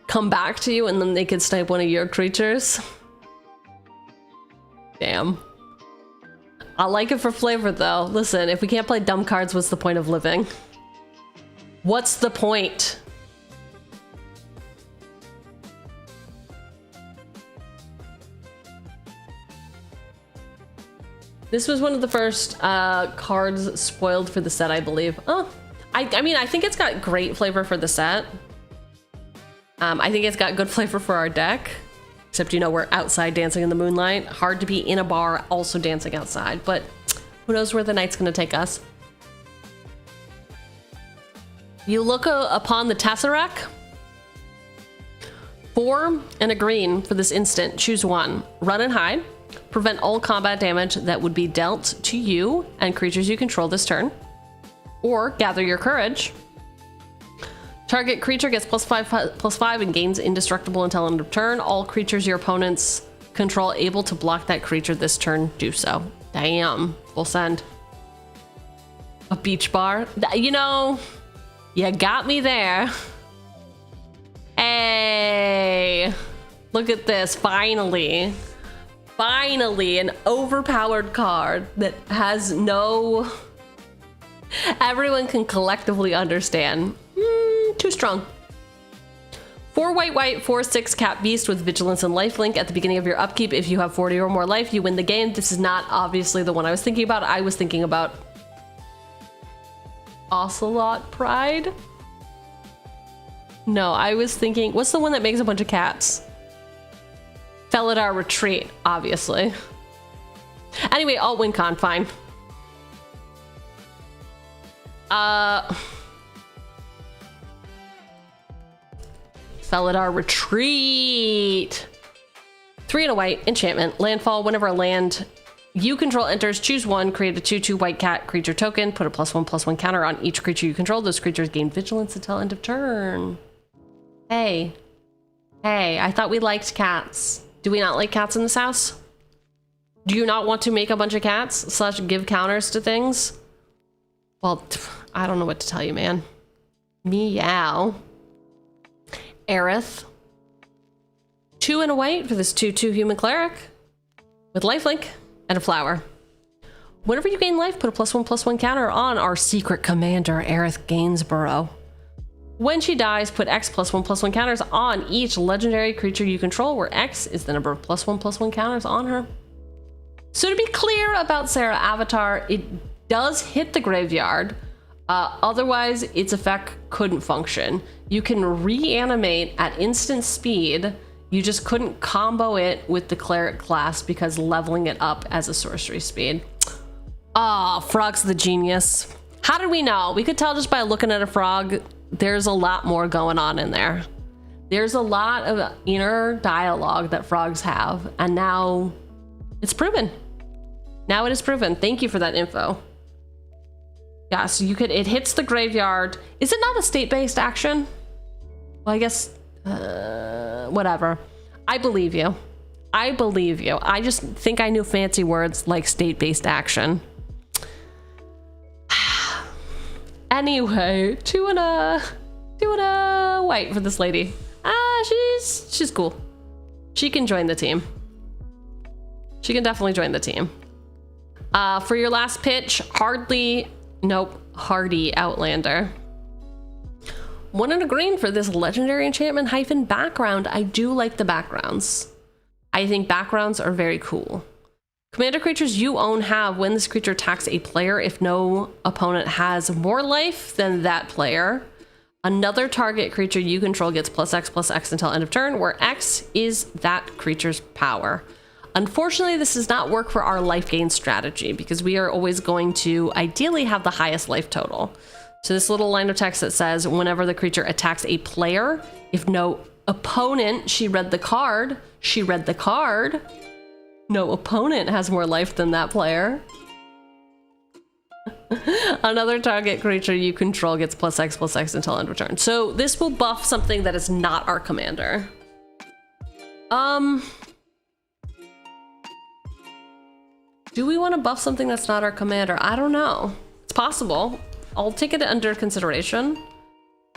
come back to you, and then they could snipe one of your creatures. Damn. I like it for flavor, though. Listen, if we can't play dumb cards, what's the point of living? What's the point? This was one of the first cards spoiled for the set, I believe. Oh, I mean, I think it's got great flavor for the set. I think it's got good flavor for our deck. Except, you know, we're outside dancing in the moonlight. Hard to be in a bar also dancing outside, but who knows where the night's gonna take us. You look upon the Tesseract. 4 and a green for this instant. Choose one. Run and hide. Prevent all combat damage that would be dealt to you and creatures you control this turn. Or gather your courage. Target creature gets +5/+5 and gains indestructible until end of turn. All creatures your opponents control able to block that creature this turn do so. Damn. Full send. A beach bar. You know, you got me there. Hey, look at this. Finally an overpowered card that has no, everyone can collectively understand. Too strong. 4 white, 4/6 cat beast with vigilance and lifelink. At the beginning of your upkeep, if you have 40 or more life, you win the game. This is not obviously the one I was thinking about. I was thinking about Ocelot Pride. No, I was thinking, what's the one that makes a bunch of cats? Felidar Retreat, obviously. Anyway, alt wincon, fine. Felidar Retreat. 3 and a white, enchantment, landfall. Whenever a land you control enters, choose one, create a 2/2 white cat creature token, put a +1/+1 counter on each creature you control. Those creatures gain vigilance until end of turn. Hey, I thought we liked cats. Do we not like cats in this house? Do you not want to make a bunch of cats / give counters to things? Well, I don't know what to tell you, man. Meow. Aerith. 2 and a white for this 2/2 human cleric with lifelink and a flower. Whenever you gain life, put a +1/+1 counter on our secret commander, Aerith Gainsborough. When she dies, put X +1/+1 counters on each legendary creature you control, where X is the number of +1/+1 counters on her. So to be clear about Sarah Avatar, it does hit the graveyard. Otherwise, its effect couldn't function. You can reanimate at instant speed. You just couldn't combo it with the cleric class because leveling it up as a sorcery speed. Ah, Frog's the genius. How did we know? We could tell just by looking at a frog. There's a lot more going on in there. There's a lot of inner dialogue that frogs have, and now it's proven. Now it is proven. Thank you for that info. Yeah, so you could, it hits the graveyard. Is it not a state-based action? Well, I guess, whatever. I believe you. I believe you. I just think I knew fancy words like state-based action. Anyway, 2 and a white for this lady. She's cool. She can join the team. She can definitely join the team. For your last pitch, Hardy Outlander. 1 and a green for this legendary enchantment - background. I do like the backgrounds. I think backgrounds are very cool. Commander creatures you own have, when this creature attacks a player, if no opponent has more life than that player, another target creature you control gets +X/+X until end of turn, where X is that creature's power. Unfortunately, this does not work for our life gain strategy because we are always going to ideally have the highest life total. So this little line of text that says, whenever the creature attacks a player, if no opponent, she read the card, no opponent has more life than that player, another target creature you control gets +X/+X until end of turn. So this will buff something that is not our commander. Do we want to buff something that's not our commander? I don't know. It's possible. I'll take it under consideration.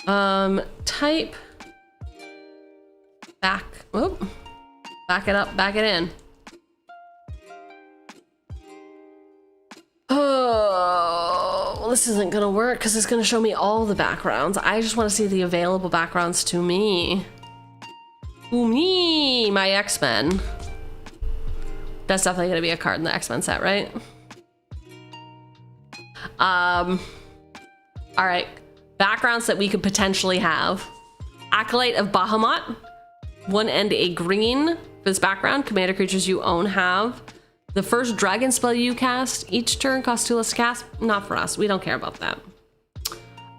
Type back. Whoop. Back it up, back it in. Oh, well, this isn't gonna work because it's gonna show me all the backgrounds. I just want to see the available backgrounds to me. Ooh, me, my X-Men. That's definitely gonna be a card in the X-Men set, right? All right, backgrounds that we could potentially have. Acolyte of Bahamut, 1 and a green for this background. Commander creatures you own have. The first dragon spell you cast each turn costs 2 less to cast. Not for us, we don't care about that.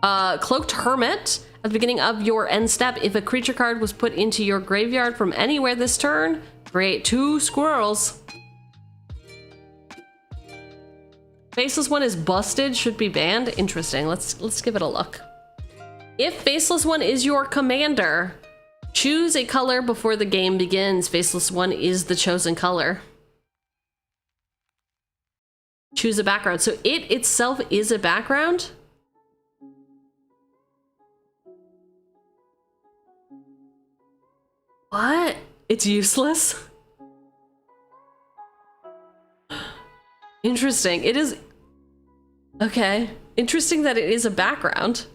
Cloaked Hermit. At the beginning of your end step, if a creature card was put into your graveyard from anywhere this turn, create 2 squirrels. Faceless one is busted, should be banned. Interesting. Let's give it a look. If Faceless one is your commander, choose a color before the game begins. Faceless one is the chosen color. Choose a background. So it itself is a background. What? It's useless? Interesting. It is... Okay. Interesting that it is a background.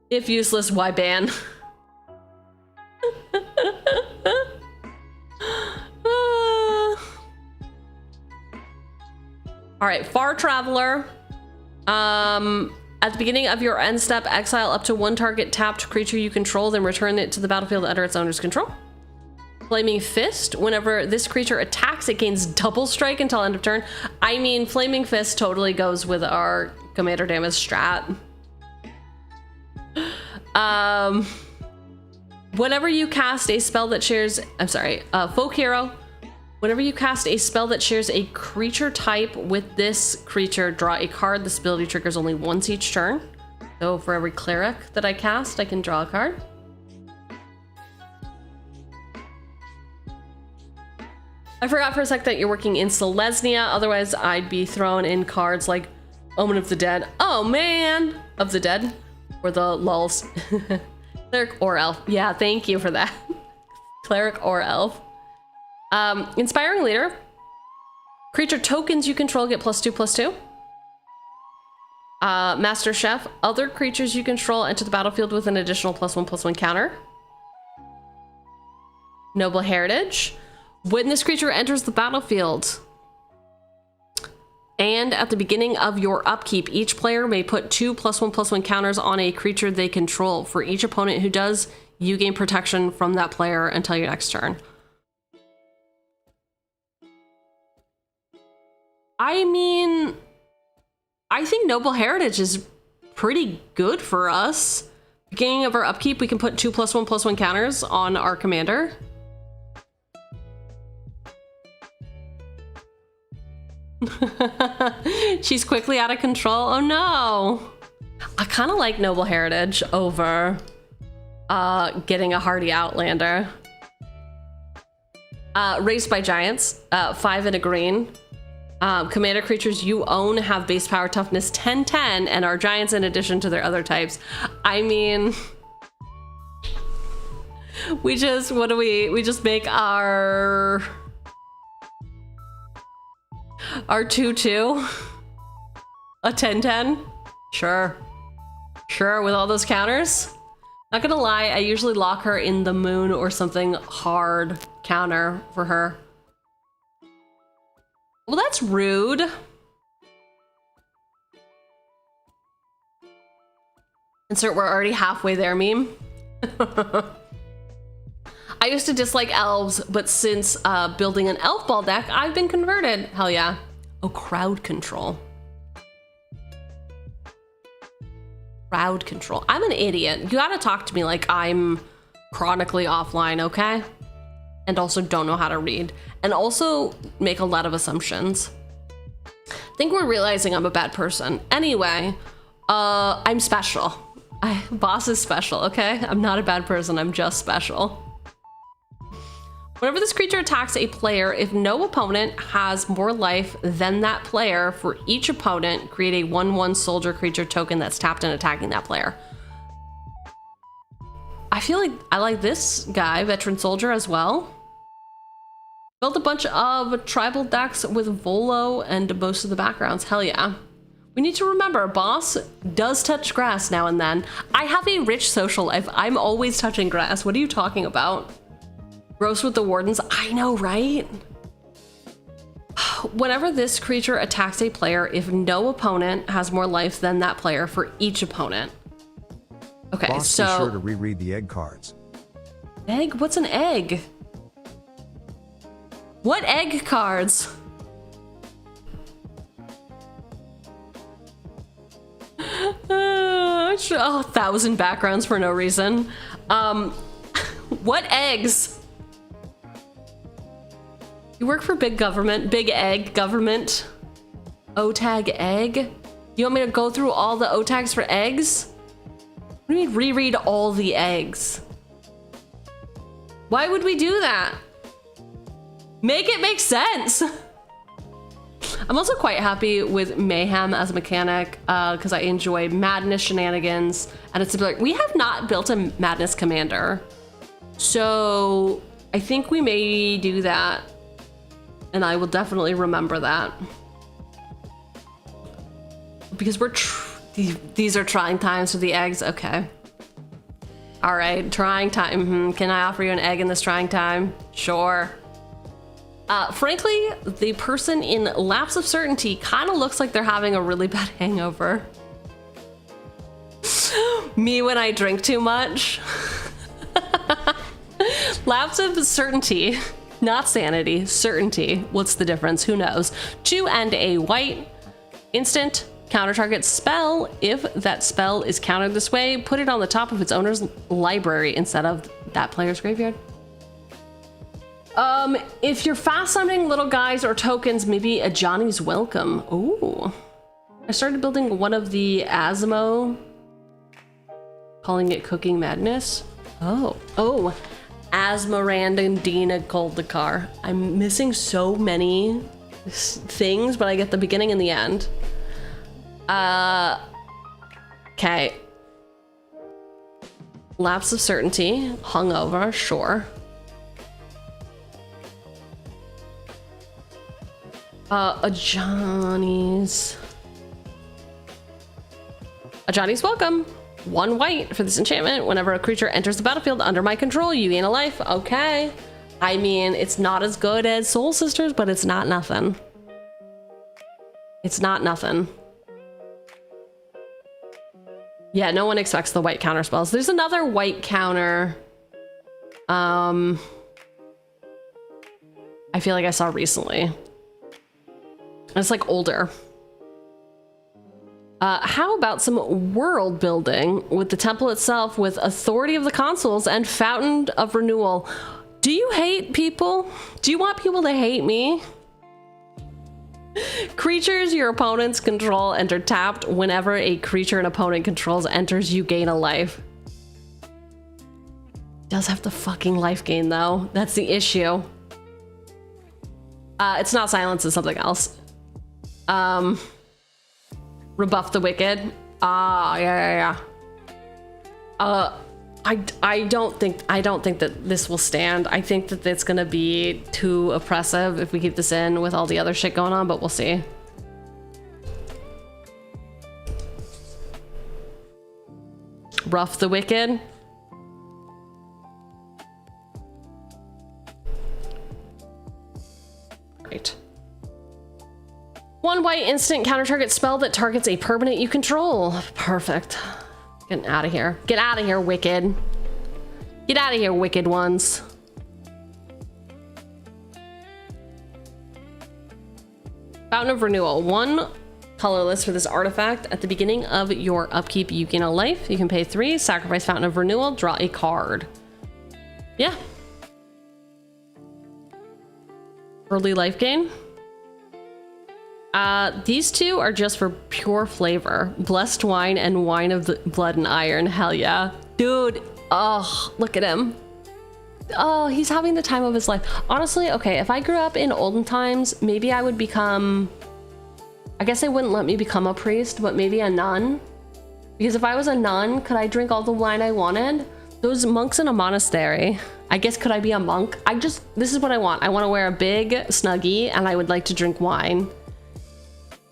If useless, why ban? All right, Far Traveler. At the beginning of your end step, exile up to 1 target tapped creature you control, then return it to the battlefield under its owner's control. Flaming Fist. Whenever this creature attacks, it gains double strike until end of turn. I mean, Flaming Fist totally goes with our commander damage strat. Whenever you cast a spell that shares... I'm sorry, Folk Hero. Whenever you cast a spell that shares a creature type with this creature, draw a card. This ability triggers only once each turn. So for every cleric that I cast, I can draw a card. I forgot for a sec that you're working in Selesnya. Otherwise, I'd be throwing in cards like Omen of the Dead. Oh, man! Of the Dead. Or the lulls. Cleric or Elf. Yeah, thank you for that. Cleric or Elf. Inspiring Leader. Creature tokens you control get +2/+2. Master Chef. Other creatures you control enter the battlefield with an additional +1/+1 counter. Noble Heritage. When this creature enters the battlefield, and at the beginning of your upkeep, each player may put 2 +1/+1 counters on a creature they control. For each opponent who does, you gain protection from that player until your next turn. I mean, I think Noble Heritage is pretty good for us. Beginning of our upkeep, we can put 2 +1/+1 counters on our commander. She's quickly out of control. Oh no. I kind of like Noble Heritage over getting a hardy Outlander. Raised by Giants, 5 and a green. Commander creatures you own have base power toughness 10/10 and are giants in addition to their other types. I mean, we just, what do we just make our 2/2 a 10/10? Sure. Sure, with all those counters. Not gonna lie, I usually lock her in the moon or something hard counter for her. Well, that's rude. Insert we're already halfway there meme. I used to dislike elves, but since building an elf ball deck, I've been converted. Hell yeah. Oh, crowd control. Crowd control. I'm an idiot. You gotta talk to me like I'm chronically offline, okay? And also don't know how to read. And also make a lot of assumptions. I think we're realizing I'm a bad person. Anyway, I'm special. Boss is special, okay? I'm not a bad person, I'm just special. Whenever this creature attacks a player, if no opponent has more life than that player, for each opponent, create a 1/1 soldier creature token that's tapped and attacking that player. I feel like I like this guy, Veteran Soldier, as well. Built a bunch of tribal decks with Volo and most of the backgrounds. Hell yeah. We need to remember, boss does touch grass now and then. I have a rich social life. I'm always touching grass. What are you talking about? Gross with the Wardens. I know, right? Whenever this creature attacks a player, if no opponent has more life than that player, for each opponent. Okay, Boss, so... be sure to reread the egg cards. Egg? What's an egg? What egg cards? Oh, 1,000 backgrounds for no reason. What eggs? You work for big government, big egg government. O-tag egg? You want me to go through all the O-tags for eggs? What do you mean reread all the eggs? Why would we do that? Make it make sense. I'm also quite happy with Mayhem as a mechanic because I enjoy madness shenanigans, and it's like we have not built a madness commander, so I think we may do that, and I will definitely remember that because these are trying times for the eggs. Okay, all right, trying time. Can I offer you an egg in this trying time? Sure. Frankly, the person in Lapse of Certainty kind of looks like they're having a really bad hangover. Me when I drink too much. Lapse of Certainty, not sanity, certainty. What's the difference? Who knows? 2 and a white. Instant, counter target spell. If that spell is countered this way, put it on the top of its owner's library instead of that player's graveyard. If you're fast summoning little guys or tokens, maybe a Johnny's Welcome. Ooh. I started building one of the Asmo, calling it Cooking Madness. Oh, Asmarandina Goldakar. I'm missing so many things, but I get the beginning and the end. Okay. Lapse of Certainty, hungover, sure. A Johnny's Welcome. 1 white for this enchantment. Whenever a creature enters the battlefield under my control, you gain a life. Okay. I mean, it's not as good as Soul Sisters, but it's not nothing. It's not nothing. Yeah, no one expects the white counter spells. There's another white counter. I feel like I saw recently. It's like older. How about some world building with the temple itself with Authority of the Consuls and Fountain of Renewal? Do you hate people? Do you want people to hate me? Creatures your opponents control enter tapped. Whenever a creature an opponent controls enters, you gain a life. Does have the fucking life gain though. That's the issue. It's not silence, it's something else. Rebuff the wicked. Yeah. I don't think that this will stand. I think that it's gonna be too oppressive if we keep this in with all the other shit going on, but we'll see. Rough the wicked. Right. 1 white instant counter target spell that targets a permanent you control. Perfect. Get out of here. Get out of here, wicked. Get out of here, wicked ones. Fountain of Renewal. 1 colorless for this artifact. At the beginning of your upkeep, you gain a life. You can pay 3, sacrifice Fountain of Renewal, draw a card. Yeah. Early life gain. These 2 are just for pure flavor. Blessed Wine and Wine of the Blood and Iron. Hell yeah. Dude, oh, look at him. Oh, he's having the time of his life. Honestly, okay, if I grew up in olden times, maybe I would become... I guess they wouldn't let me become a priest, but maybe a nun. Because if I was a nun, could I drink all the wine I wanted? Those monks in a monastery. I guess could I be a monk? This is what I want. I want to wear a big Snuggie and I would like to drink wine.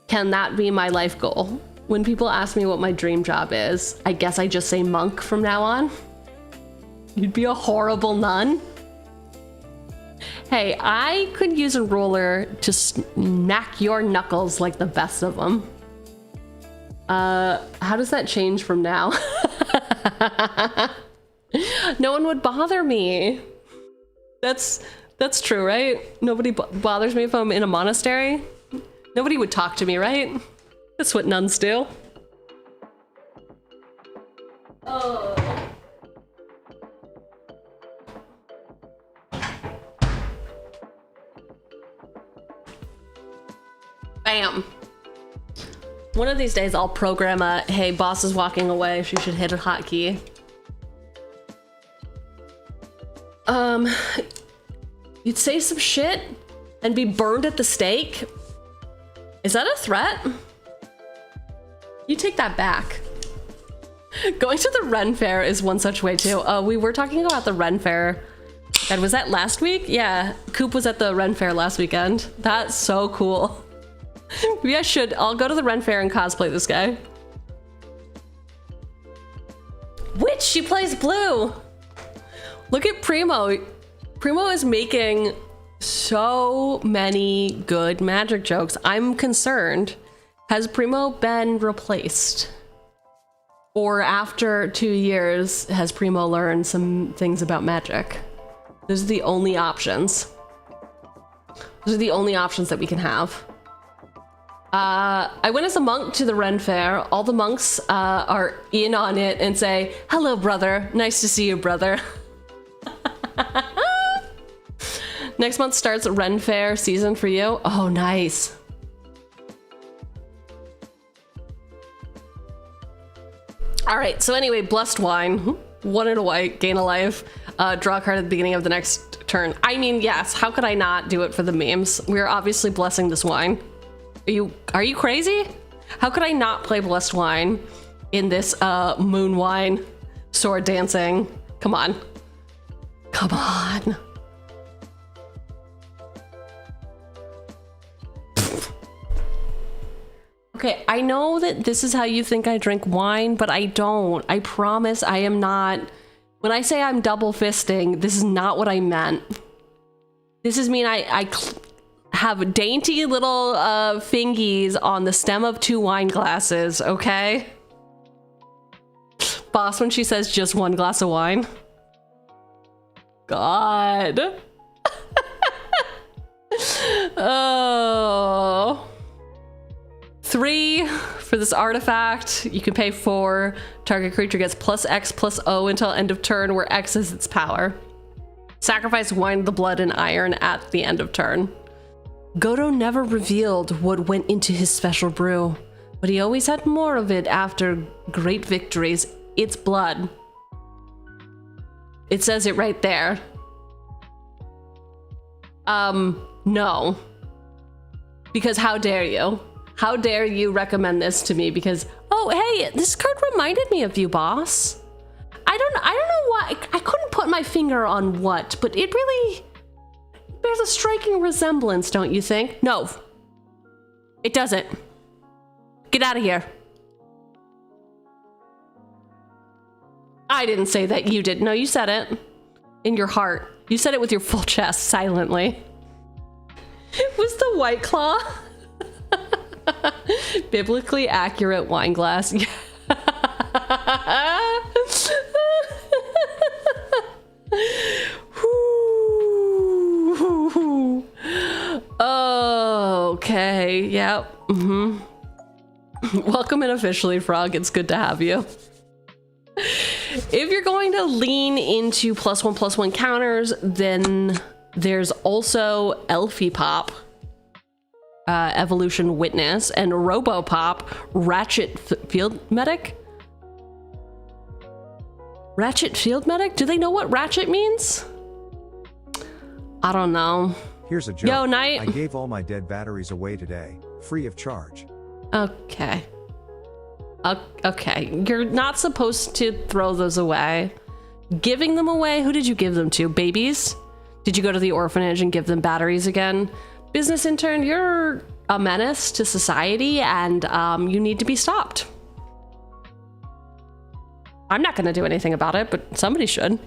Can that be my life goal? When people ask me what my dream job is, I guess I just say monk from now on. You'd be a horrible nun. Hey, I could use a roller to smack your knuckles like the best of them. How does that change from now? No one would bother me. That's true, right? Nobody bothers me if I'm in a monastery. Nobody would talk to me, right? That's what nuns do. Bam. One of these days I'll program a, hey, boss is walking away, she should hit a hotkey. You'd say some shit and be burned at the stake? Is that a threat? You take that back. Going to the Ren Fair is one such way too. We were talking about the Ren Fair. God, was that last week? Yeah, Coop was at the Ren Fair last weekend. That's so cool. Maybe I should. I'll go to the Ren Fair and cosplay this guy. Witch, she plays blue. Look at Primo. Primo is making so many good magic jokes. I'm concerned. Has Primo been replaced? Or after 2 years, has Primo learned some things about magic? Those are the only options. Those are the only options that we can have. I went as a monk to the Ren Fair. All the monks are in on it and say, hello, brother. Nice to see you, brother. Next month starts Ren Fair season for you. Oh, nice. All right, so anyway, Blessed Wine. 1 in a white, gain a life. Draw a card at the beginning of the next turn. I mean, yes, how could I not do it for the memes? We're obviously blessing this wine. Are you crazy? How could I not play Blessed Wine in this moonwine sword dancing? Come on. Come on. Okay, I know that this is how you think I drink wine, but I don't. I promise I am not. When I say I'm double fisting, this is not what I meant. This is mean I have dainty little fingies on the stem of 2 wine glasses, okay? Boss, when she says just 1 glass of wine. God. Oh. 3 for this artifact. You can pay 4. Target creature gets +X+O until end of turn, where X is its power. Sacrifice wine, the blood, and iron at the end of turn. Godo never revealed what went into his special brew, but he always had more of it after great victories. It's blood. It says it right there. No. Because how dare you? How dare you recommend this to me? Because, oh, hey, this card reminded me of you, boss. I don't know why. I couldn't put my finger on what, but it really bears a striking resemblance, don't you think? No, it doesn't. Get out of here. I didn't say that. You did. No, you said it in your heart. You said it with your full chest, silently. It was the White Claw. Biblically accurate wine glass. Okay, yep. Welcome in officially, Frog. It's good to have you. If you're going to lean into +1/+1 counters, then there's also Elfie Pop, Evolution Witness, and Robo Pop, Ratchet Field Medic. Ratchet Field Medic? Do they know what ratchet means? I don't know. Here's a joke. Yo, Knight. I gave all my dead batteries away today, free of charge. Okay. Okay. You're not supposed to throw those away. Giving them away? Who did you give them to? Babies? Did you go to the orphanage and give them batteries again? Business intern, you're a menace to society, and you need to be stopped. I'm not going to do anything about it, but somebody should.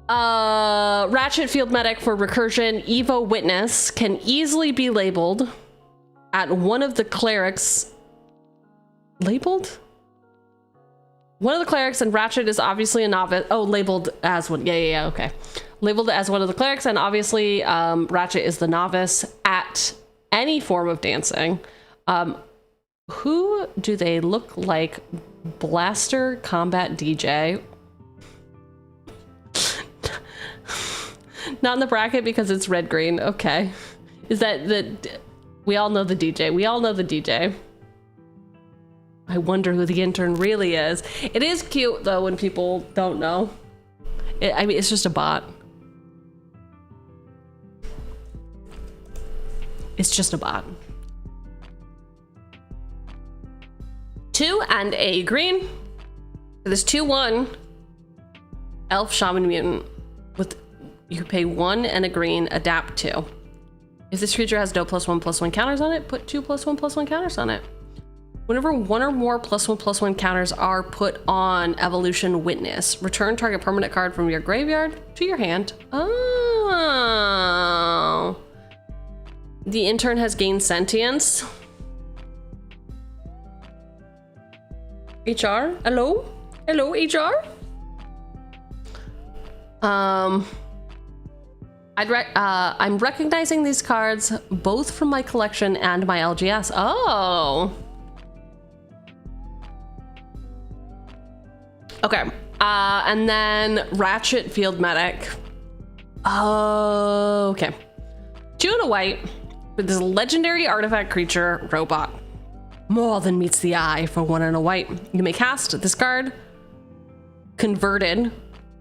Ratchet Field Medic for Recursion. Evo Witness can easily be labeled at one of the clerics. Labeled? One of the clerics, and Ratchet is obviously a novice. Oh, labeled as one. Yeah, okay. Labeled as one of the clerics, and obviously Ratchet is the novice at any form of dancing. Who do they look like Blaster Combat DJ. Not in the bracket because it's red green. Okay. Is that the... We all know the DJ. We all know the DJ. I wonder who the intern really is. It is cute though when people don't know. I mean, it's just a bot. It's just a bot. 2 and a green. This 2/1 elf shaman mutant with you pay 1 and a green, adapt 2. If this creature has no +1/+1 counters on it, put 2 +1/+1 counters on it. Whenever 1 or more +1/+1 counters are put on Evolution Witness, return target permanent card from your graveyard to your hand. Oh. The intern has gained sentience. HR? Hello? Hello, HR? I'm recognizing these cards both from my collection and my LGS. Oh. Okay. And then Ratchet Field Medic. Oh, okay. 2 and a white with this legendary artifact creature, Robot. More than meets the eye for 1 and a white. You may cast this card, converted,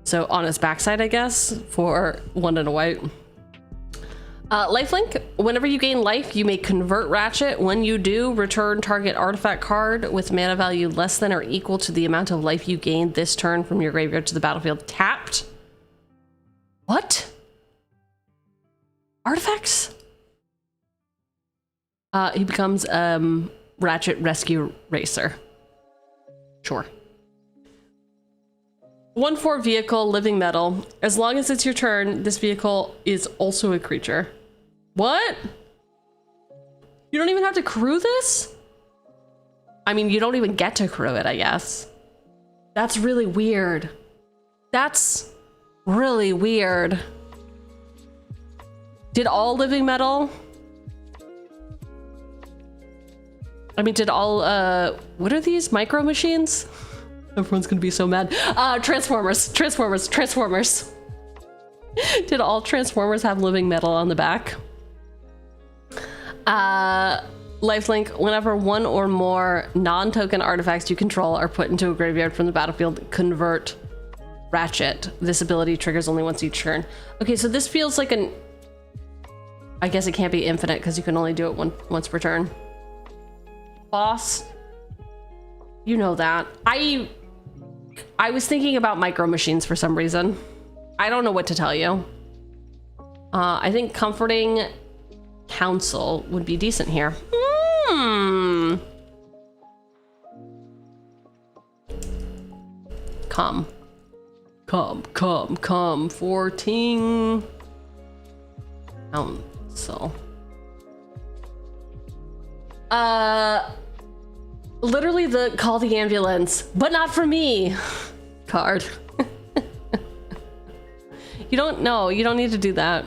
so on its backside, I guess, for 1 and a white. Lifelink, whenever you gain life, you may convert Ratchet. When you do, return target artifact card with mana value less than or equal to the amount of life you gained this turn from your graveyard to the battlefield tapped. What? Artifacts? He becomes Ratchet Rescue Racer. Sure. 1/4 vehicle, living metal. As long as it's your turn, this vehicle is also a creature. What? You don't even have to crew this? I mean, you don't even get to crew it, I guess. That's really weird. That's really weird. Did all living metal? I mean, did all, what are these? Micro machines? Everyone's gonna be so mad. Transformers. Did all Transformers have living metal on the back? Lifelink, whenever 1 or more non-token artifacts you control are put into a graveyard from the battlefield, convert Ratchet. This ability triggers only once each turn. Okay, so this feels like an... I guess it can't be infinite because you can only do it once per turn. Boss. You know that. I was thinking about micro machines for some reason. I don't know what to tell you. I think Comforting Council would be decent here. Come. 14 Council. Literally the call the ambulance, but not for me card. You don't need to do that.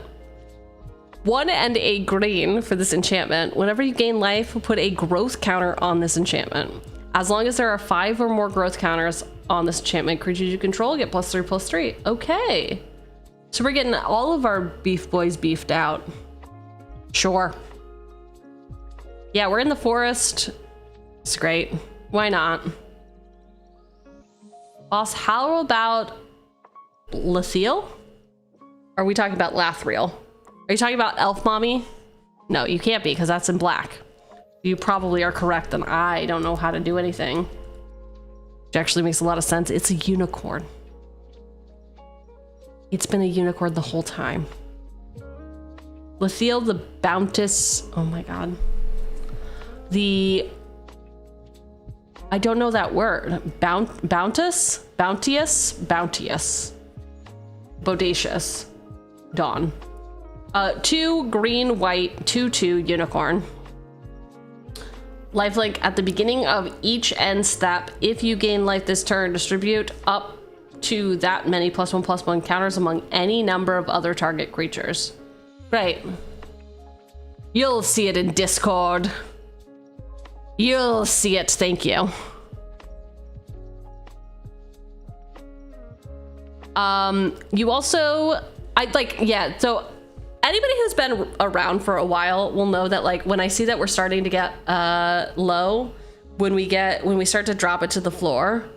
1 and a green for this enchantment. Whenever you gain life, put a growth counter on this enchantment. As long as there are 5 or more growth counters on this enchantment, creatures you control get +3/+3. Okay. So we're getting all of our beef boys beefed out. Sure. Yeah, we're in the forest. It's great. Why not? Boss, how about Lathiel? Are we talking about Lathreel? Are you talking about Elf Mommy? No, you can't be because that's in black. You probably are correct and I don't know how to do anything. Which actually makes a lot of sense. It's a unicorn. It's been a unicorn the whole time. Lathiel the Bounteous. Oh my god. I don't know that word. Bounteous? Bounteous? Bounteous. Bodacious. Dawn. 2 green, white, 2/2 unicorn. Lifelink, at the beginning of each end step, if you gain life this turn, distribute up to that many +1/+1 counters among any number of other target creatures. Right. You'll see it in Discord. You'll see it, thank you. You also, so anybody who's been around for a while will know that like when I see that we're starting to get low, when we start to drop it to the floor,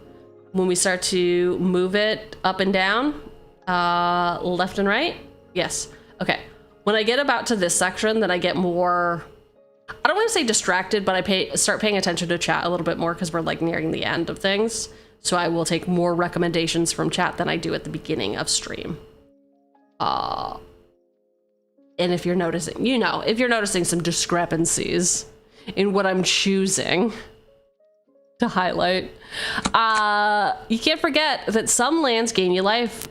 when we start to move it up and down, left and right. Yes. Okay. When I get about to this section, then I get more, I don't want to say distracted, but I start paying attention to chat a little bit more because we're like nearing the end of things. So I will take more recommendations from chat than I do at the beginning of stream. And if you're noticing, if you're noticing some discrepancies in what I'm choosing to highlight, you can't forget that some lands gain you life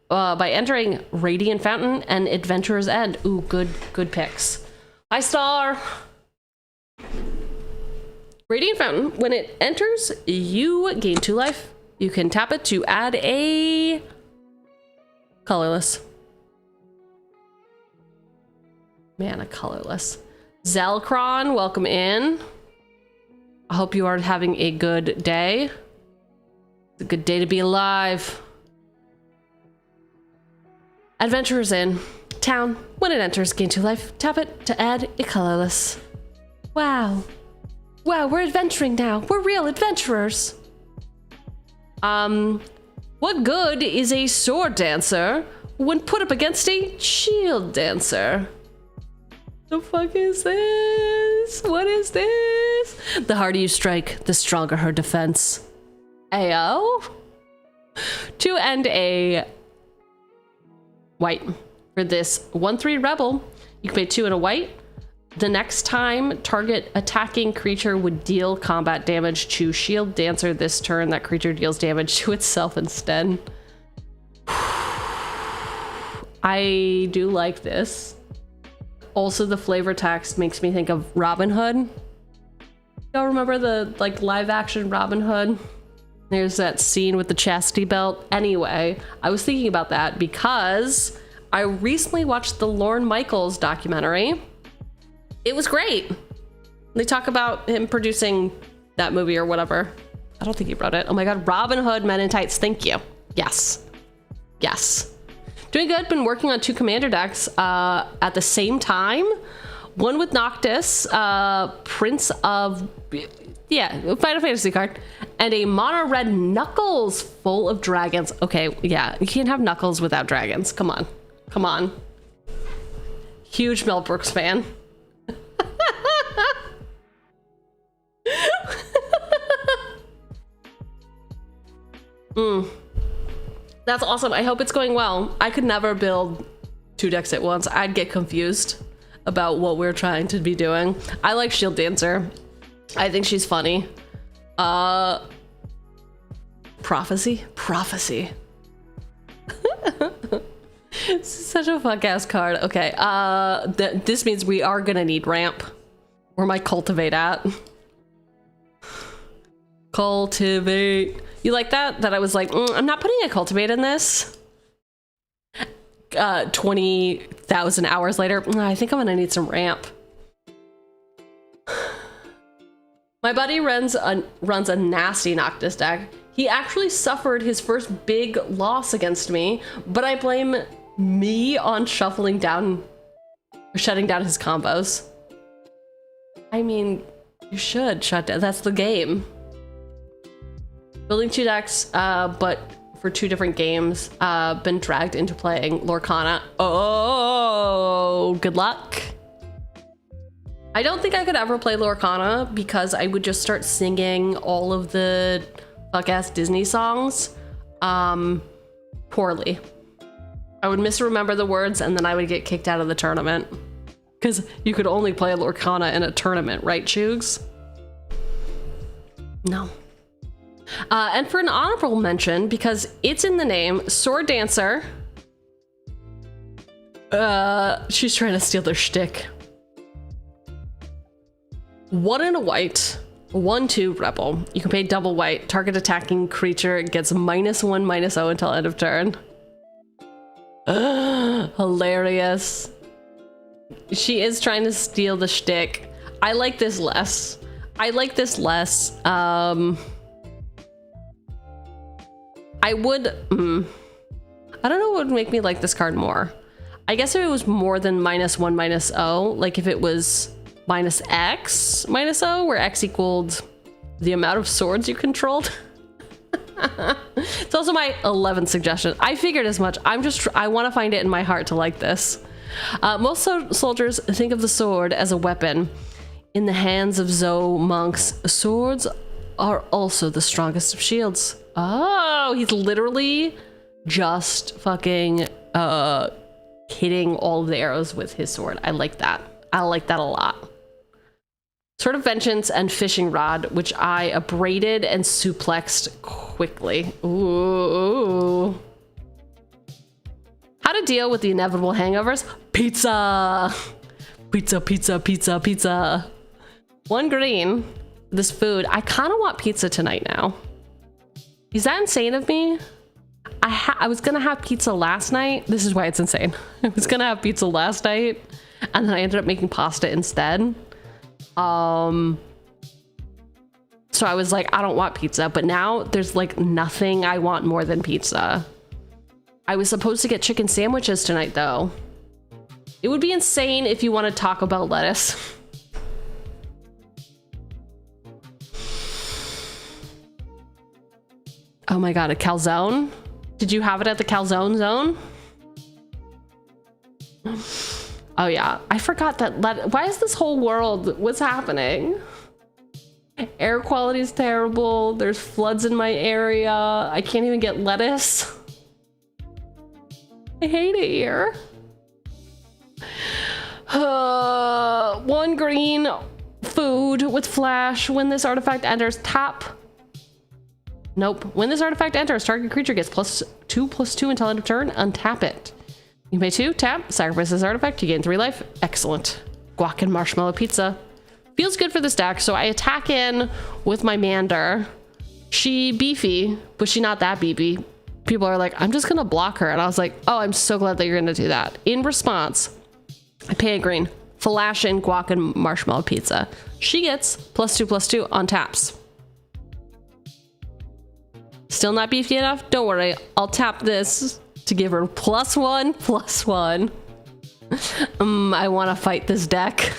by entering Radiant Fountain and Adventurer's End. Ooh, good picks. Hi, Star. Radiant Fountain, when it enters, you gain 2 life. You can tap it to add a colorless. Man, a colorless. Zelkron, welcome in. I hope you are having a good day. It's a good day to be alive. Adventurer's Inn. Town. When it enters, gain 2 life. Tap it to add a colorless. Wow. Wow, we're adventuring now. We're real adventurers. What good is a sword dancer when put up against a shield dancer? The fuck is this? What is this? The harder you strike, the stronger her defense. Ayo. To end a white for this 1/3 rebel, you can pay 2 and a white. The next time target attacking creature would deal combat damage to shield dancer this turn, that creature deals damage to itself instead. I do like this. Also, the flavor text makes me think of Robin Hood. Y'all remember the like live action Robin Hood? There's that scene with the chastity belt. Anyway, I was thinking about that because I recently watched the Lorne Michaels documentary. It was great. They talk about him producing that movie or whatever. I don't think he wrote it. Oh my God, Robin Hood, Men in Tights. Thank you. Yes. Yes. Doing good. Been working on 2 commander decks at the same time. One with Noctis, Prince of, Final Fantasy card, and a mono red Knuckles full of dragons. Okay, yeah, you can't have Knuckles without dragons. Come on. Come on. Huge Mel Brooks fan. That's awesome. I hope it's going well. I could never build 2 decks at once. I'd get confused about what we're trying to be doing. I like Shield Dancer. I think she's funny. Prophecy? Prophecy. It's such a fuck ass card. Okay, this means we are gonna need ramp. Where my cultivate at? Cultivate. You like that? That I was like, I'm not putting a cultivate in this. 20,000 hours later, I think I'm gonna need some ramp. My buddy runs a nasty Noctis deck. He actually suffered his first big loss against me, but I blame me on shuffling down, or shutting down his combos. I mean, you should shut down, that's the game. Building 2 decks, but for 2 different games, been dragged into playing Lorcana. Oh, good luck. I don't think I could ever play Lorcana because I would just start singing all of the fuck-ass Disney songs poorly. I would misremember the words and then I would get kicked out of the tournament. Because you could only play Lorcana in a tournament, right, Cheugs? No. And for an honorable mention, because it's in the name, Sword Dancer. She's trying to steal their shtick. 1 and a white, 1/2 rebel. You can pay double white. Target attacking creature gets -1/-0 until end of turn. Hilarious. She is trying to steal the shtick. I like this less. I like this less. I would. I don't know what would make me like this card more. I guess if it was more than -1 -0, like if it was -X -0, where X equaled the amount of swords you controlled. It's also my 11th suggestion. I figured as much. I want to find it in my heart to like this. Most soldiers think of the sword as a weapon. In the hands of Zo monks, swords are also the strongest of shields. Oh, he's literally just fucking hitting all of the arrows with his sword. I like that. I like that a lot. Sword of Vengeance and Fishing Rod, which I abraded and suplexed quickly. Ooh. How to deal with the inevitable hangovers? Pizza! Pizza, pizza, pizza, pizza. 1 green. This food. I kind of want pizza tonight now. Is that insane of me? I was gonna have pizza last night. This is why it's insane. I was gonna have pizza last night, and then I ended up making pasta instead. So I was like, I don't want pizza, but now there's like nothing I want more than pizza. I was supposed to get chicken sandwiches tonight though. It would be insane if you want to talk about lettuce. Oh my God, a calzone? Did you have it at the calzone zone? Oh yeah, I forgot that. Why is this whole world, what's happening? Air quality is terrible. There's floods in my area. I can't even get lettuce. I hate it here. 1 green food with flash. When this artifact enters, tap. Nope. When this artifact enters, target creature gets +2/+2 until end of turn. Untap it. You pay 2, tap, sacrifice this artifact, you gain 3 life. Excellent. Guac and marshmallow pizza. Feels good for this deck, so I attack in with my Mander. She beefy, but she not that beefy. People are like, I'm just gonna block her. And I was like, oh, I'm so glad that you're gonna do that. In response, I pay a green. Flash in guac and marshmallow pizza. She gets +2/+2 on taps. Still not beefy enough? Don't worry, I'll tap this to give her +1/+1. I want to fight this deck.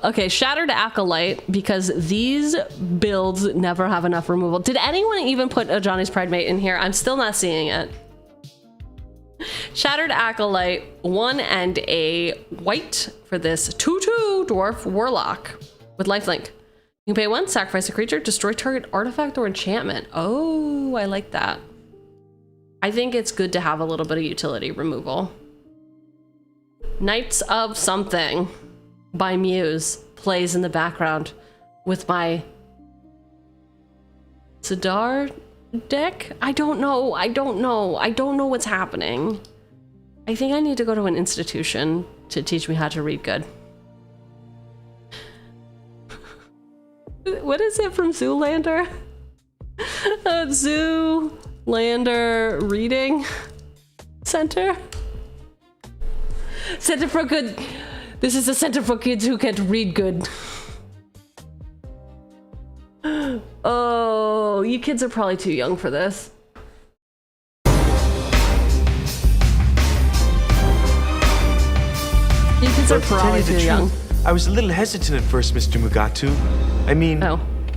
Okay, Shattered Acolyte, because these builds never have enough removal. Did anyone even put a Johnny's Pride Mate in here? I'm still not seeing it. Shattered Acolyte, 1 and a white for this 2/2 Dwarf Warlock with lifelink. You can pay 1, sacrifice a creature, destroy target artifact or enchantment. Oh, I like that. I think it's good to have a little bit of utility removal. Knights of Something by Muse plays in the background with my Sidar deck. I don't know what's happening. I think I need to go to an institution to teach me how to read good. What is it from Zoolander? Zoolander Reading Center? Center for Good. This is a center for kids who can't read good. Oh, you kids are probably too young for this. You kids are probably too young. I was a little hesitant at first, Mr. Mugatu. I mean,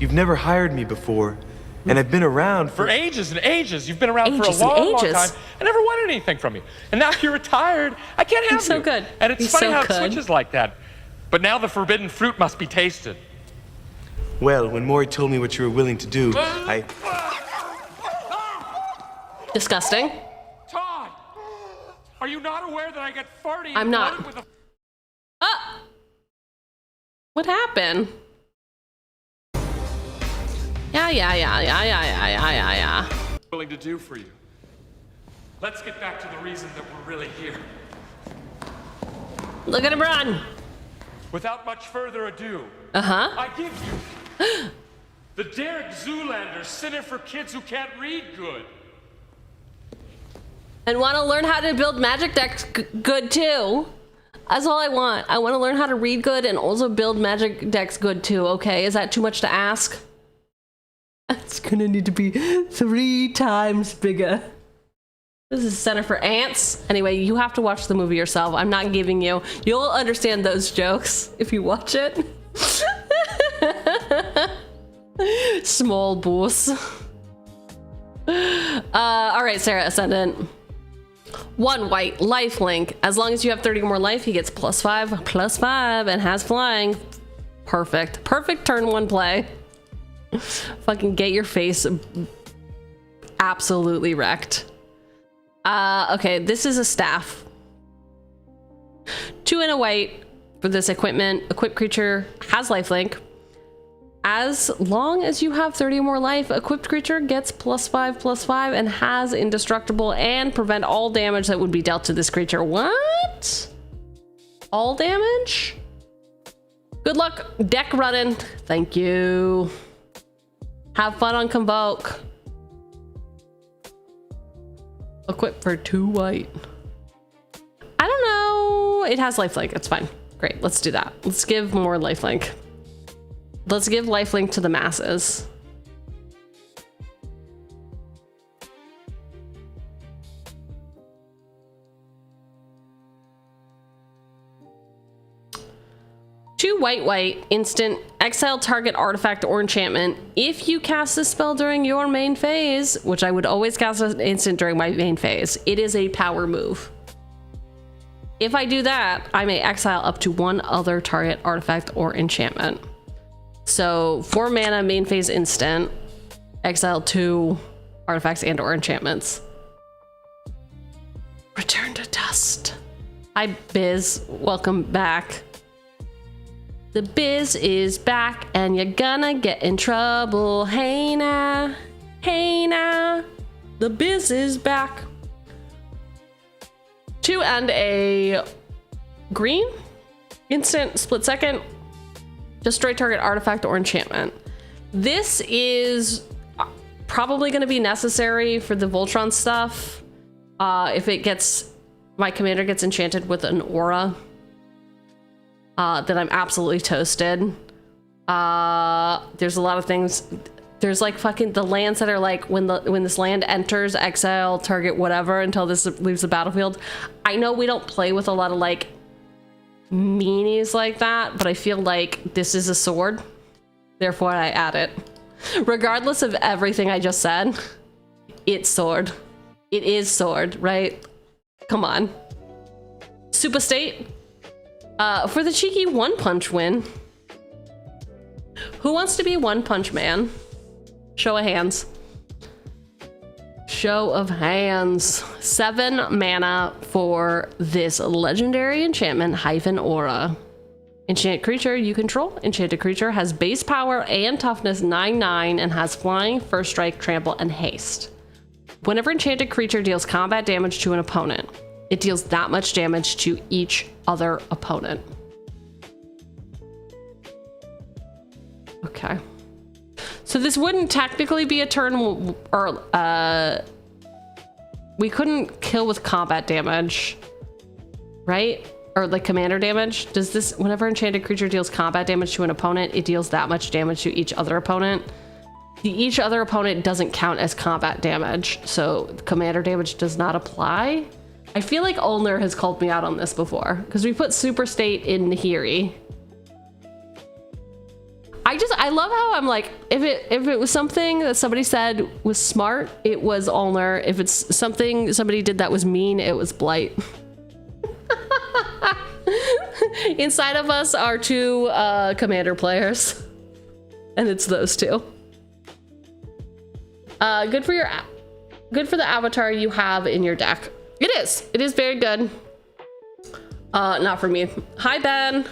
you've never hired me before, and I've been around for ages and ages. You've been around for a long time. I never wanted anything from you. And now you're retired. I can't have you. He's so good. And it's funny how it switches like that. But now the forbidden fruit must be tasted. Well, when Maury told me what you were willing to do, I... Disgusting. Todd! Are you not aware that I get farty? I'm not. With a... What happened? Yeah. Willing to do for you. Let's get back to the reason that we're really here. Look at him run. Without much further ado, I give you the Derek Zoolander Center for Kids Who Can't Read Good. And want to learn how to build magic decks good too. That's all I want. I want to learn how to read good and also build magic decks good too, okay? Is that too much to ask? It's gonna need to be 3 times bigger. This is Center for Ants. Anyway, you have to watch the movie yourself. I'm not giving you. You'll understand those jokes if you watch it. Small boss. All right, Sarah Ascendant. 1 white life link. As long as you have 30 or more life, he gets +5/+5 and has flying. Perfect. Perfect turn 1 play. Fucking get your face absolutely wrecked. Okay, this is a staff. 2 and a white for this equipment. Equipped creature has lifelink. As long as you have 30 or more life, equipped creature gets +5/+5 and has indestructible and prevent all damage that would be dealt to this creature. What? All damage? Good luck deck running. Thank you. Have fun on Convoke. Equip for 2 white. I don't know. It has lifelink. It's fine. Great. Let's do that. Let's give more lifelink. Let's give lifelink to the masses. Two white, instant, exile target artifact or enchantment. If you cast this spell during your main phase, which I would always cast an instant during my main phase, it is a power move. If I do that, I may exile up to 1 other target artifact or enchantment. So 4 mana main phase instant, exile 2 artifacts and or enchantments. Return to dust. Hi Biz, welcome back. The Biz is back and you're gonna get in trouble. Hey now, the Biz is back. 2 and a green, instant, split second, destroy target artifact or enchantment. This is probably gonna be necessary for the Voltron stuff. If it gets, my commander gets enchanted with an aura, then I'm absolutely toasted. There's a lot of things. There's like fucking the lands that are like when this land enters, exile target whatever until this leaves the battlefield. I know we don't play with a lot of like meanies like that, but I feel like this is a sword. Therefore I add it. Regardless of everything I just said, it's sword. It is sword, right? Come on. Super state. For the cheeky 1-punch win. Who wants to be One Punch Man? Show of hands. Show of hands. 7 mana for this legendary enchantment -aura. Enchant creature you control. Enchanted creature has base power and toughness 9/9 and has flying, first strike, trample, and haste. Whenever enchanted creature deals combat damage to an opponent, it deals that much damage to each other opponent. Okay. So this wouldn't technically be a turn, or we couldn't kill with combat damage, right? Or like commander damage. Does this, whenever enchanted creature deals combat damage to an opponent, it deals that much damage to each other opponent? Each other opponent doesn't count as combat damage, so commander damage does not apply. I feel like Ulner has called me out on this before because we put super state in Nahiri. I love how I'm like, if it was something that somebody said was smart, it was Ulner. If it's something somebody did that was mean, it was Blight. Inside of us are 2 commander players, and it's those 2. Good for the avatar you have in your deck. It is very good. Not for me. Hi Ben.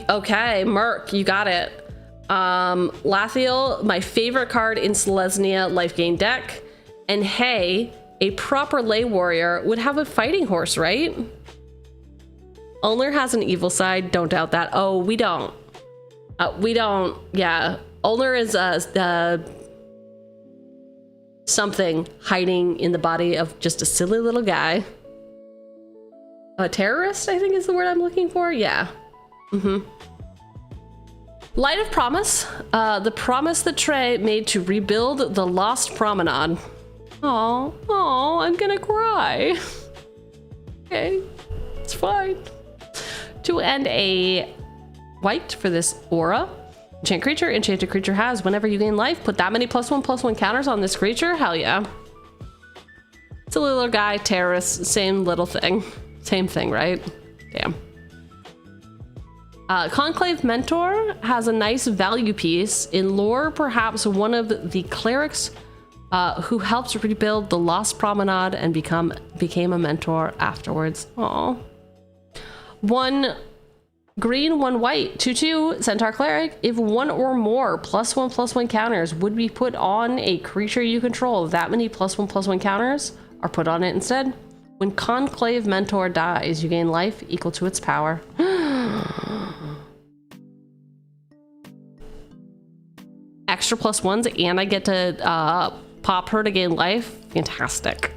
Okay, Merc, you got it. Lathiel, my favorite card in Selesnya Lifegain deck. And hey, a proper lay warrior would have a fighting horse, right? Ulner has an evil side, don't doubt that. Oh, we don't. Yeah. Ulner is something hiding in the body of just a silly little guy. A terrorist, I think is the word I'm looking for. Yeah. Light of Promise. The promise that Trey made to rebuild the lost promenade. Oh, I'm gonna cry. Okay, it's fine. To end a white for this aura. Enchant creature, enchanted creature has. Whenever you gain life, put that many +1/+1 counters on this creature. Hell yeah. It's a little guy, terrorist, same little thing. Same thing, right? Damn. Conclave Mentor has a nice value piece. In lore, perhaps one of the clerics who helps rebuild the Lost Promenade and became a mentor afterwards. Aww. 1 green, 1 white, 2/2 Centaur Cleric. If 1 or more +1/+1 counters would be put on a creature you control, that many +1/+1 counters are put on it instead. When Conclave Mentor dies, you gain life equal to its power. Extra +1s, and I get to pop her to gain life. Fantastic.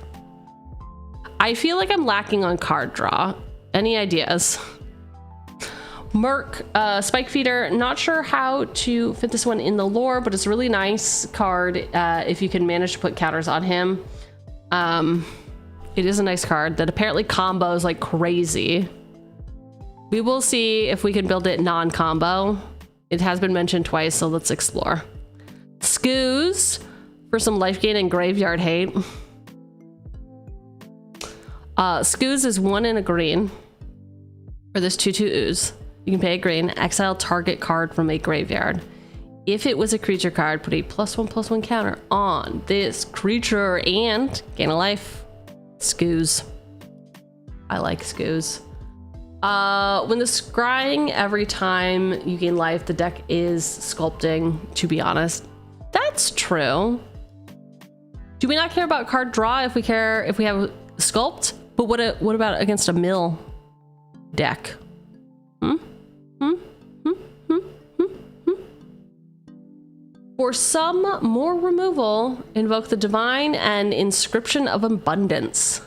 I feel like I'm lacking on card draw. Any ideas? Merc, Spike Feeder. Not sure how to fit this one in the lore, but it's a really nice card if you can manage to put counters on him. It is a nice card that apparently combos like crazy. We will see if we can build it non-combo. It has been mentioned twice, so let's explore. Scoos for some life gain and graveyard hate. Scoos is 1 and a green. For this 2/2 ooze. You can pay a green, exile target card from a graveyard. If it was a creature card, put a +1/+1 counter on this creature and gain a life. Scoos. I like Scoos. When the scrying, every time you gain life, the deck is sculpting, to be honest. That's true. Do we not care about card draw if we have sculpt? But what about against a mill deck? For some more removal, invoke the Divine and Inscription of Abundance.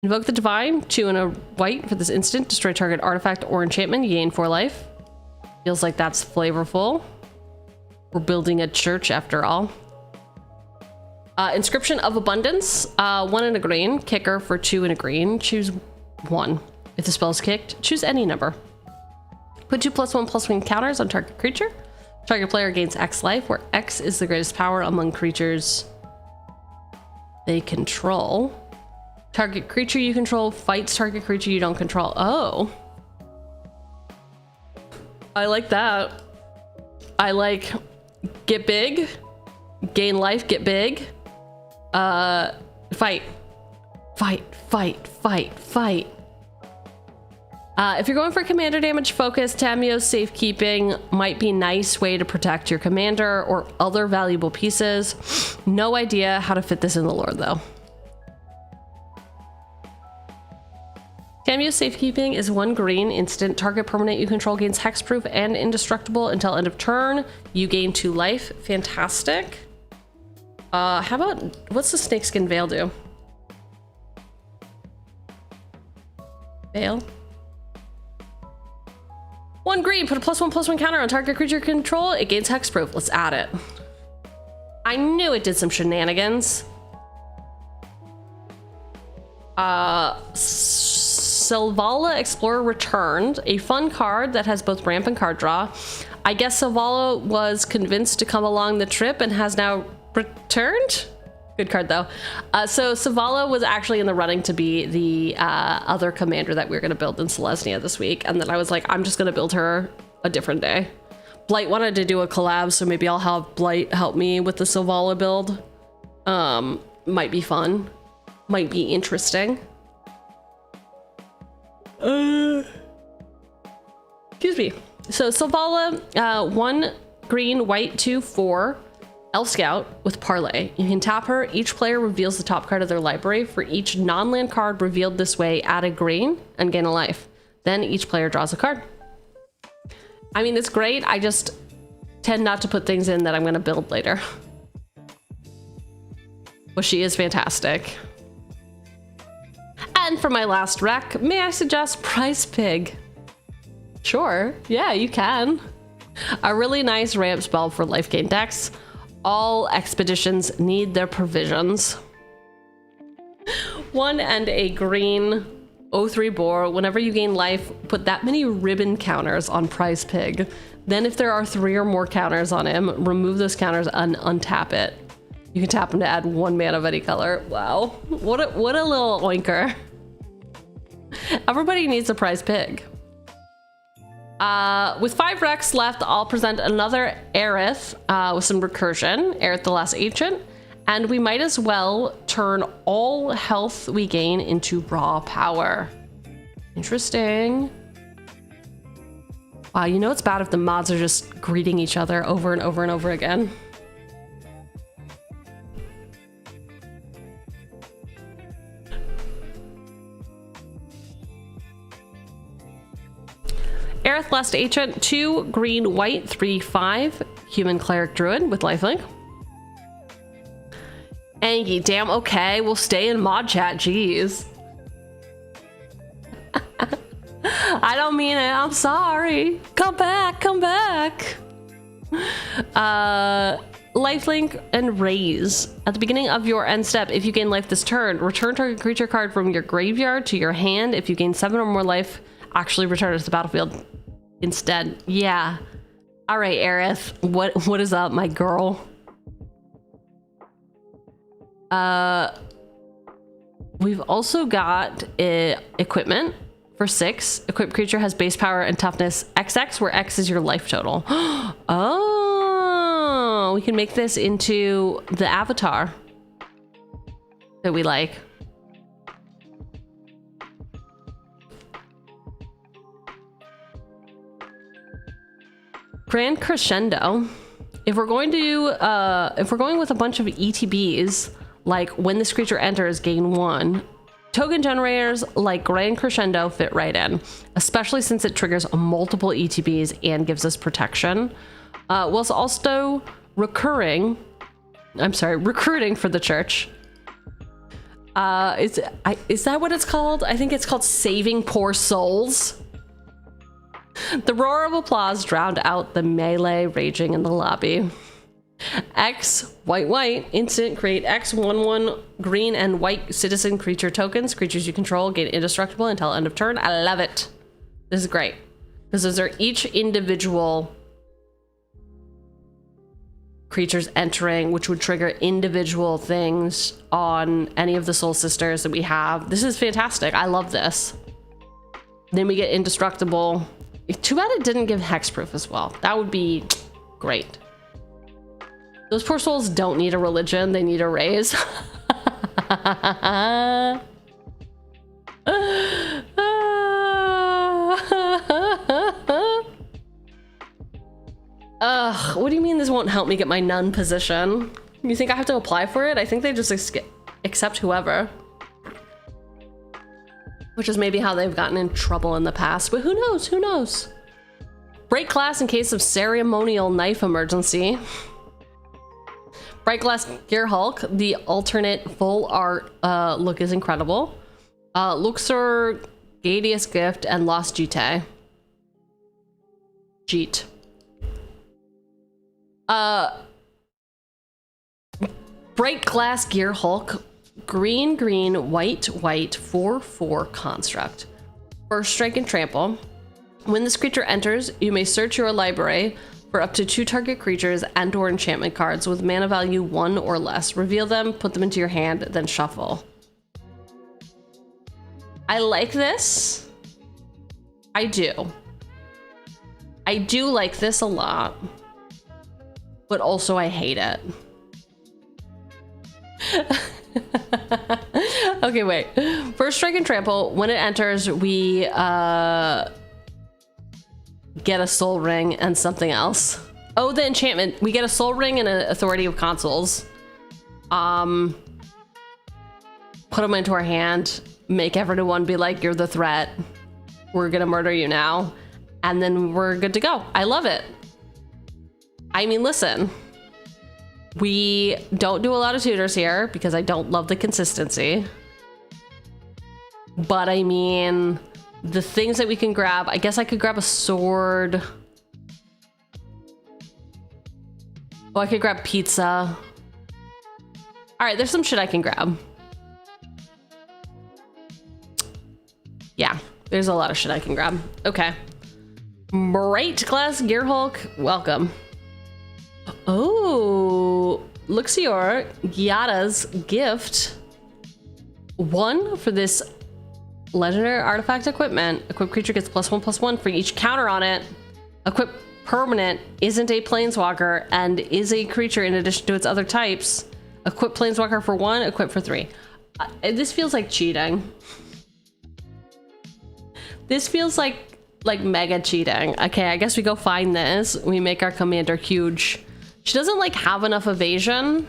Invoke the Divine, 2 and a white for this instant. Destroy target artifact or enchantment. You gain 4 life. Feels like that's flavorful. We're building a church after all. Inscription of Abundance, 1 and a green. Kicker for 2 and a green. Choose 1. If the spell is kicked, choose any number. Put 2 +1/+1 counters on target creature. Target player gains X life, where X is the greatest power among creatures they control. Target creature you control fights target creature you don't control. Oh. I like that. I like get big, gain life, get big. Fight. If you're going for commander damage focus, Tamiyo's Safekeeping might be a nice way to protect your commander or other valuable pieces. No idea how to fit this in the lore though. Tamiyo's Safekeeping is 1 green instant. Target permanent you control gains hexproof and indestructible until end of turn. You gain 2 life. Fantastic. How about, what's the Snakeskin Veil do? Veil? 1 green, put a +1/+1 counter on target creature control. It gains hexproof. Let's add it. I knew it did some shenanigans. Selvala Explorer returned. A fun card that has both ramp and card draw. I guess Selvala was convinced to come along the trip and has now returned? Good card though. So Selvala was actually in the running to be the other commander that we were going to build in Selesnya this week. And then I was like, I'm just going to build her a different day. Blight wanted to do a collab, so maybe I'll have Blight help me with the Selvala build. Might be fun. Might be interesting. Excuse me. So Selvala, 1 green, white, 2, 4. Elf Scout with Parlay. You can tap her. Each player reveals the top card of their library. For each non-land card revealed this way, add a green and gain a life. Then each player draws a card. I mean, it's great. I just tend not to put things in that I'm going to build later. But she is fantastic. And for my last rec, may I suggest Price Pig? Sure. Yeah, you can. A really nice ramp spell for life gain decks. All expeditions need their provisions. 1 and a green 0/3 boar. Whenever you gain life, put that many ribbon counters on Prize Pig. Then if there are 3 or more counters on him, remove those counters and untap it. You can tap him to add 1 mana of any color. Wow. What a little oinker. Everybody needs a Prize Pig. With 5 Rex left, I'll present another Aerith with some recursion, Aerith the Last Ancient, and we might as well turn all health we gain into raw power. Interesting. Wow, you know it's bad if the mods are just greeting each other over and over and over again. Aerith Last Ancient, 2 green white 3/5 human cleric druid with lifelink. Angie, damn, okay, we'll stay in mod chat, jeez. I don't mean it, I'm sorry. Come back, come back. Lifelink and raise. At the beginning of your end step, if you gain life this turn, return target creature card from your graveyard to your hand. If you gain 7 or more life, actually return it to the battlefield instead. Yeah. All right, Aerith, what is up, my girl? We've also got equipment for 6. Equipped creature has base power and toughness XX, where X is your life total. Oh, we can make this into the avatar that we like. Grand Crescendo. If we're going with a bunch of ETBs, like when this creature enters, gain 1. Token generators like Grand Crescendo fit right in, especially since it triggers multiple ETBs and gives us protection. Whilst also recruiting for the church. Is that what it's called? I think it's called Saving Poor Souls. The roar of applause drowned out the melee raging in the lobby. X, white, instant, create X, 1/1, green and white citizen creature tokens. Creatures you control gain indestructible until end of turn. I love it. This is great. Because those are each individual creatures entering, which would trigger individual things on any of the Soul Sisters that we have. This is fantastic. I love this. Then we get indestructible. Too bad it didn't give hexproof as well. That would be great. Those poor souls don't need a religion, they need a raise. Ugh, what do you mean this won't help me get my nun position? You think I have to apply for it? I think they just accept whoever. Which is maybe how they've gotten in trouble in the past, but who knows, who knows? Break class in case of ceremonial knife emergency. Bright Glass Gear Hulk, the alternate full art look is incredible. Luxor, Gadius Gift, and Lost Jite. Jeet. Bright Glass Gear Hulk, green, white, 4/4 construct. First strike and trample. When this creature enters, you may search your library for up to 2 target creatures and or enchantment cards with mana value 1 or less. Reveal them, put them into your hand, then shuffle. I like this. I do. I do like this a lot. But also I hate it. Okay, wait. First strike and trample. When it enters, we get a soul ring and something else. Oh, the enchantment. We get a soul ring and an authority of consoles. Put them into our hand. Make everyone be like, you're the threat. We're gonna murder you now. And then we're good to go. I love it. I mean, listen. We don't do a lot of tutors here because I don't love the consistency. But I mean, the things that we can grab. I guess I could grab a sword. Oh, I could grab pizza. All right, there's some shit I can grab. Yeah, there's a lot of shit I can grab. Okay. Bright Glass Gear Hulk, welcome. Oh, Luxior Gyada's gift. 1 for this legendary artifact equipment. Equipped creature gets +1/+1 for each counter on it. Equipped permanent isn't a planeswalker and is a creature in addition to its other types. Equipped planeswalker for 1, equipped for 3. This feels like cheating. This feels like mega cheating. Okay, I guess we go find this. We make our commander huge. She doesn't like have enough evasion.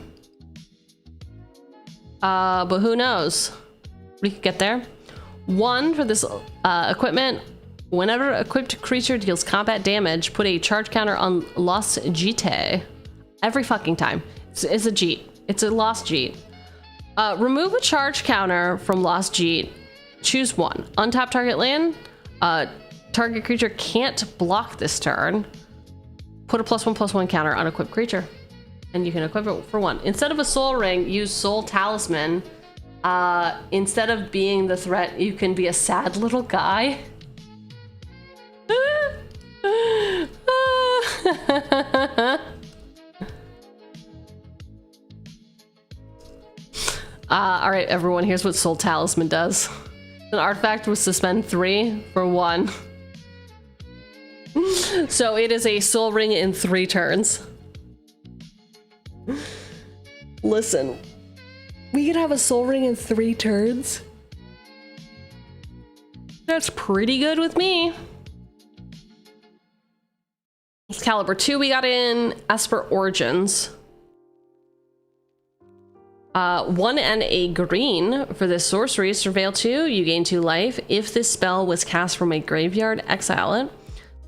But who knows? We could get there. 1 for this equipment. Whenever equipped creature deals combat damage, put a charge counter on Lost Jite. Every fucking time. It's a Jeet. It's a Lost Jeet. Remove a charge counter from Lost Jeet. Choose 1. Untap target land. Target creature can't block this turn. Put a +1/+1 counter on equipped creature. And you can equip it for 1. Instead of a soul ring, use soul talisman. Instead of being the threat, you can be a sad little guy. All right, everyone, here's what soul talisman does. An artifact with suspend 3 for 1. So it is a soul ring in 3 turns. Listen, we could have a soul ring in 3 turns. That's pretty good with me. Caliber 2 we got in. Esper Origins. 1 and a green for this sorcery. Surveil 2, you gain 2 life. If this spell was cast from a graveyard, exile it.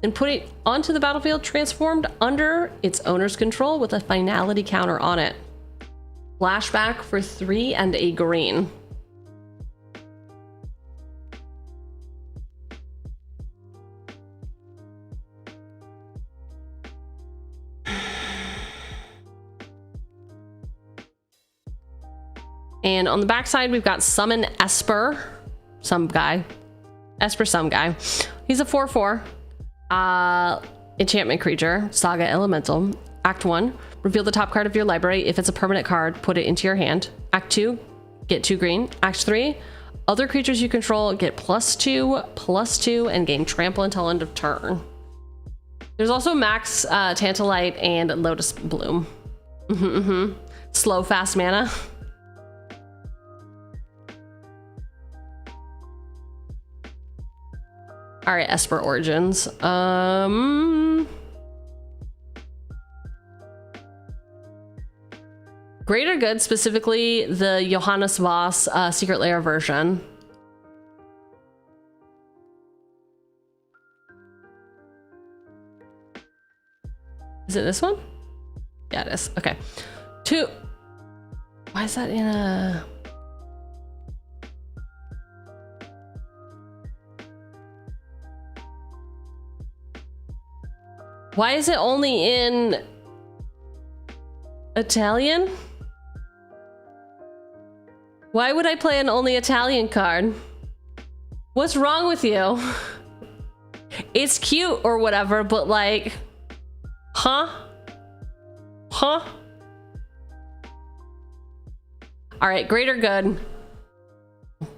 And put it onto the battlefield transformed under its owner's control with a finality counter on it. Flashback for 3 and a green. And on the backside, we've got Summon Esper. Some guy. Esper some guy. He's a 4/4. Enchantment creature. Saga Elemental. Act 1. Reveal the top card of your library. If it's a permanent card, put it into your hand. Act 2. Get 2 green. Act 3. Other creatures you control get +2/+2 and gain trample until end of turn. There's also Max Tantalite and Lotus Bloom. Slow, fast mana. All right, Esper Origins. Greater Good, specifically the Johannes Voss Secret Lair version. Is it this one? Yeah, it is. Okay. 2. Why is that in a... Why is it only in Italian? Why would I play an only Italian card? What's wrong with you? It's cute or whatever, but like, huh? Huh? All right, Greater Good.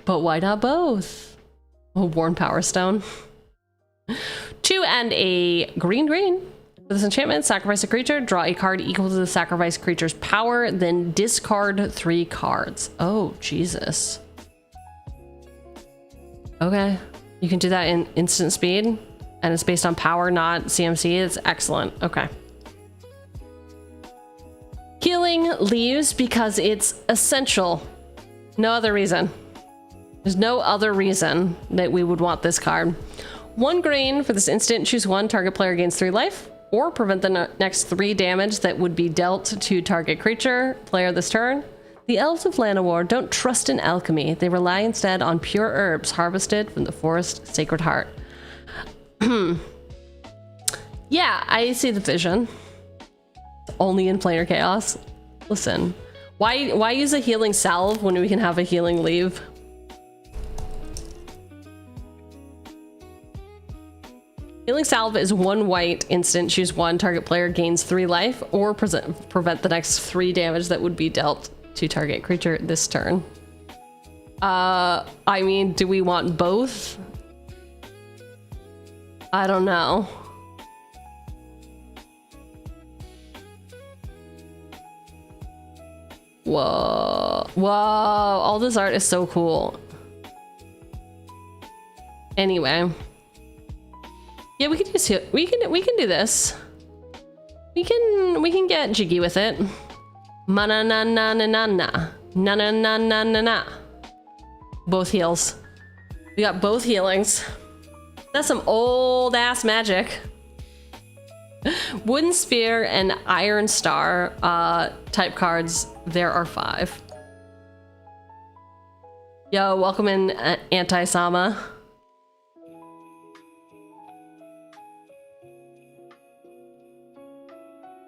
But why not both? Oh, Worn Power Stone. 2 and a green. For this enchantment, sacrifice a creature, draw a card equal to the sacrificed creature's power, then discard 3 cards. Oh, Jesus. Okay. You can do that in instant speed, and it's based on power, not CMC. It's excellent. Okay. Healing leaves because it's essential. No other reason. There's no other reason that we would want this card. 1 green for this instant. Choose 1. Target player gains 3 life, or prevent the next 3 damage that would be dealt to target creature player this turn. The elves of Llanowar don't trust in alchemy. They rely instead on pure herbs harvested from the forest Sacred Heart. Yeah, I see the vision. Only in planar chaos. Listen, why use a healing salve when we can have a healing leave? Healing salve is 1 white instant. Choose 1. Target player gains 3 life or prevent the next 3 damage that would be dealt to target creature this turn. I mean, do we want both? I don't know. Whoa. Whoa. All this art is so cool. Anyway. Yeah, we can use it. We can do this. We can get jiggy with it. Mana na na na na na. Na na na na na na. Both heals. We got both healings. That's some old ass magic. Wooden Spear and Iron Star type cards. There are 5. Yo, welcome in, Anti-Sama.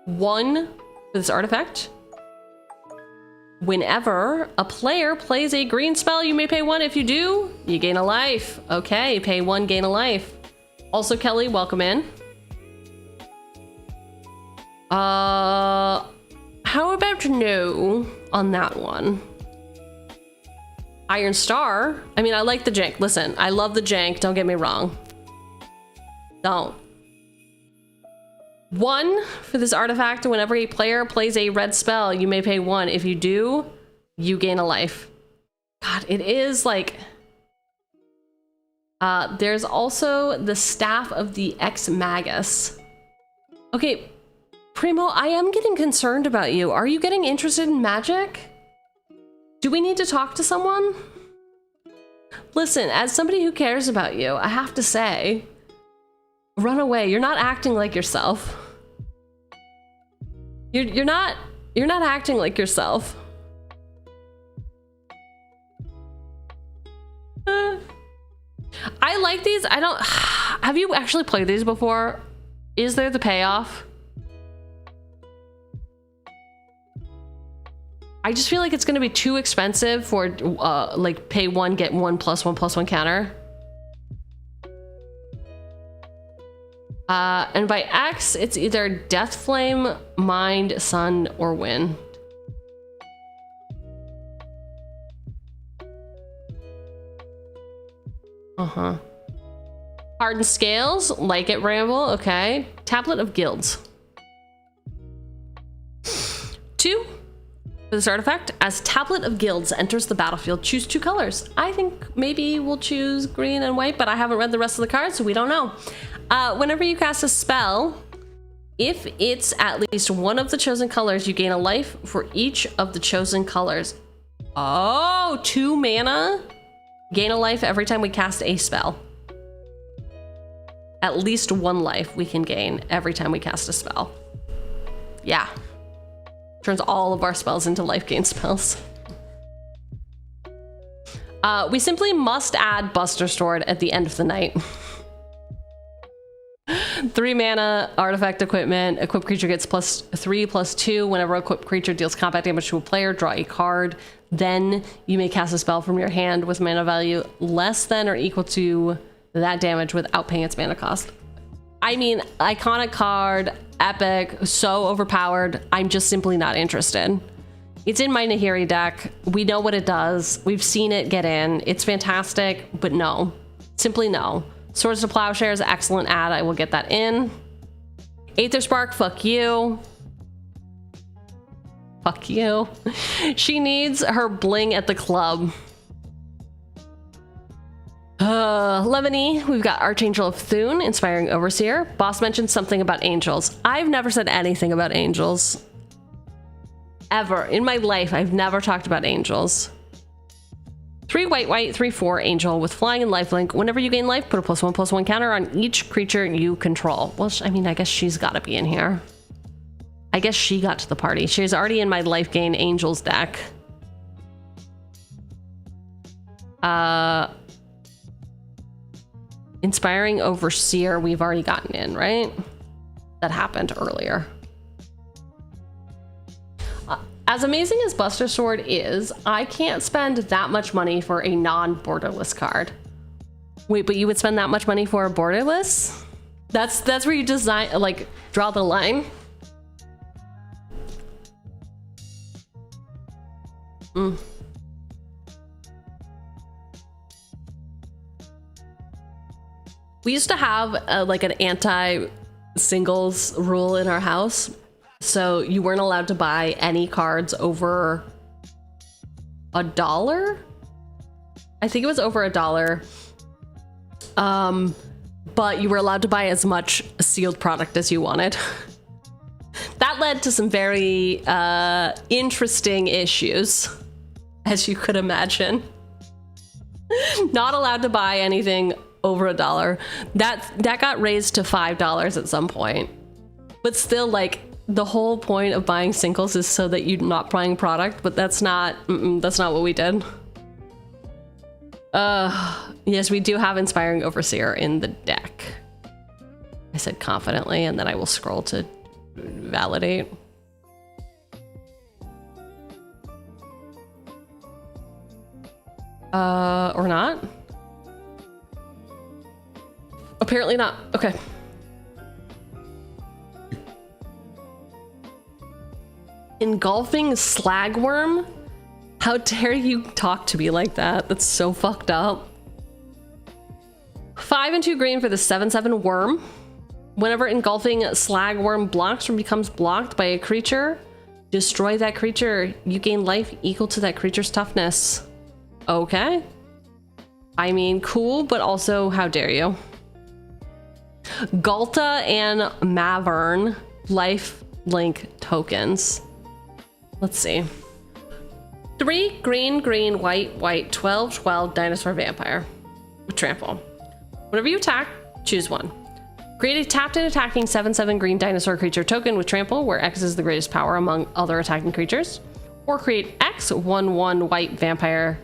One for this artifact. Whenever a player plays a green spell, you may pay 1. If you do, you gain a life. Okay, pay 1, gain a life. Also, Kelly, welcome in. How about no on that one? Iron Star. I mean, I like the jank. Listen, I love the jank. Don't get me wrong. Don't. 1 for this artifact. Whenever a player plays a red spell, you may pay 1. If you do, you gain a life. God, it is like... there's also the Staff of the Ex-Magus. Okay, Primo, I am getting concerned about you. Are you getting interested in magic? Do we need to talk to someone? Listen, as somebody who cares about you, I have to say, run away. You're not acting like yourself. You're not acting like yourself. I like these. I don't... Have you actually played these before? Is there the payoff? I just feel like it's going to be too expensive for like pay 1, get 1 +1/+1 counter. And by X, it's either Death Flame, Mind, Sun, or Wind. Hardened Scales, like it, Ramble. Okay. Tablet of Guilds. 2. For this artifact, as Tablet of Guilds enters the battlefield, choose 2 colors. I think maybe we'll choose green and white, but I haven't read the rest of the cards, so we don't know. Whenever you cast a spell, if it's at least one of the chosen colors, you gain a life for each of the chosen colors. Oh, 2 mana? Gain a life every time we cast a spell. At least 1 life we can gain every time we cast a spell. Yeah. Turns all of our spells into life gain spells. We simply must add Buster Sword at the end of the night. 3 mana, artifact equipment. Equipped creature gets +3/+2. Whenever equipped creature deals combat damage to a player, draw a card. Then you may cast a spell from your hand with mana value less than or equal to that damage without paying its mana cost. I mean, iconic card, epic, so overpowered. I'm just simply not interested. It's in my Nahiri deck. We know what it does. We've seen it get in. It's fantastic, but no. Simply no. Swords to Plowshares, excellent add. I will get that in. Aether Spark, fuck you. Fuck you. She needs her bling at the club. Lemony, we've got Archangel of Thune, Inspiring Overseer. Boss mentioned something about angels. I've never said anything about angels. Ever. In my life, I've never talked about angels. 3 white, 3/4 angel with flying and lifelink. Whenever you gain life, put a +1/+1 counter on each creature you control. Well, I mean, I guess she's got to be in here. I guess she got to the party. She's already in my life gain angels deck. Inspiring Overseer, we've already gotten in, right? That happened earlier. As amazing as Buster Sword is, I can't spend that much money for a non-borderless card. Wait, but you would spend that much money for a borderless? That's where you design, like, draw the line. We used to have like an anti-singles rule in our house. So you weren't allowed to buy any cards over $1. I think it was over $1. But you were allowed to buy as much sealed product as you wanted. That led to some very interesting issues, as you could imagine. Not allowed to buy anything over $1. That got raised to $5 at some point. But still, like, the whole point of buying singles is so that you're not buying product, but that's not what we did. Yes, we do have Inspiring Overseer in the deck. I said confidently, and then I will scroll to validate. Or not? Apparently not. Okay. Engulfing Slagworm? How dare you talk to me like that? That's so fucked up. 5 and 2 green for the 7/7 worm. Whenever Engulfing Slagworm blocks or becomes blocked by a creature, destroy that creature. You gain life equal to that creature's toughness. Okay. I mean, cool, but also, how dare you? Galta and Mavern life link tokens. Let's see. 3 green, green, white, white, 12/12 dinosaur vampire with trample. Whenever you attack, choose one. Create a tapped and attacking 7/7 green dinosaur creature token with trample, where X is the greatest power among other attacking creatures. Or create X 1/1 white vampire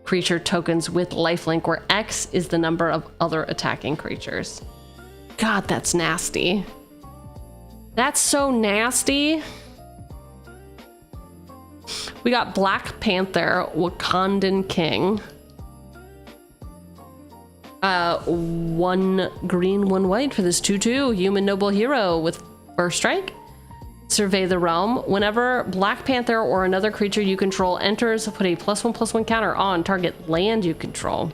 creature tokens with lifelink, where X is the number of other attacking creatures. God, that's nasty. That's so nasty. We got Black Panther, Wakandan King. 1 green, 1 white for this 2/2 human noble hero with first strike. Survey the realm. Whenever Black Panther or another creature you control enters, put a +1/+1 counter on target land you control.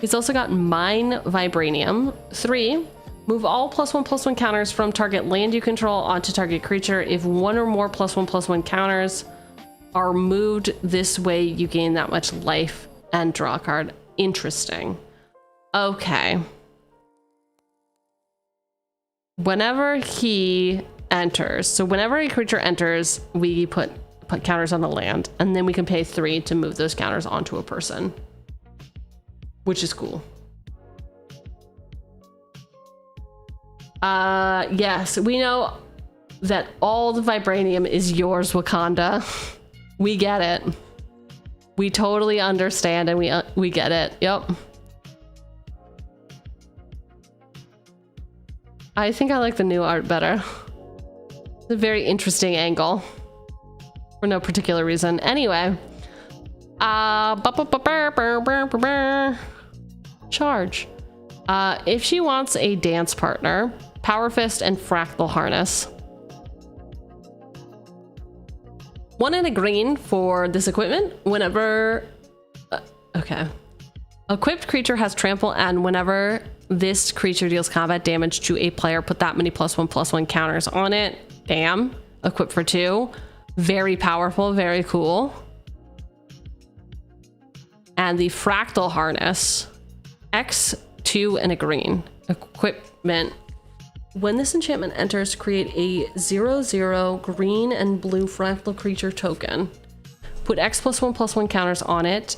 He's also got Mine Vibranium. 3. Move all +1/+1 counters from target land you control onto target creature. If one or more +1/+1 counters are moved this way, you gain that much life and draw a card. Interesting. Okay. Whenever he enters, so whenever a creature enters, we put counters on the land, and then we can pay 3 to move those counters onto a person, which is cool. Yes, we know that all the vibranium is yours, Wakanda. We get it. We totally understand, and we get it. Yep. I think I like the new art better. It's a very interesting angle for no particular reason. Anyway, charge. If she wants a dance partner, Power Fist and Fractal Harness. 1 and a green for this equipment. Whenever, okay. Equipped creature has trample, and whenever this creature deals combat damage to a player, put that many +1/+1 counters on it. Damn. Equipped for 2. Very powerful, very cool. And the Fractal Harness. X, 2 and a green. Equipment. When this enchantment enters, create a 0/0 green and blue fractal creature token. Put X +1/+1 counters on it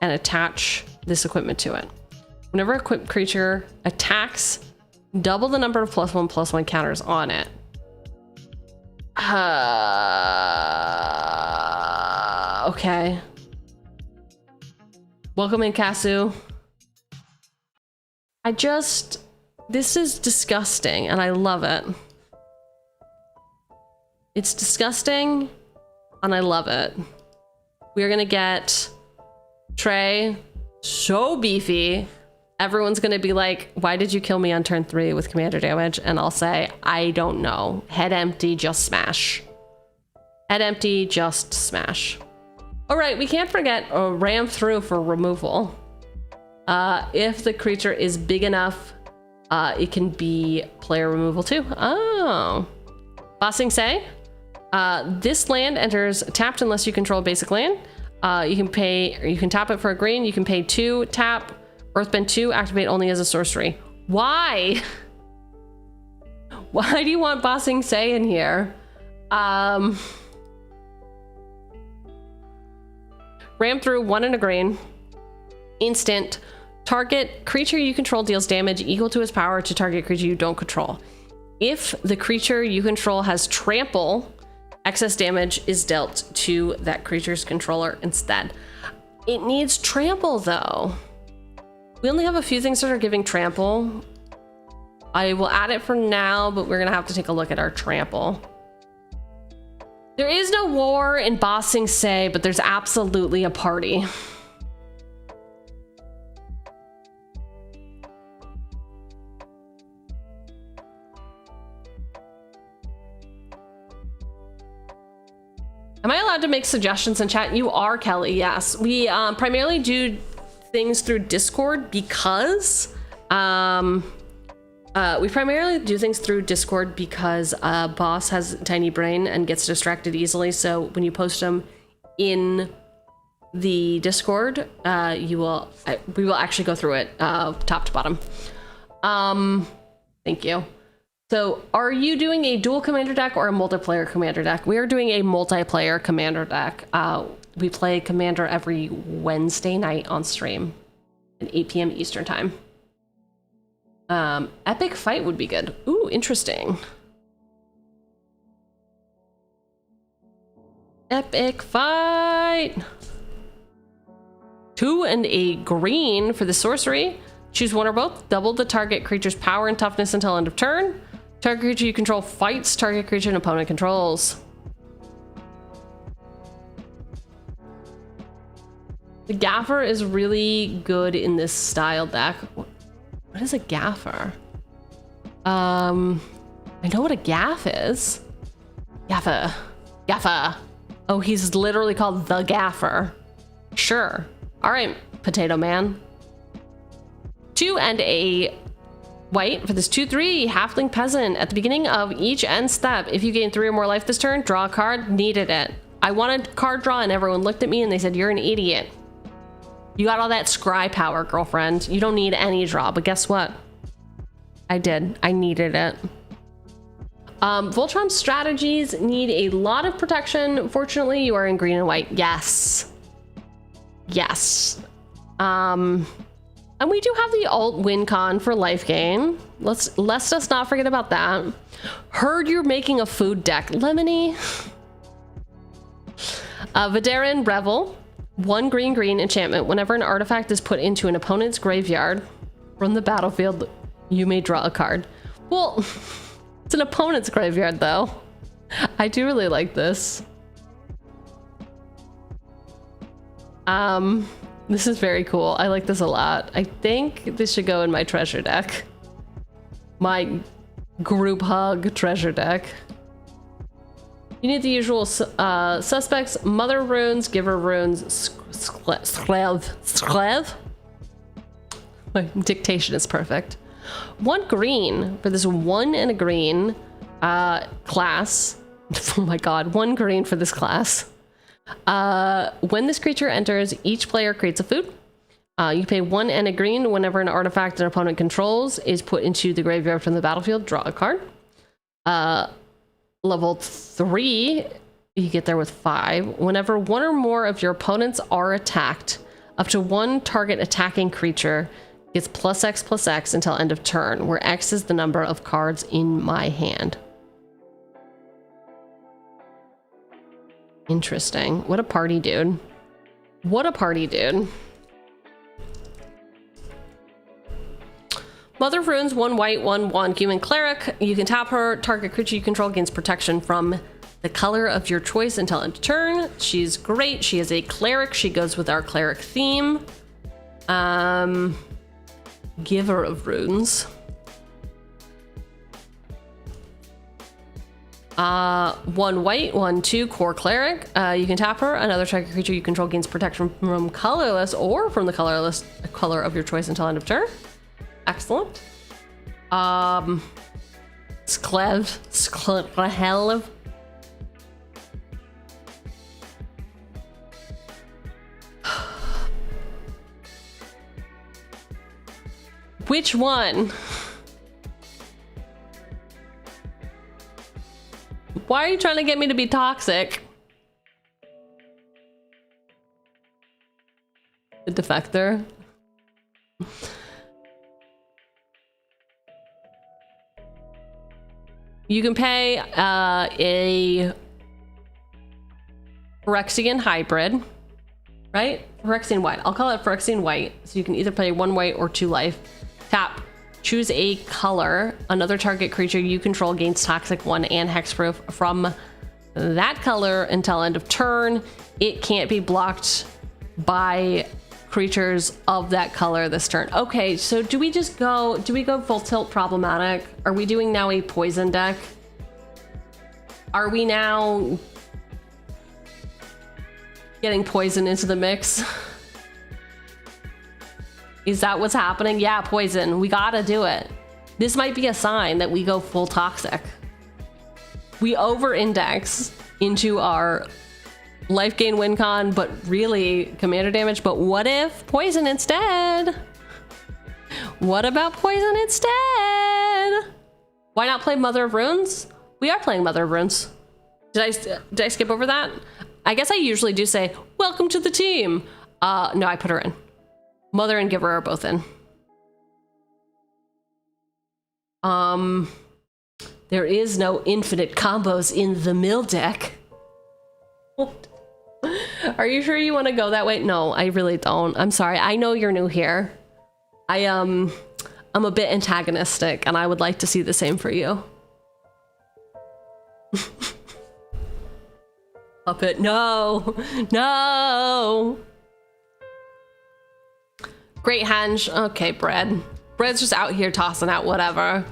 and attach this equipment to it. Whenever a equipped creature attacks, double the number of +1/+1 counters on it. Okay. Welcome in, Kasu. This is disgusting, and I love it. It's disgusting, and I love it. We're gonna get Trey so beefy. Everyone's gonna be like, why did you kill me on turn 3 with commander damage? And I'll say, I don't know. Head empty, just smash. Head empty, just smash. All right, we can't forget ram through for removal. If the creature is big enough, it can be player removal too. Oh. Bossing Say, this land enters tapped unless you control basic land. You can pay, or you can tap it for a green. You can pay 2, tap, Earthbend 2, activate only as a sorcery. Why? Why do you want Bossing Say in here? Ram through 1 and a green. Instant. Target creature you control deals damage equal to its power to target creature you don't control. If the creature you control has trample, excess damage is dealt to that creature's controller instead. It needs trample though. We only have a few things that are giving trample. I will add it for now, but we're gonna have to take a look at our trample. There is no war in Bossing Say, but there's absolutely a party. Am I allowed to make suggestions in chat? You are, Kelly, yes. We primarily do things through Discord because Boss has a tiny brain and gets distracted easily. So when you post them in the Discord, we will actually go through it top to bottom. Thank you. So are you doing a dual commander deck or a multiplayer commander deck? We are doing a multiplayer commander deck. We play commander every Wednesday night on stream at 8 p.m. Eastern time. Epic fight would be good. Ooh, interesting. Epic fight. 2 and a green for the sorcery. Choose one or both. Double the target creature's power and toughness until end of turn. Target creature you control fights target creature an opponent controls. The Gaffer is really good in this style deck. What is a Gaffer? I know what a gaff is. Gaffer. Gaffer. Oh, he's literally called the Gaffer. Sure. All right, Potato Man. 2 and a white for this 2/3 halfling peasant. At the beginning of each end step, if you gain 3 or more life this turn, draw a card. Needed it. I wanted card draw and everyone looked at me and they said, you're an idiot. You got all that scry power, girlfriend. You don't need any draw, but guess what? I did. I needed it. Voltron strategies need a lot of protection. Fortunately, you are in green and white. Yes. Yes. And we do have the alt wincon for life gain. Let's just not forget about that. Heard you're making a food deck. Lemony. Vidaran Revel. 1 green enchantment. Whenever an artifact is put into an opponent's graveyard from the battlefield, you may draw a card. Well, it's an opponent's graveyard though. I do really like this. This is very cool. I like this a lot. I think this should go in my treasure deck. My group hug treasure deck. You need the usual suspects: Mother runes, Giver runes, Sklev. My dictation is perfect. 1 green for this 1 and a green class. Oh my god, 1 green for this class. When this creature enters, each player creates a food. You pay 1 and a green whenever an artifact an opponent controls is put into the graveyard from the battlefield. Draw a card. Level 3, you get there with 5. Whenever 1 or more of your opponents are attacked, up to 1 target attacking creature gets +X until end of turn, where X is the number of cards in my hand. Interesting. What a party dude. What a party dude. Mother of Runes, 1 white, 1/1 human cleric. You can tap her. Target creature you control gains protection from the color of your choice until end of turn. She's great. She is a cleric. She goes with our cleric theme. Giver of Runes. 1 white, 1/2 core cleric. You can tap her. Another target creature you control gains protection from colorless or from the colorless color of your choice until end of turn. Excellent. Sklev. Which one? Why are you trying to get me to be toxic? The defector. You can pay a Phyrexian hybrid, right? Phyrexian white. I'll call it Phyrexian white. So you can either pay 1 white or 2 life. Tap. Choose a color. Another target creature you control gains toxic 1 and hexproof from that color until end of turn. It can't be blocked by creatures of that color this turn. Okay, so do we go full tilt problematic? Are we doing now a poison deck? Are we now getting poison into the mix? Is that what's happening? Yeah, poison. We gotta do it. This might be a sign that we go full toxic. We over-index into our life gain wincon, but really commander damage. But what if poison instead? What about poison instead? Why not play Mother of Runes? We are playing Mother of Runes. Did I skip over that? I guess I usually do say, welcome to the team. No, I put her in. Mother and Giver are both in. There is no infinite combos in the mill deck. Are you sure you want to go that way? No, I really don't. I'm sorry. I know you're new here. I'm a bit antagonistic, and I would like to see the same for you. Puppet, no, no. Great Henge. Okay, Bread. Bread's just out here tossing out whatever.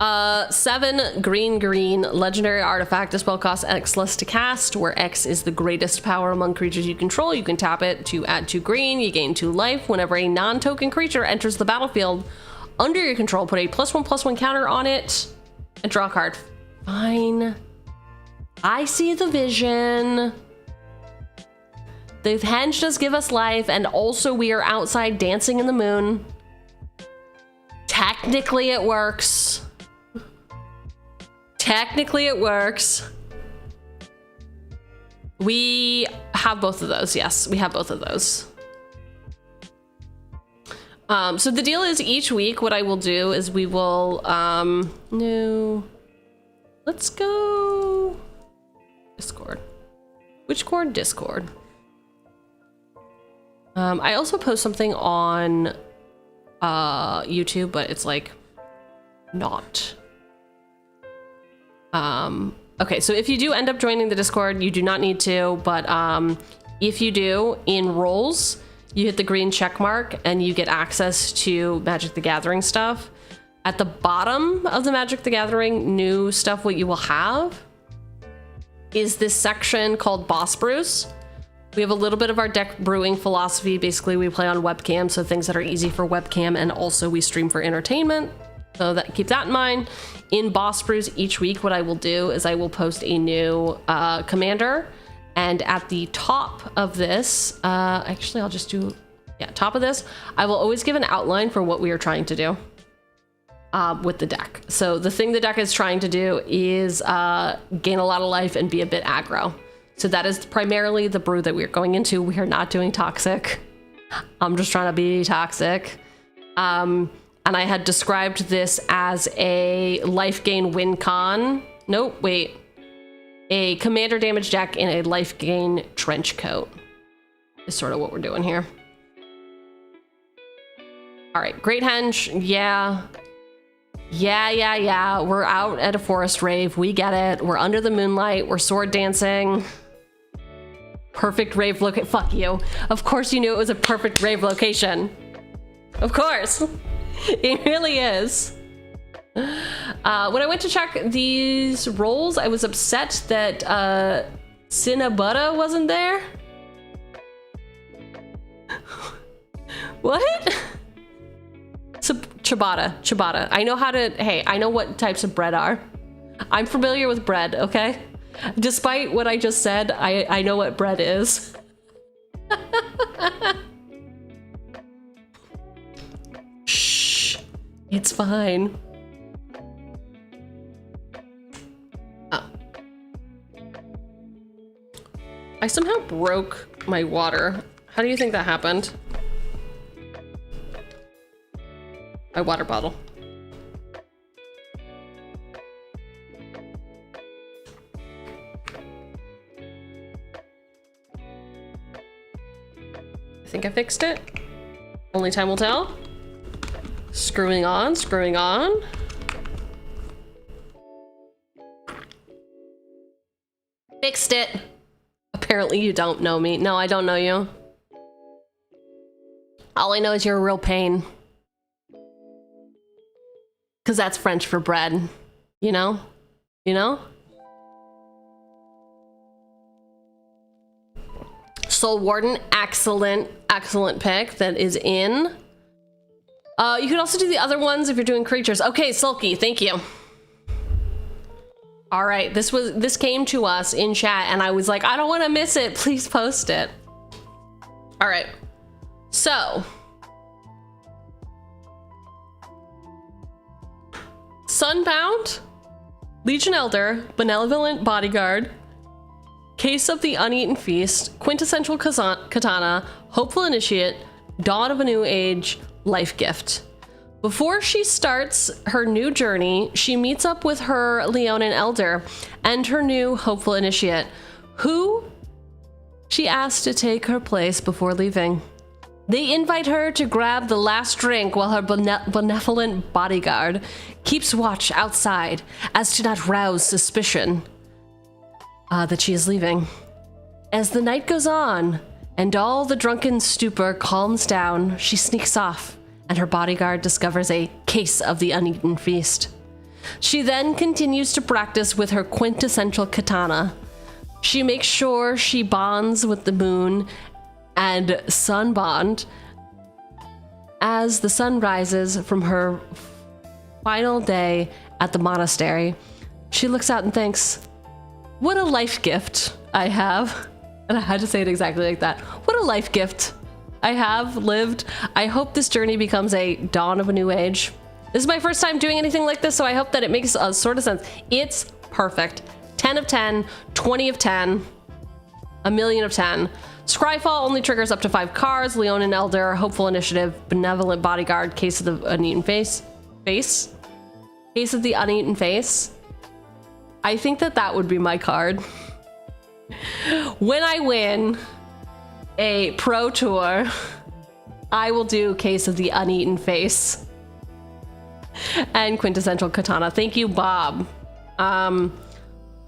7 green legendary artifact. The spell costs X less to cast, where X is the greatest power among creatures you control. You can tap it to add 2 green. You gain 2 life. Whenever a non-token creature enters the battlefield under your control, put a +1/+1 counter on it and draw a card. Fine. I see the vision. The Henge does give us life, and also we are outside dancing in the moon. Technically it works. Technically it works. We have both of those. Yes, we have both of those. So the deal is each week what I will do is we will, no, let's go Discord. Which cord? Discord. I also post something on YouTube, but it's like not. Okay, so if you do end up joining the Discord, you do not need to, but if you do, in roles, you hit the green check mark and you get access to Magic the Gathering stuff. At the bottom of the Magic the Gathering new stuff, what you will have is this section called Boss Brews. We have a little bit of our deck brewing philosophy. Basically, we play on webcam, so things that are easy for webcam, and also we stream for entertainment. So keep that in mind. In Boss Brews each week, what I will do is I will post a new commander, and at the top of this, actually I'll just do, top of this, I will always give an outline for what we are trying to do with the deck. So the thing the deck is trying to do is gain a lot of life and be a bit aggro. So that is primarily the brew that we're going into. We are not doing toxic. I'm just trying to be toxic. And I had described this as a life gain win con. Nope, wait. a commander damage deck in a life gain trench coat is sort of what we're doing here. All right, Great Henge, yeah. Yeah. We're out at a forest rave. We get it. We're under the moonlight. We're sword dancing. Perfect rave location. Fuck you. Of course you knew it was a perfect rave location. Of course. It really is. When I went to check these rolls, I was upset that Cinnabutta wasn't there. What? Ciabatta. I know how to, hey, I know what types of bread are. I'm familiar with bread, okay? Despite what I just said, I know what bread is. Shh, it's fine. Oh. I somehow broke my water. How do you think that happened? My water bottle. I think I fixed it. Only time will tell. Screwing on. Fixed it. Apparently you don't know me. No, I don't know you. All I know is you're a real pain. Because that's French for bread, you know? You know? Soul Warden, excellent pick that is in. You could also do the other ones if you're doing creatures. Okay, Sulky, thank you. All right, this came to us in chat and I was like, I don't want to miss it. Please post it. All right, so. Sunbound, Legion Elder, Benevolent Bodyguard, Case of the Uneaten Feast, Quintessential Katana, Hopeful Initiate, Dawn of a New Age, Life Gift. Before she starts her new journey, she meets up with her Leonin Elder and her new Hopeful Initiate, who she asks to take her place before leaving. They invite her to grab the last drink while her benevolent bodyguard keeps watch outside as to not rouse suspicion that she is leaving. As the night goes on and all the drunken stupor calms down, she sneaks off and her bodyguard discovers a case of the uneaten feast. She then continues to practice with her quintessential katana. She makes sure she bonds with the moon and sun bond as the sun rises from her final day at the monastery. She looks out and thinks, what a life gift I have. And I had to say it exactly like that. What a life gift I have lived. I hope this journey becomes a dawn of a new age. This is my first time doing anything like this, so I hope that it makes a sort of sense. It's perfect. 10 of 10, 20 of 10, a million of 10. Scryfall only triggers up to 5 cards. Leonin Elder, Hopeful Initiative, Benevolent Bodyguard, Case of the Uneaten Face. Case of the Uneaten Face. I think that would be my card. When I win a pro tour, I will do Case of the Uneaten Face and Quintessential Katana. Thank you, Bob.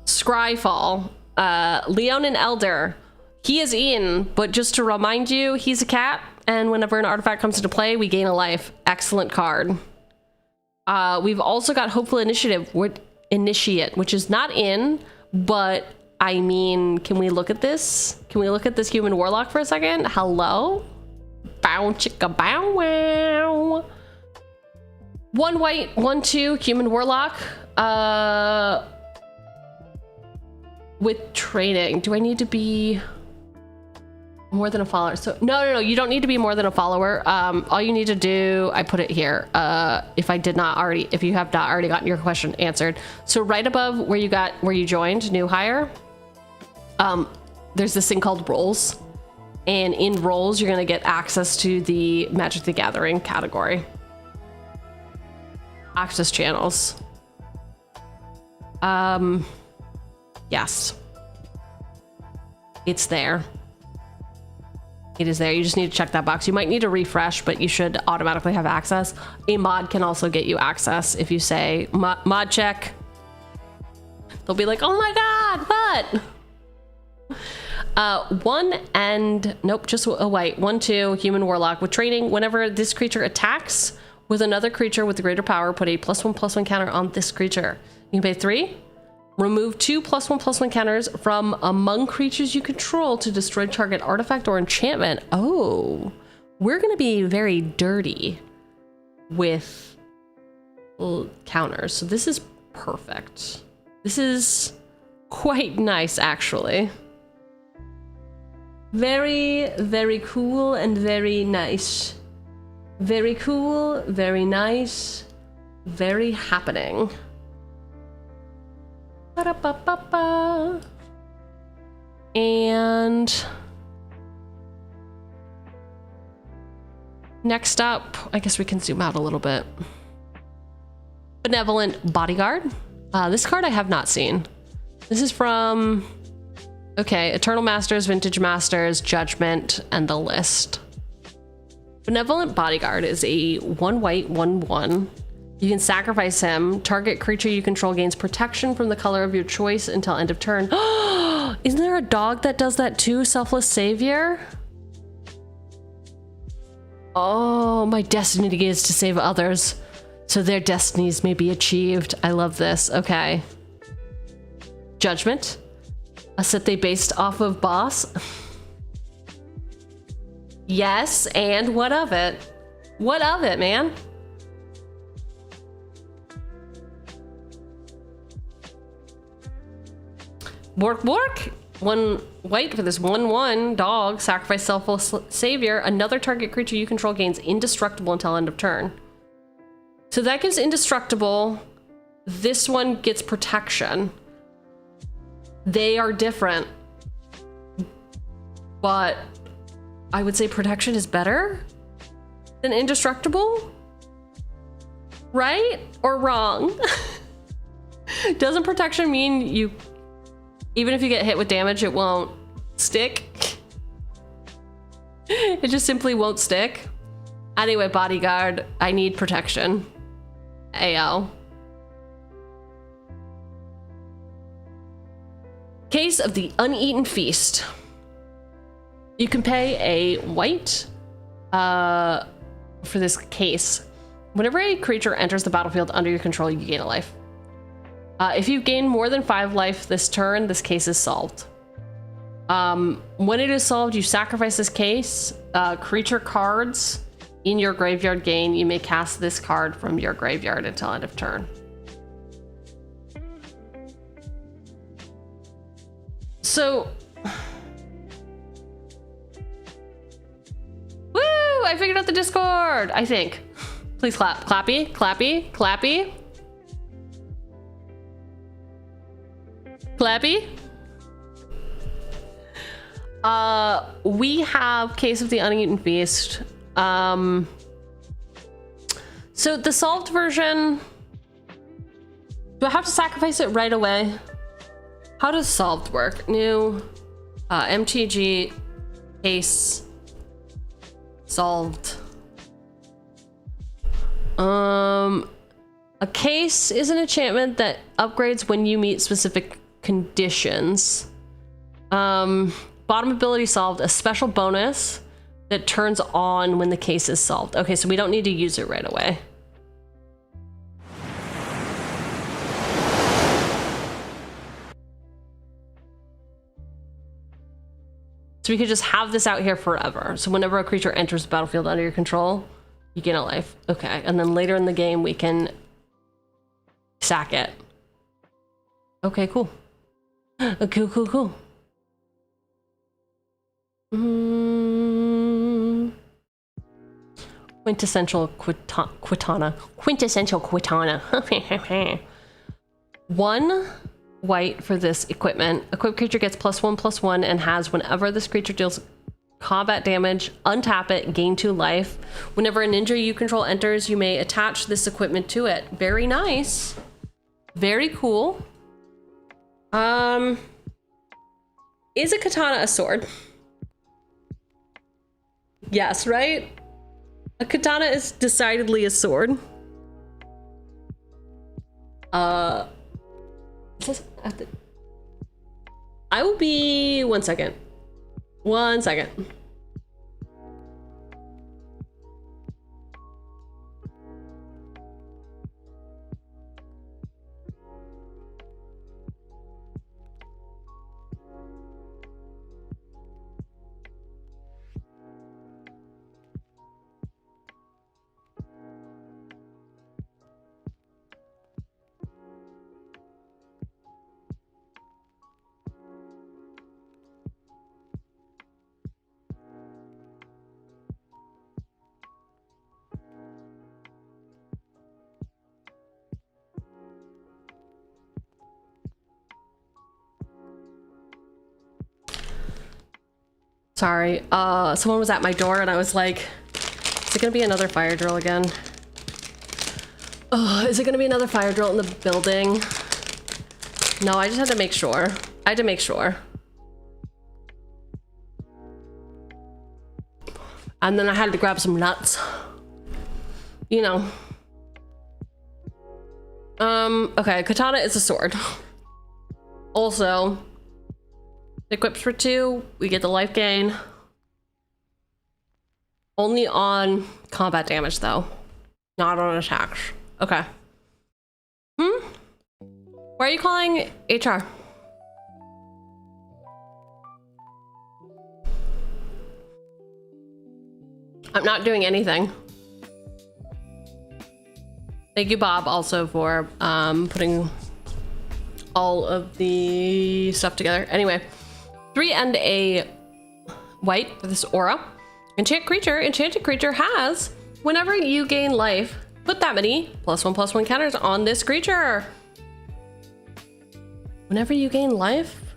Scryfall, Leonin Elder. He is in, but just to remind you, he's a cat, and whenever an artifact comes into play, we gain a life. Excellent card. We've also got Hopeful Initiate, which is not in, but I mean, can we look at this? Can we look at this human warlock for a second? Hello? Bow chicka bow wow. 1 white, 1/2 human warlock. With training, do I need to be more than a follower? So no, you don't need to be more than a follower. All you need to do, I put it here, if you have not already gotten your question answered. So right above where you joined, new hire, there's this thing called roles, and in roles you're gonna get access to the Magic the Gathering category. Access channels. Yes. It's there. It is there. You just need to check that box. You might need to refresh, but you should automatically have access. A mod can also get you access if you say mod check. They'll be like, oh my god, what? One and nope, just a white. 1/2 human warlock with training. Whenever this creature attacks with another creature with greater power, put a +1/+1 counter on this creature. You can pay 3. Remove 2 +1/+1 counters from among creatures you control to destroy target artifact or enchantment. Oh, we're gonna be very dirty with counters. So this is perfect. This is quite nice, actually. Very, very cool and very nice. Very cool, very nice, very happening. Ba-da-ba-ba-ba. And next up, I guess we can zoom out a little bit. Benevolent Bodyguard. This card I have not seen. This is from, okay, Eternal Masters, Vintage Masters, Judgment, and the list. Benevolent Bodyguard is a 1 white, 1/1. You can sacrifice him. Target creature you control gains protection from the color of your choice until end of turn. Isn't there a dog that does that too? Selfless Savior? Oh, my destiny is to save others, so their destinies may be achieved. I love this. Okay. Judgment. A set they based off of Boss. Yes, and what of it? What of it, man? Bork bork. 1 white for this 1/1 dog. Sacrifice Selfless Savior. Another target creature you control gains indestructible until end of turn. So that gives indestructible. This one gets protection. They are different, but I would say protection is better than indestructible, right? Or wrong? Doesn't protection mean you, even if you get hit with damage, it won't stick? It just simply won't stick. Anyway, Bodyguard, I need protection. AO. Case of the Uneaten Feast. You can pay a white for this case. Whenever a creature enters the battlefield under your control, you gain a life. If you gain more than 5 life this turn, this case is solved. When it is solved, you sacrifice this case. Creature cards in your graveyard gain. You may cast this card from your graveyard until end of turn. So, woo! I figured out the Discord, I think. Please clap. Clappy, clappy, clappy. Clappy. We have Case of the Uneaten Feast. So the solved version, do I have to sacrifice it right away? How does solved work? New MTG case solved. A case is an enchantment that upgrades when you meet specific conditions. Bottom ability solved, a special bonus that turns on when the case is solved. Okay, so we don't need to use it right away. So we could just have this out here forever. So whenever a creature enters the battlefield under your control, you gain a life. Okay, and then later in the game, we can sack it. Okay, cool. Cool, cool, cool. Quintessential Quitana. Quintessential Quitana. 1 white for this equipment. Equipped creature gets +1/+1 and has, whenever this creature deals combat damage, untap it, gain 2 life. Whenever a ninja you control enters, you may attach this equipment to it. Very nice. Very cool. Is a katana a sword? Yes, right? A katana is decidedly a sword. I will be 1 second. 1 second. Sorry, someone was at my door and I was like, is it gonna be another fire drill again? Oh, is it gonna be another fire drill in the building? No, I just had to make sure. I had to make sure. And then I had to grab some nuts. You know. Okay, katana is a sword. Also, equips for 2, we get the life gain. Only on combat damage though, not on attacks. Okay. Why are you calling HR? I'm not doing anything. Thank you, Bob, also for putting all of the stuff together. Anyway, 3 and a white for this aura. Enchanted creature has, whenever you gain life, put that many +1/+1 counters on this creature. Whenever you gain life,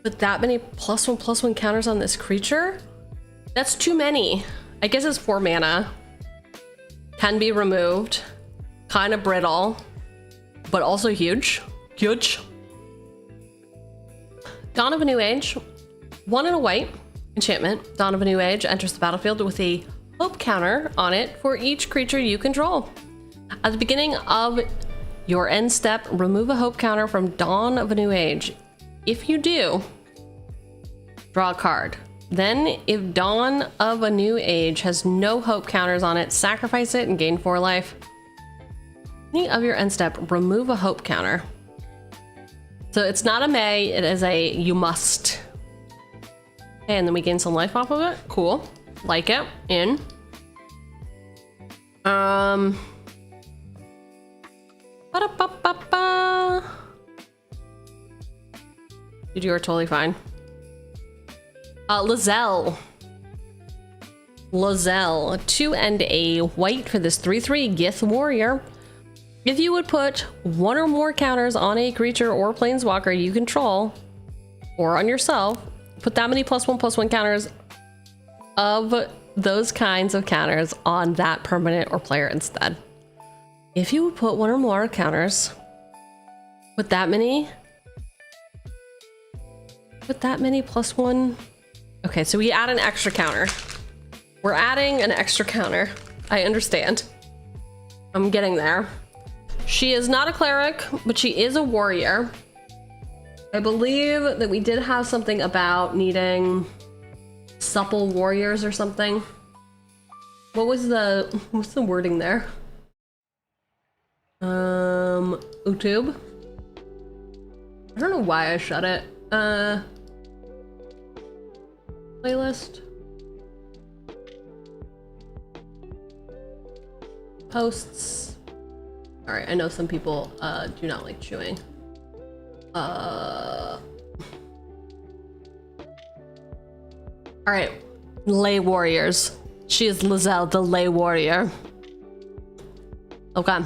put that many +1/+1 counters on this creature? That's too many. I guess it's 4 mana. Can be removed. Kind of brittle, but also huge. Huge. Dawn of a New Age. 1 and a white. Enchantment. Dawn of a New Age enters the battlefield with a hope counter on it for each creature you control. At the beginning of your end step, remove a hope counter from Dawn of a New Age. If you do, draw a card. Then, if Dawn of a New Age has no hope counters on it, sacrifice it and gain 4 life. Beginning of your end step, remove a hope counter. So it's not a may, it is a you must. Okay, and then we gain some life off of it. Cool. Like it. In. Ba-da-ba-ba-ba. Dude, you are totally fine. Lizelle. 2 and a white for this 3/3 Gith Warrior. If you would put 1 or more counters on a creature or planeswalker you control, or on yourself, put that many +1/+1 counters of those kinds of counters on that permanent or player instead. If you would put 1 or more counters, put that many +1. Okay, so we add an extra counter. We're adding an extra counter. I understand. I'm getting there. She is not a cleric, but she is a warrior. I believe that we did have something about needing supple warriors or something. What's the wording there? YouTube? I don't know why I shut it. Playlist. Posts. All right, I know some people do not like chewing. All right, lay warriors. She is Lizelle, the lay warrior. Okay.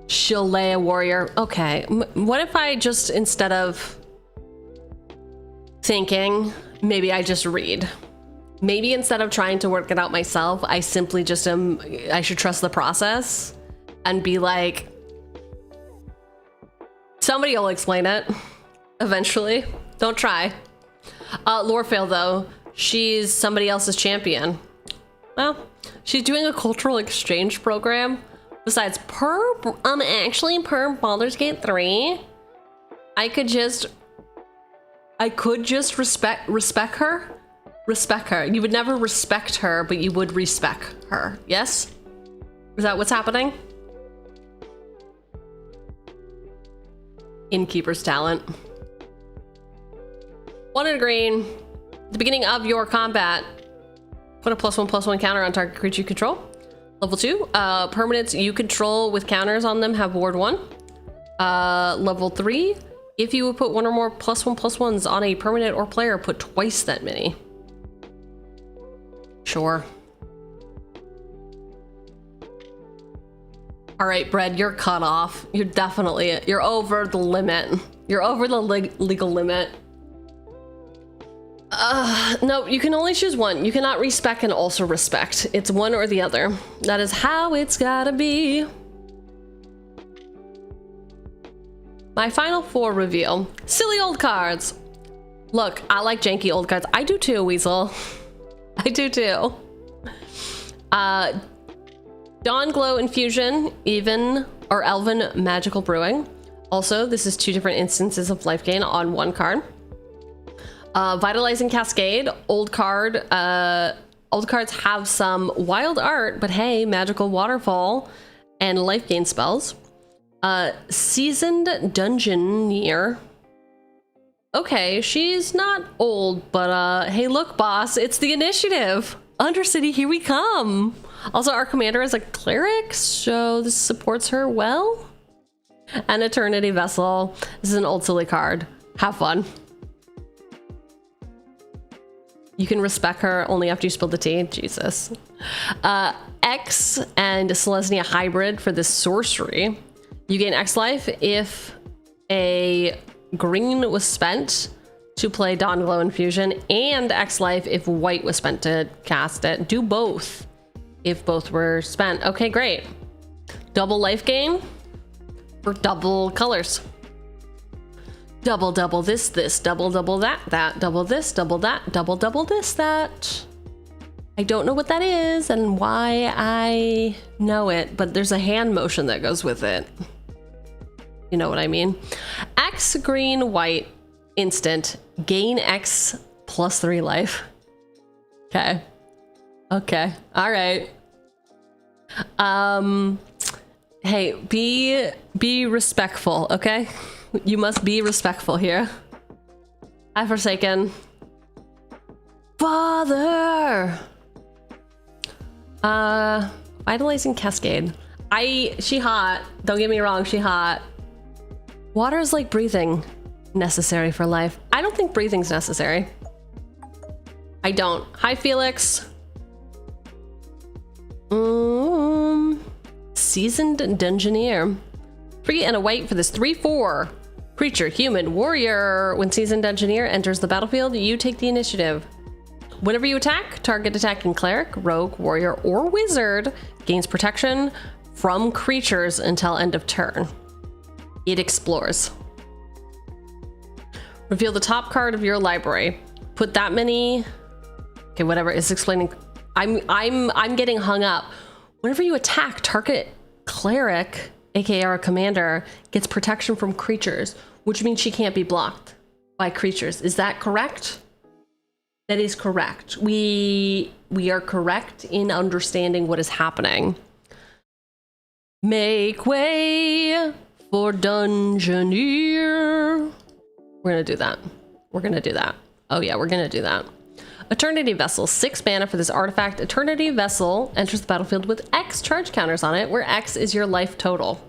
She'll lay a warrior. Okay, what if I just, instead of thinking, maybe I just read? Maybe instead of trying to work it out myself, I simply just I should trust the process and be like, Somebody will explain it eventually. Don't try. Lorefail, though, she's somebody else's champion. Well, she's doing a cultural exchange program. Besides, actually per Baldur's Gate 3, I could just respect her. Respect her. You would never respect her, but you would respect her. Yes? Is that what's happening? Innkeeper's talent. 1 in green. At the beginning of your combat, put a +1/+1 counter on target creature you control. Level 2, permanents you control with counters on them have ward 1. Level 3, if you would put 1 or more +1/+1s on a permanent or player, put twice that many. Sure. All right, Bread, you're cut off. You're over the limit. You're over the legal limit. No, you can only choose one. You cannot respec and also respect. It's one or the other. That is how it's gotta be. My final 4 reveal. Silly old cards. Look, I like janky old cards. I do too, Weasel. I do too. Dawn Glow Infusion, even or Elven Magical Brewing. Also, this is 2 different instances of life gain on 1 card. Vitalizing Cascade, old card. Old cards have some wild art, but hey, magical waterfall and life gain spells. Seasoned Dungeoneer. Okay, she's not old, but hey, look, boss, it's the initiative. Undercity, here we come. Also, our commander is a cleric, so this supports her well. An Eternity Vessel. This is an old silly card. Have fun. You can respect her only after you spill the tea. Jesus. X and Selesnya Hybrid for this sorcery. You gain X life if a green was spent to play Dawn Glow Infusion, and X life if white was spent to cast it. Do both if both were spent. Okay, great. Double life gain for double colors. Double this, double that, double this, double that, double this, that. I don't know what that is and why I know it, but there's a hand motion that goes with it. You know what I mean? X green white instant, gain X +3 life. Okay. Okay. All right. Hey, be respectful, okay? You must be respectful here. I've forsaken. Father! Vitalizing Cascade. She hot. Don't get me wrong, she hot. Water is like breathing. Necessary for life. I don't think breathing's necessary. I don't. Hi, Felix. Seasoned Dungeoneer. 3 and a white for this 3/4. Creature, human, warrior. When Seasoned Dungeoneer enters the battlefield, you take the initiative. Whenever you attack, target attacking cleric, rogue, warrior, or wizard gains protection from creatures until end of turn. It explores. Reveal the top card of your library. Put that many. Okay, whatever. It's explaining. I'm getting hung up. Whenever you attack, target cleric, aka our commander, gets protection from creatures, which means she can't be blocked by creatures. Is that correct? That is correct. We are correct in understanding what is happening. Make way for Dungeoneer. We're gonna do that. We're gonna do that. Oh yeah, we're gonna do that. Eternity Vessel, 6 mana for this artifact. Eternity Vessel enters the battlefield with X charge counters on it, where X is your life total.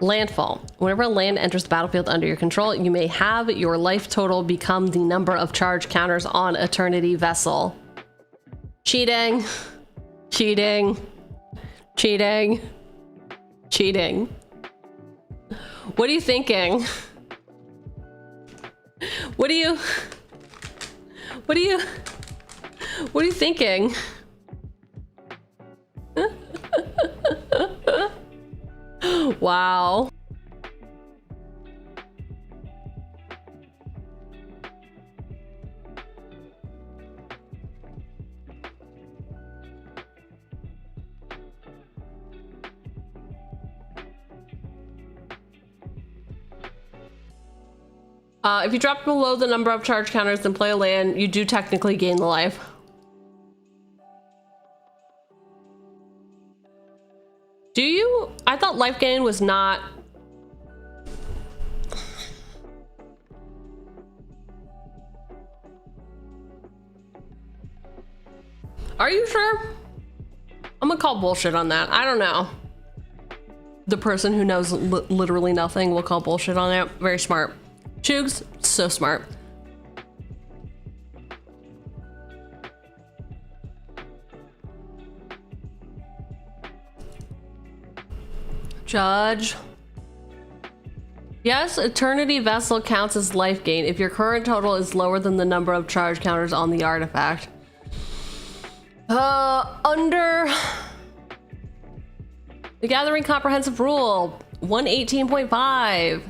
Landfall. Whenever a land enters the battlefield under your control, you may have your life total become the number of charge counters on Eternity Vessel. Cheating. Cheating. Cheating. Cheating. What are you thinking? What are you thinking? Wow. If you drop below the number of charge counters then play a land, you do technically gain the life. Do you? I thought life gain was not. Are you sure? I'm gonna call bullshit on that. I don't know. The person who knows literally nothing will call bullshit on it. Very smart. Cheugy, so smart. Judge. Yes, Eternity Vessel counts as life gain if your current total is lower than the number of charge counters on the artifact. Under the Gathering Comprehensive Rule 118.5.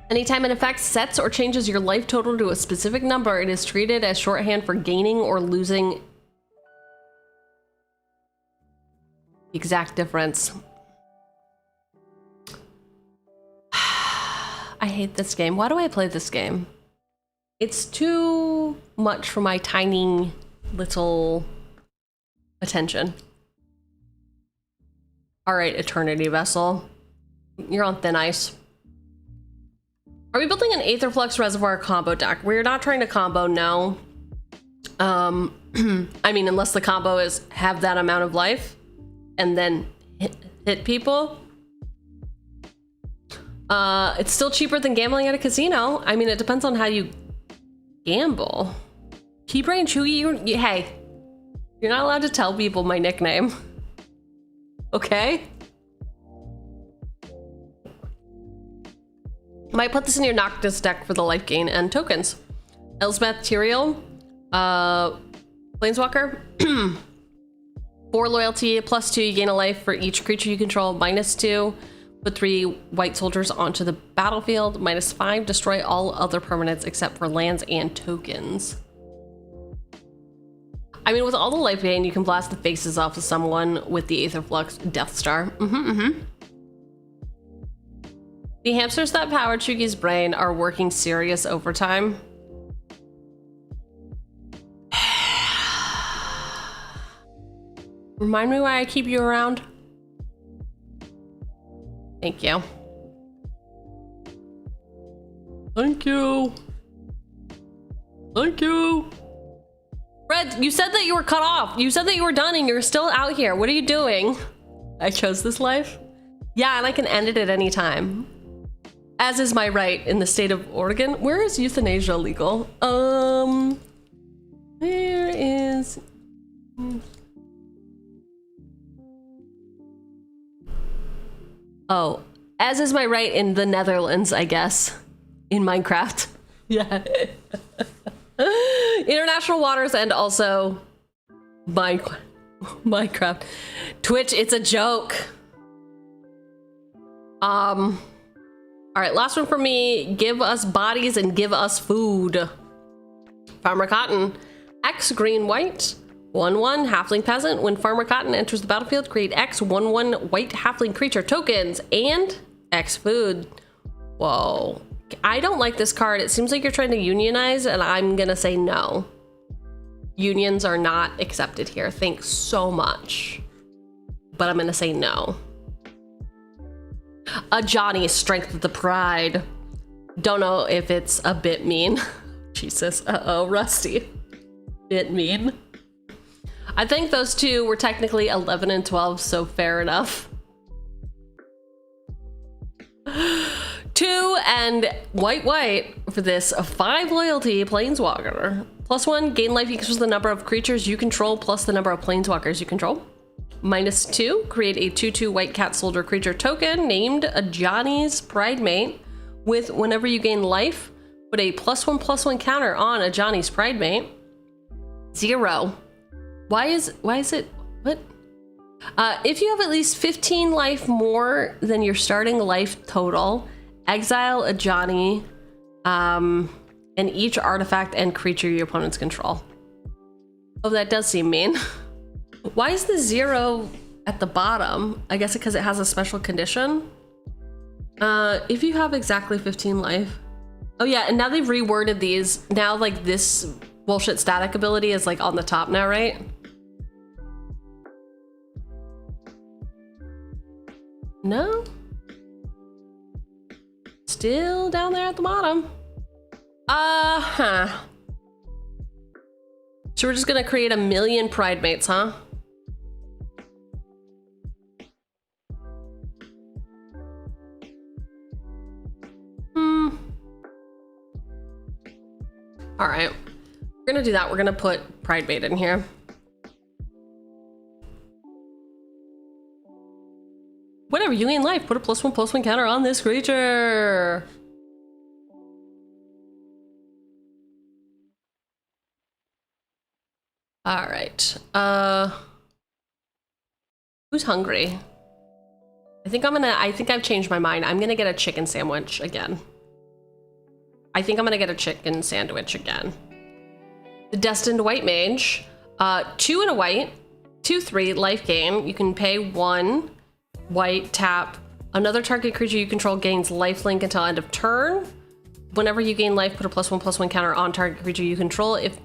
Anytime an effect sets or changes your life total to a specific number, it is treated as shorthand for gaining or losing the exact difference. I hate this game. Why do I play this game? It's too much for my tiny little attention. All right, Eternity Vessel. You're on thin ice. Are we building an Aetherflux Reservoir combo deck? We're not trying to combo, no. I mean, unless the combo is have that amount of life and then hit people. It's still cheaper than gambling at a casino. I mean, it depends on how you gamble. Keybrain Cheugy, hey, you're not allowed to tell people my nickname. Okay? Might put this in your Noctis deck for the life gain and tokens. Elsbeth Tyrael, Planeswalker. 4 loyalty, +2, you gain a life for each creature you control, -2. Put 3 white soldiers onto the battlefield, -5, destroy all other permanents except for lands and tokens. I mean, with all the life gain, you can blast the faces off of someone with the Aetherflux Death Star. The hamsters that power Cheugy's brain are working serious overtime. Remind me why I keep you around. Thank you. Thank you. Thank you. Red, you said that you were cut off. You said that you were done and you're still out here. What are you doing? I chose this life? Yeah, and I can end it at any time. As is my right in the state of Oregon. Where is euthanasia legal? Where is... Oh, as is my right in the Netherlands, I guess. In Minecraft. Yeah. International waters and also Minecraft. Twitch, it's a joke. All right, last one for me. Give us bodies and give us food. Farmer Cotton. X green white. 1/1 halfling peasant. When Farmer Cotton enters the battlefield, create X 1/1 white halfling creature tokens and X food. Whoa. I don't like this card. It seems like you're trying to unionize, and I'm gonna say no. Unions are not accepted here. Thanks so much. But I'm gonna say no. A Johnny, Strength of the Pride. Don't know if it's a bit mean. Jesus, uh-oh, Rusty. Bit mean. I think those two were technically 11 and 12, so fair enough. 2 and white for this 5 loyalty Planeswalker. +1, gain life equals the number of creatures you control plus the number of Planeswalkers you control. -2, create a 2/2 white cat soldier creature token named a Johnny's Pridemate with whenever you gain life, put a +1/+1 counter on a Johnny's Pridemate. 0. Why is it, what? If you have at least 15 life more than your starting life total, exile a Johnny, and each artifact and creature your opponents control. Oh, that does seem mean. Why is the 0 at the bottom? I guess because it has a special condition. If you have exactly 15 life, Oh yeah, and now they've reworded these. Now like this bullshit static ability is like on the top now, right? No? Still down there at the bottom. Uh-huh. So we're just gonna create a million pride mates, huh? All right, we're gonna do that. We're gonna put pride mate in here. Whatever, you gain life. Put a +1/+1 counter on this creature. All right. Who's hungry? I think I've changed my mind. I'm gonna get a chicken sandwich again. I think I'm gonna get a chicken sandwich again. The Destined White Mage. 2 and a white. 2/3 life gain. You can pay 1 white, tap. Another target creature you control gains lifelink until end of turn. Whenever you gain life, put a +1/+1 counter on target creature you control. If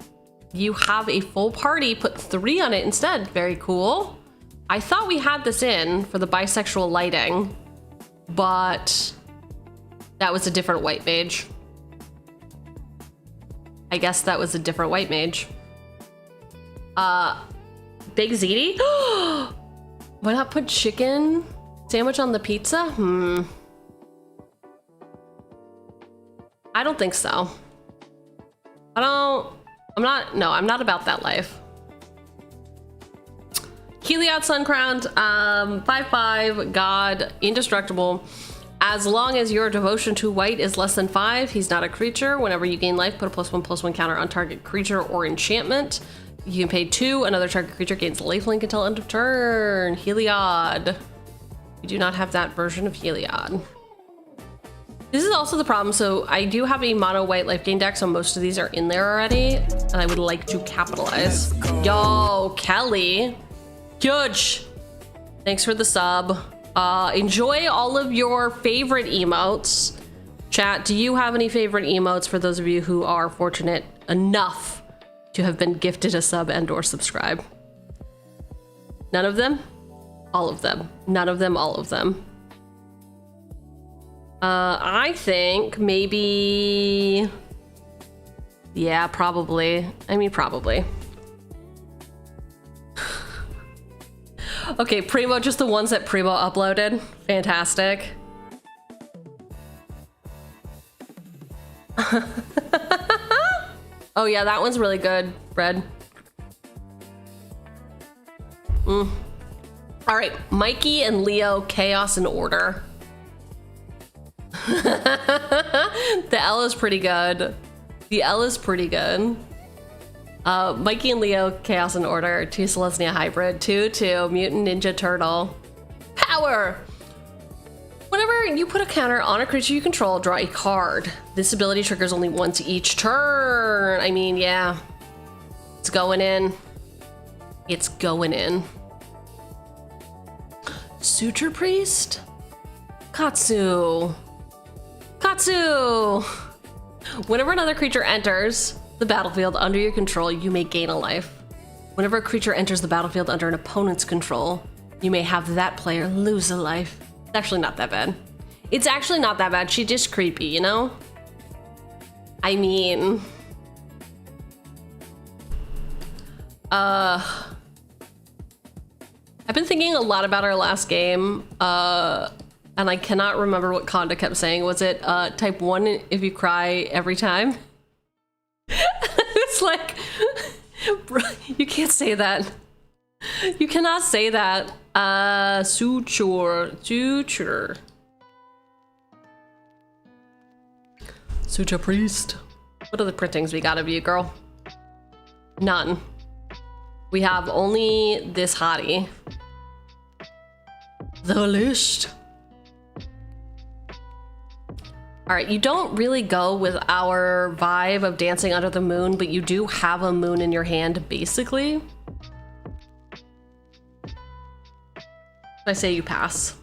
you have a full party, put 3 on it instead. Very cool. I thought we had this in for the bisexual lighting, but that was a different white mage. I guess that was a different white mage. Big ZD? Why not put chicken sandwich on the pizza? I don't think so. I'm not about that life. Heliod Suncrowned, 5/5, God, indestructible. As long as your devotion to white is less than 5, he's not a creature. Whenever you gain life, put a +1/+1 counter on target creature or enchantment. You can pay 2, another target creature gains lifelink until end of turn. Heliod. We do not have that version of Heliod. This is also the problem. So I do have a mono white life gain deck, so most of these are in there already, and I would like to capitalize. Yo, Kelly. Huge. Thanks for the sub. Enjoy all of your favorite emotes. Chat, do you have any favorite emotes for those of you who are fortunate enough to have been gifted a sub and or subscribe? None of them? All of them. None of them, all of them. I think maybe... Yeah, probably. I mean, probably. Okay, Primo, just the ones that Primo uploaded. Fantastic. Oh yeah, that one's really good, Fred. All right, Mikey and Leo, Chaos and Order. The L is pretty good. The L is pretty good. Mikey and Leo, Chaos and Order, 2 Selesnya Hybrid, 2/2, Mutant Ninja Turtle. Power! Whenever you put a counter on a creature you control, draw a card. This ability triggers only once each turn. I mean, yeah. It's going in. It's going in. Suture Priest? Katsu. Katsu! Whenever another creature enters the battlefield under your control, you may gain a life. Whenever a creature enters the battlefield under an opponent's control, you may have that player lose a life. It's actually not that bad. It's actually not that bad. She's just creepy, you know? I mean... I've been thinking a lot about our last game, and I cannot remember what Conda kept saying. Was it type 1 if you cry every time? It's like, bro, you can't say that. You cannot say that. Suture. Suture Priest. What are the printings we got of you, girl? None. We have only this hottie. The list. All right, you don't really go with our vibe of dancing under the moon, but you do have a moon in your hand, basically. I say you pass.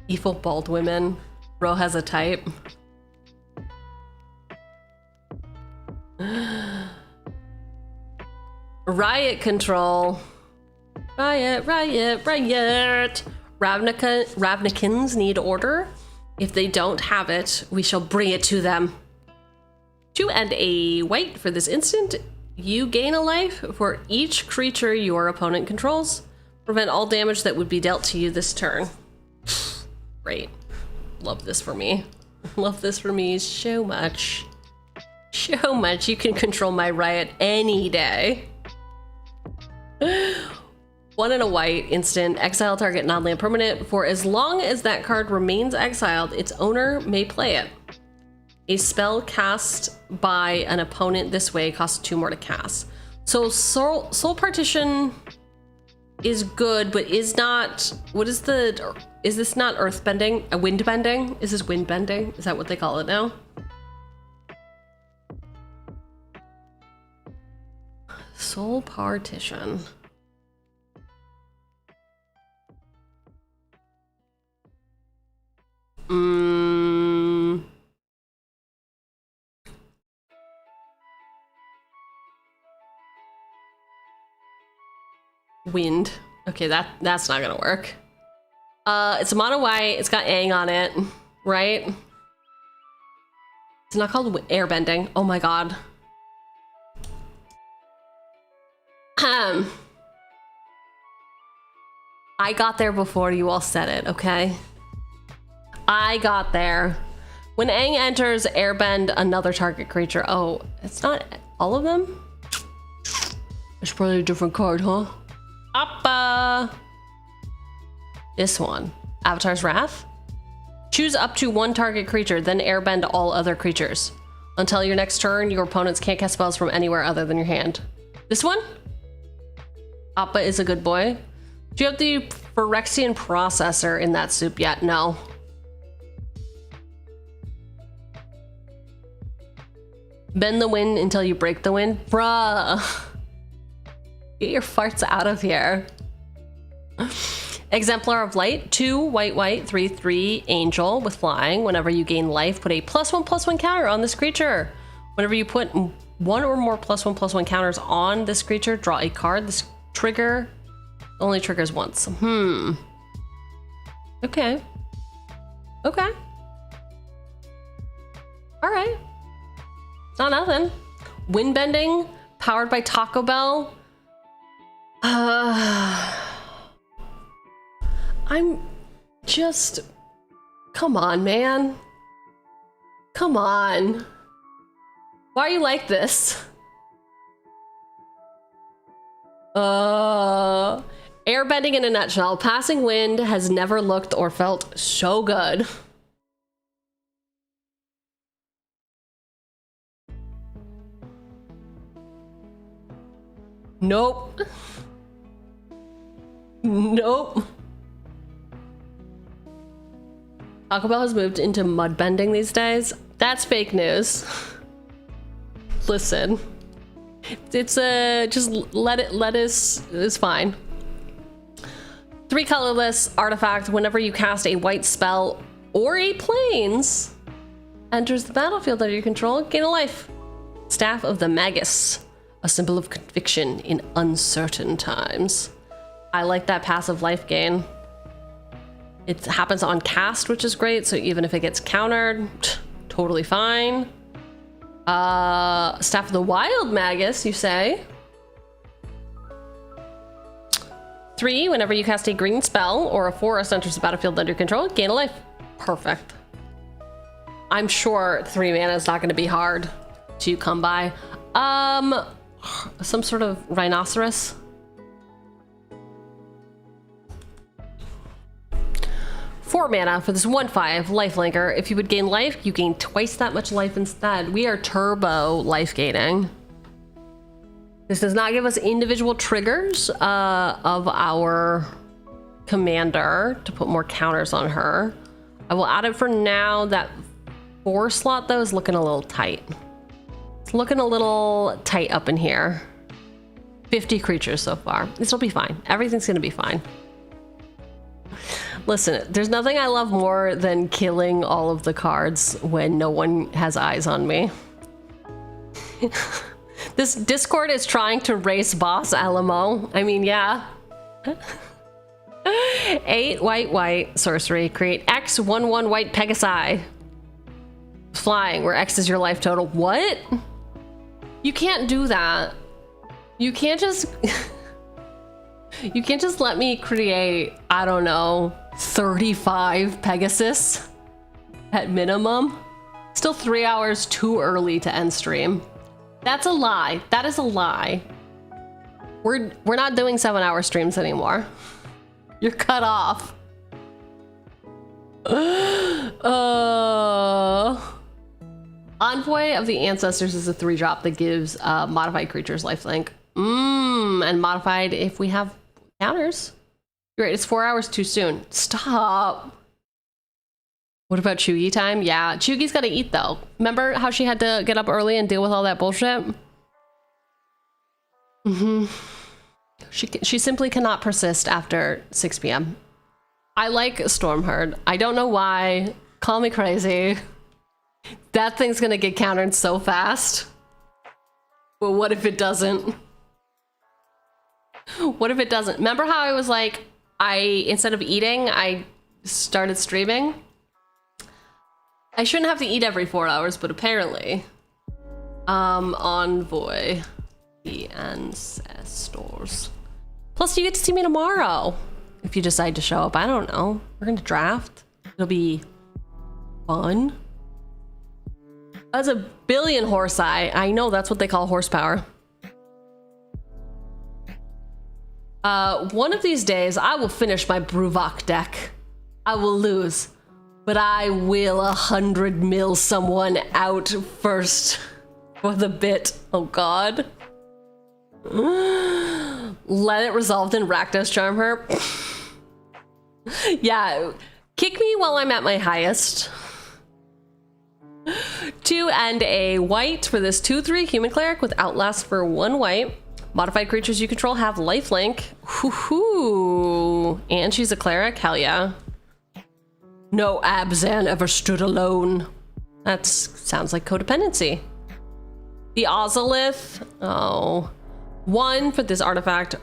Evil bald women. Bro has a type. Riot control. Riot, riot, riot. Ravnikins need order. If they don't have it, we shall bring it to them. 2 and a white for this instant. You gain a life for each creature your opponent controls. Prevent all damage that would be dealt to you this turn. Great. Love this for me. Love this for me so much. So much. You can control my riot any day. 1 and a white instant. Exile target non-land permanent. For as long as that card remains exiled, its owner may play it. A spell cast by an opponent this way costs 2 more to cast. So Soul Partition is good, but is not, is this not earthbending? A windbending? Is this windbending? Is that what they call it now? Soul Partition. Wind. Okay, that's not gonna work. It's a mono white, it's got Aang on it, right? It's not called airbending. Oh my god. I got there before you all said it, okay? I got there. When Aang enters, airbend another target creature. Oh, it's not all of them? It's probably a different card, huh? Appa! This one. Avatar's Wrath. Choose up to 1 target creature, then airbend all other creatures. Until your next turn, your opponents can't cast spells from anywhere other than your hand. This one? Appa is a good boy. Do you have the Phyrexian Processor in that soup yet? No. Bend the wind until you break the wind? Bruh. Get your farts out of here. Exemplar of Light, 2 white, 3/3 angel with flying. Whenever you gain life, put a +1/+1 counter on this creature. Whenever you put 1 or more +1/+1 counters on this creature, draw a card. This trigger only triggers once. Okay. Okay. All right. Not nothing. Windbending, powered by Taco Bell. I'm just... Come on, man. Come on. Why are you like this? Airbending in a nutshell. Passing wind has never looked or felt so good. Nope. Nope. Taco Bell has moved into mud bending these days. That's fake news. Listen. It's just lettuce is fine. 3 colorless artifact. Whenever you cast a white spell or a plains enters the battlefield under your control, gain a life. Staff of the Magus. A symbol of conviction in uncertain times. I like that passive life gain. It happens on cast, which is great, so even if it gets countered, totally fine. Staff of the Wild Magus, you say? 3, whenever you cast a green spell or a forest enters the battlefield under control, gain a life. Perfect. I'm sure 3 mana is not going to be hard to come by. Some sort of rhinoceros. 4 mana for this 1/5 lifelinker. If you would gain life, you gain twice that much life instead. We are turbo life gaining. This does not give us individual triggers of our commander to put more counters on her. I will add it for now. That 4 slot though is looking a little tight. It's looking a little tight up in here. 50 creatures so far. This will be fine. Everything's gonna be fine. Listen, there's nothing I love more than killing all of the cards when no one has eyes on me. This Discord is trying to race boss LMO. I mean, yeah. 8 white sorcery. Create X 1/1 white Pegasi. Flying, where X is your life total. What? You can't do that. You can't just you can't just let me create, I don't know, 35 Pegasus at minimum. Still 3 hours too early to end stream. That's a lie. That is a lie. We're not doing 7-hour streams anymore. You're cut off. Envoy of the Ancestors is a 3-drop that gives modified creatures lifelink. And modified if we have counters. Great, it's 4 hours too soon. Stop. What about Cheugy time? Yeah, Cheugy's gotta eat though. Remember how she had to get up early and deal with all that bullshit? She simply cannot persist after 6 p.m. I like Stormherd. I don't know why. Call me crazy. That thing's gonna get countered so fast. But what if it doesn't? What if it doesn't? Remember how I was like, instead of eating, I started streaming? I shouldn't have to eat every 4 hours, but apparently. Envoy the Ancestors. Plus, you get to see me tomorrow. If you decide to show up, I don't know. We're gonna draft. It'll be fun. That's a billion horse eye. I know that's what they call horsepower. One of these days, I will finish my Brewvok deck. I will lose, but I will 100 mil someone out first for the bit. Oh God. Let it resolve in Rakdos Charm her. Yeah, kick me while I'm at my highest. 2 and a white for this 2/3 human cleric with outlast for 1 white. Modified creatures you control have lifelink. Hoo-hoo. And she's a cleric? Hell yeah. No Abzan ever stood alone. That sounds like codependency. The Ozolith. Oh. 1 for this artifact.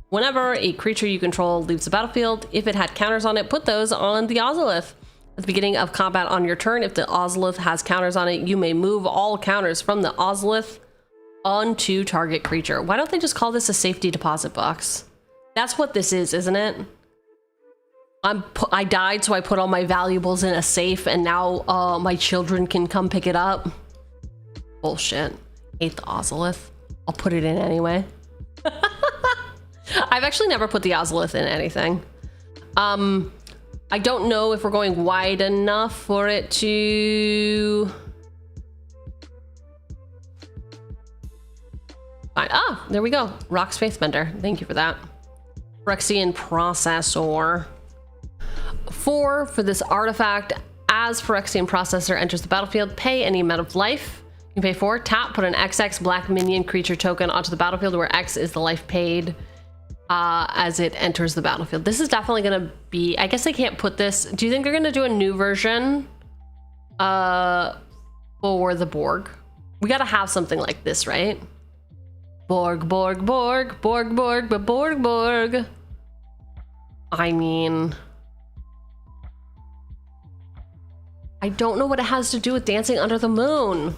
Whenever a creature you control leaves the battlefield, if it had counters on it, put those on the Ozolith. At the beginning of combat on your turn, if the Ozolith has counters on it, you may move all counters from the Ozolith onto target creature. Why don't they just call this a safety deposit box? That's what this is, isn't it? I died, so I put all my valuables in a safe, and now my children can come pick it up. Bullshit. Hate the Ozolith. I'll put it in anyway. I've actually never put the Ozolith in anything. I don't know if we're going wide enough for it to... Fine. Ah, there we go. Rock's Faithbender. Thank you for that. Phyrexian Processor. 4 for this artifact. As Phyrexian Processor enters the battlefield, pay any amount of life. You can pay 4. Tap, put an XX black minion creature token onto the battlefield where X is the life paid as it enters the battlefield. This is definitely going to be... I guess I can't put this... Do you think they're going to do a new version for the Borg? We got to have something like this, right? Borg, Borg, Borg, Borg, Borg, but Borg, Borg. I mean... I don't know what it has to do with Dancing Under the Moon.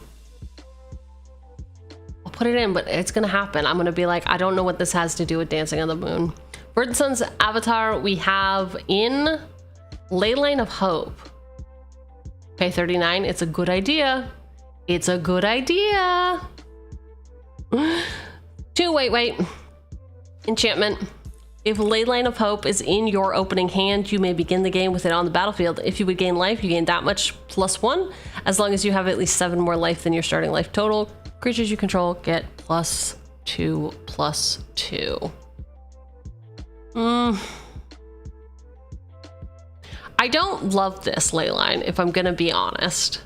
I'll put it in, but it's gonna happen. I'm gonna be like, I don't know what this has to do with Dancing on the Moon. Birdson's avatar we have in Leyline of Hope. Pay 39. It's a good idea. It's a good idea. 2, wait. Enchantment. If Leyline of Hope is in your opening hand, you may begin the game with it on the battlefield. If you would gain life, you gain that much +1, as long as you have at least 7 more life than your starting life total. Creatures you control get +2/+2. I don't love this Leyline, if I'm gonna be honest.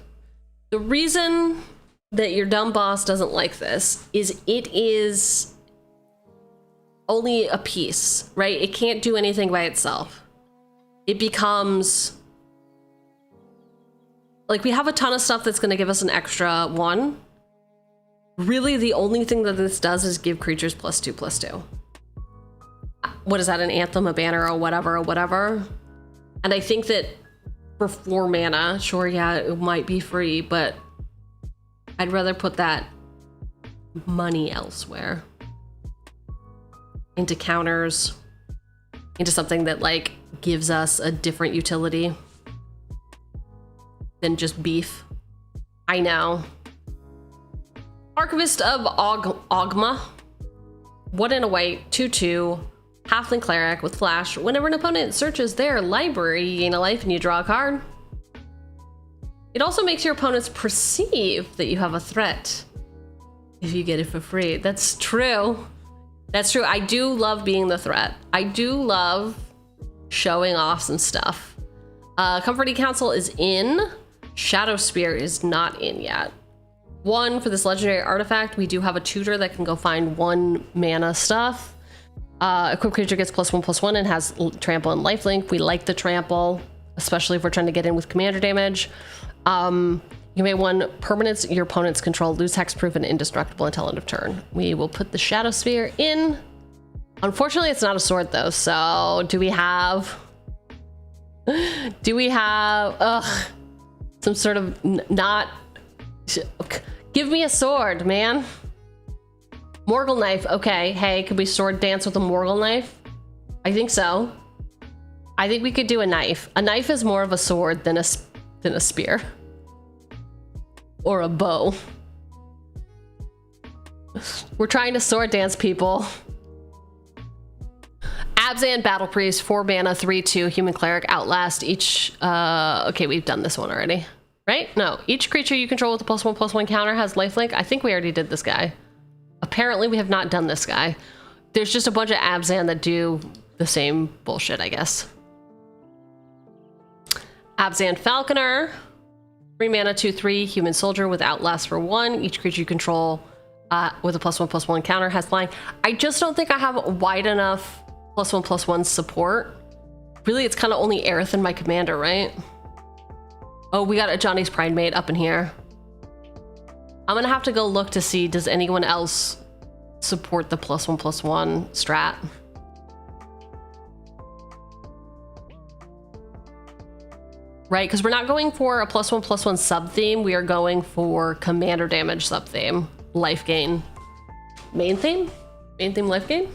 The reason that your dumb boss doesn't like this is it is only a piece, right? It can't do anything by itself. It becomes like we have a ton of stuff that's going to give us an extra 1, Really, the only thing that this does is give creatures +2/+2. What is that, an anthem, a banner, or whatever? And I think that for 4 mana, sure, yeah, it might be free, but I'd rather put that money elsewhere. Into counters, into something that like gives us a different utility than just beef. I know. Archivist of Ogma. 1 and a white, 2/2, halfling cleric with flash. Whenever an opponent searches their library, you gain a life and you draw a card. It also makes your opponents perceive that you have a threat if you get it for free. That's true. That's true. I do love being the threat. I do love showing off some stuff. Comforting Council is in. Shadow Spear is not in yet. 1 for this legendary artifact. We do have a tutor that can go find 1 mana stuff. Equipped creature gets +1/+1 and has trample and lifelink. We like the trample, especially if we're trying to get in with commander damage. You may 1 permanents your opponent's control, lose hexproof and indestructible until end of turn. We will put the Shadow Sphere in. Unfortunately, it's not a sword though, so do we have some sort of not... Give me a sword, man. Morgul Knife, okay. Hey, could we sword dance with a Morgul Knife? I think so. I think we could do a knife. A knife is more of a sword than a spear. Or a bow. We're trying to sword dance, people. Abzan Battle Priest, 4 mana, 3/2, human cleric, outlast each. Okay, we've done this one already, right? No, each creature you control with a +1/+1 counter has lifelink. I think we already did this guy. Apparently, we have not done this guy. There's just a bunch of Abzan that do the same bullshit, I guess. Abzan Falconer. 3 mana, 2/3, human soldier with outlast for 1. Each creature you control with a +1/+1 counter has flying. I just don't think I have wide enough +1/+1 support. Really, it's kind of only Aerith and my commander, right? Oh, we got a Johnny's Pride Mate up in here. I'm gonna have to go look to see, does anyone else support the +1/+1 strat? Right, because we're not going for a +1/+1 sub-theme, we are going for commander damage sub-theme. Life gain. Main theme? Main theme life gain?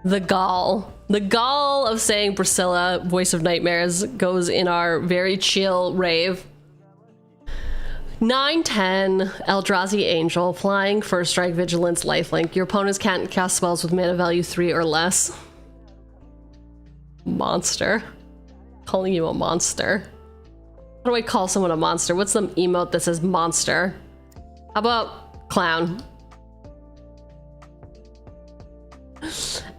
The gall. The gall of saying Priscilla, Voice of Nightmares, goes in our very chill rave. 9/10, Eldrazi Angel, flying, first strike, vigilance, lifelink. Your opponents can't cast spells with mana value 3 or less. Monster. Calling you a monster. How do I call someone a monster? What's the emote that says monster? How about clown?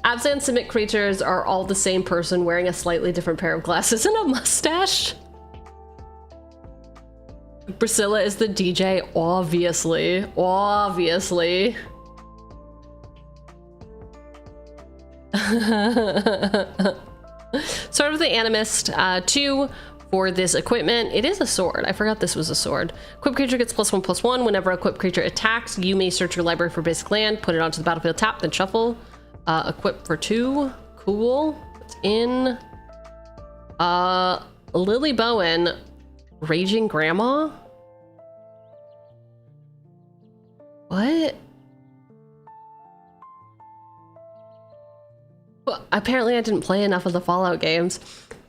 Abzan Simic creatures are all the same person wearing a slightly different pair of glasses and a mustache. Priscilla is the DJ, obviously. Obviously. Sword of the Animist, 2 for this equipment. It is a sword. I forgot this was a sword. Equipped creature gets +1/+1. Whenever equipped creature attacks, you may search your library for basic land, put it onto the battlefield, tap, then shuffle. Equip for 2. Cool. It's in. Lily Bowen, Raging Grandma? What? Well, apparently I didn't play enough of the Fallout games.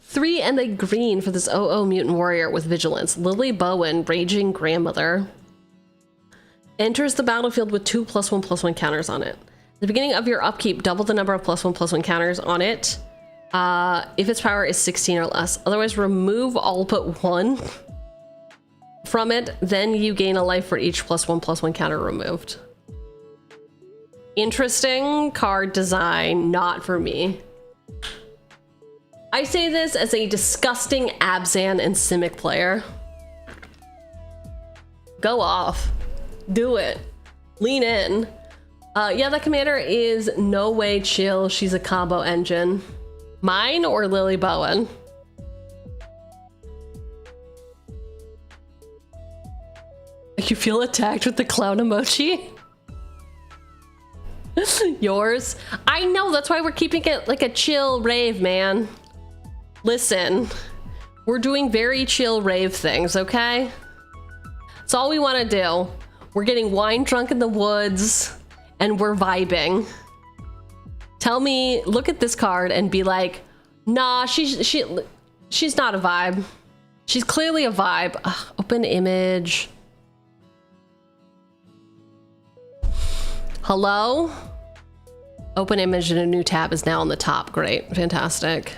3 and a green for this OO mutant warrior with vigilance. Lily Bowen, Raging Grandmother. Enters the battlefield with 2 +1/+1 counters on it. At the beginning of your upkeep, double the number of +1/+1 counters on it. If its power is 16 or less. Otherwise, remove all but 1 from it. Then you gain a life for each +1/+1 counter removed. Interesting card design, not for me. I say this as a disgusting Abzan and Simic player. Go off. Do it. Lean in. Yeah, that commander is no way chill. She's a combo engine. Mine or Lily Bowen? You feel attacked with the clown emoji? Yours? I know, that's why we're keeping it like a chill rave, man. Listen, we're doing very chill rave things, okay? It's all we want to do. We're getting wine drunk in the woods and we're vibing. Tell me, look at this card and be like, nah, she's not a vibe. She's clearly a vibe. Ugh, open image. Hello? Open image in a new tab is now on the top. Great. Fantastic.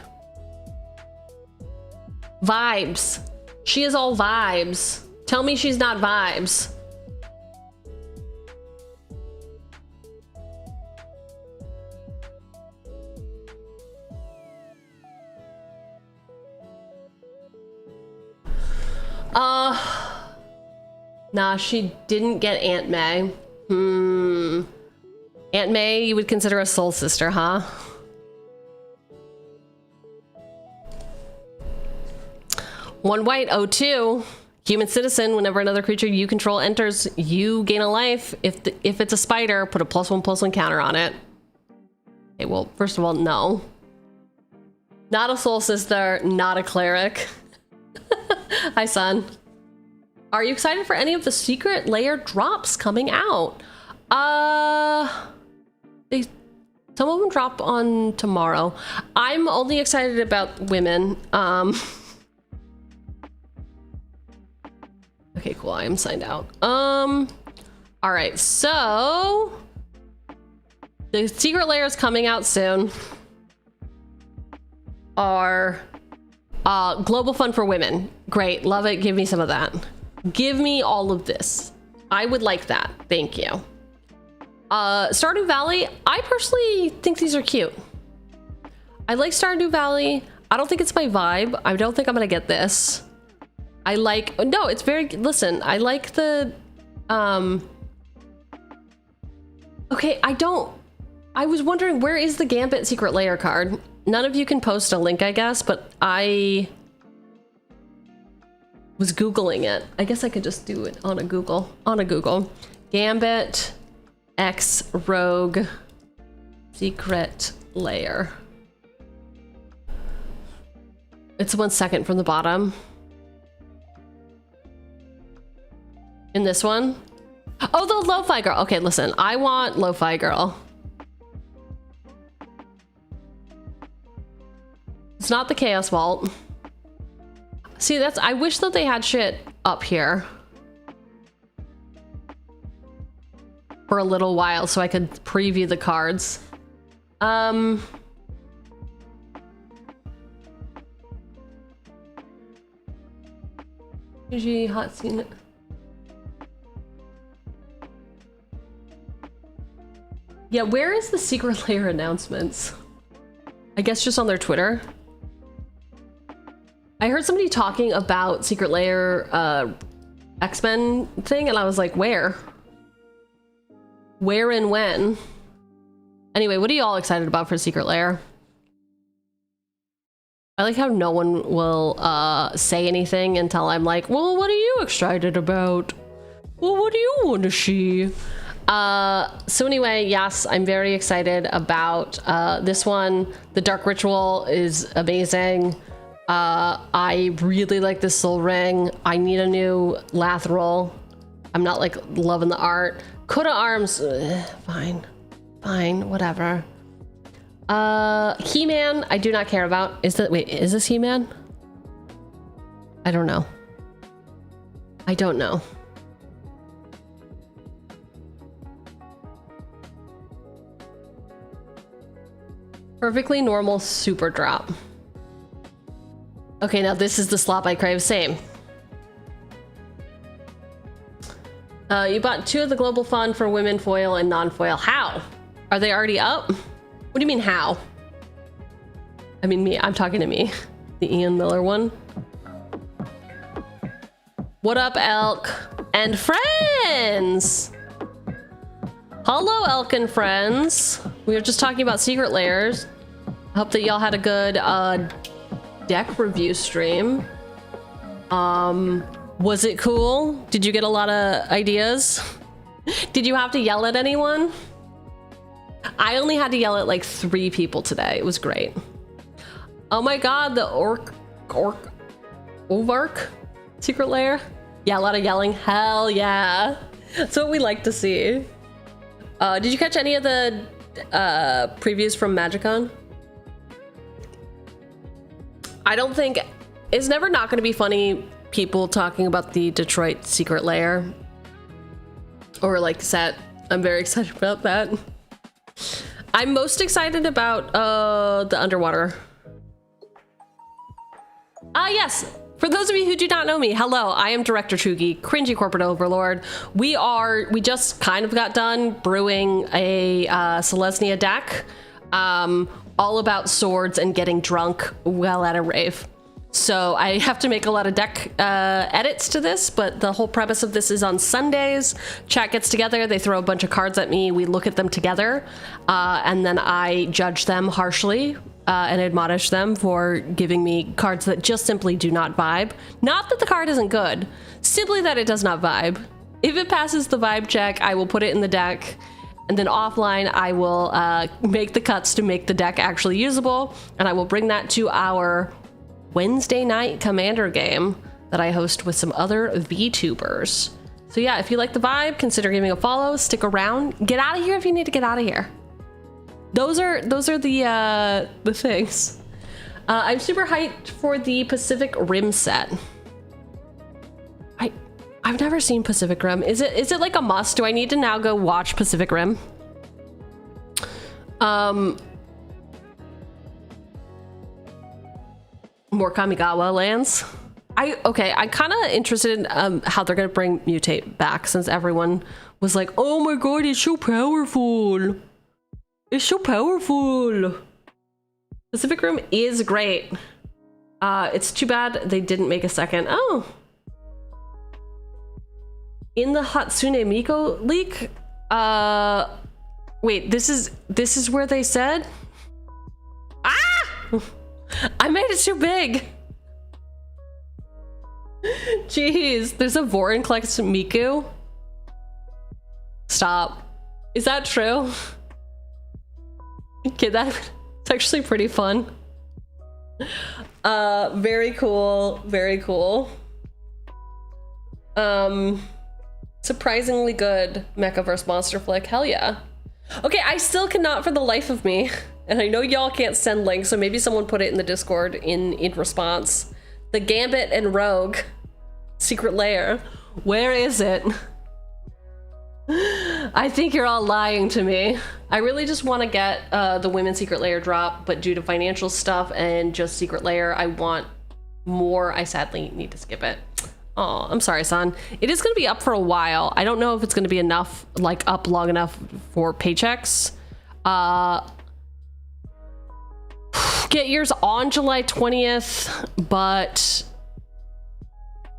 Vibes. She is all vibes. Tell me she's not vibes. Nah, she didn't get Aunt May. Aunt May, you would consider a soul sister, huh? One white, 0-2. Human citizen, whenever another creature you control enters, you gain a life. If it's a spider, put a +1/+1 counter on it. Okay, well, first of all, no. Not a soul sister, not a cleric. Hi, son. Are you excited for any of the secret layer drops coming out? Some of them drop on tomorrow. I'm only excited about women. Okay, cool. I am signed out. All right, so the secret layers coming out soon are global fun for women. Great, love it. Give me some of that. Give me all of this. I would like that. Thank you. Stardew Valley, I personally think these are cute. I like Stardew Valley. I don't think it's my vibe. I don't think I'm gonna get this. I like, no, it's very, listen, I like the, okay, I was wondering, where is the Gambit secret layer card? None of you can post a link, I guess, but I was Googling it. I guess I could just do it on a Google. Gambit X Rogue secret layer. It's 1 second from the bottom. In this one? Oh, the Lo-Fi Girl. Okay, listen, I want Lo-Fi Girl. It's not the Chaos Vault. See, I wish that they had shit up here for a little while so I could preview the cards. Cheugy, hot scene. Yeah, where is the secret layer announcements? I guess just on their Twitter. I heard somebody talking about secret layer X-Men thing and I was like, where? Where and when? Anyway, what are you all excited about for secret layer? I like how no one will say anything until I'm like, well, what are you excited about? Well, what do you want to see? So anyway, yes, I'm very excited about this one. The Dark Ritual is amazing. I really like this Soul Ring. I need a new Lathril. I'm not like loving the art. Coda Arms, fine, whatever. He-Man, I do not care about. Is this He-Man? I don't know. Perfectly normal super drop. Okay, now this is the slop I crave. Same. You bought 2 of the Global Fund for women foil and non-foil. How? Are they already up? What do you mean how? I mean me. I'm talking to me. The Ian Miller one. What up, Elk and friends? Hello, Elk and friends. We were just talking about secret layers. I hope that y'all had a good deck review stream. Was it cool? Did you get a lot of ideas? Did you have to yell at anyone? I only had to yell at like 3 people today. It was great. Oh my god, the Orc secret lair? Yeah, a lot of yelling. Hell yeah. That's what we like to see. Did you catch any of the previews from MagicCon? I don't think... It's never not going to be funny people talking about the Detroit secret lair. Or like set. I'm very excited about that. I'm most excited about the underwater. Yes. For those of you who do not know me, hello, I am Director Cheugy, cringy corporate overlord. We just kind of got done brewing a Selesnya deck, all about swords and getting drunk while at a rave. So I have to make a lot of deck edits to this, but the whole premise of this is on Sundays. Chat gets together, they throw a bunch of cards at me, we look at them together, and then I judge them harshly and admonish them for giving me cards that just simply do not vibe. Not that the card isn't good, simply that it does not vibe. If it passes the vibe check, I will put it in the deck, and then offline I will make the cuts to make the deck actually usable, and I will bring that to our Wednesday night Commander game that I host with some other VTubers. So yeah, if you like the vibe, consider giving a follow, stick around, get out of here if you need to get out of here. Those are the things. I'm super hyped for the Pacific Rim set. I've never seen Pacific Rim. Is it like a must? Do I need to now go watch Pacific Rim? More Kamigawa lands. I'm kind of interested in how they're gonna bring Mutate back, since everyone was like, oh my god, it's so powerful. It's so powerful. Pacific Rim is great. It's too bad they didn't make a second. Oh. In the Hatsune Miku leak? Wait, this is where they said? Ah! I made it too big. Jeez, there's a Vorinclex Miku. Stop. Is that true? Okay, that's actually pretty fun. Very cool, very cool. Surprisingly good Mechaverse monster flick, hell yeah. Okay, I still cannot for the life of me, and I know y'all can't send links, so maybe someone put it in the Discord in response. The Gambit and Rogue secret lair. Where is it? I think you're all lying to me. I really just want to get the women's secret lair drop, but due to financial stuff and just secret lair, I want more. I sadly need to skip it. Oh, I'm sorry, son. It is going to be up for a while. I don't know if it's going to be enough, like up long enough for paychecks. Get yours on July 20th, but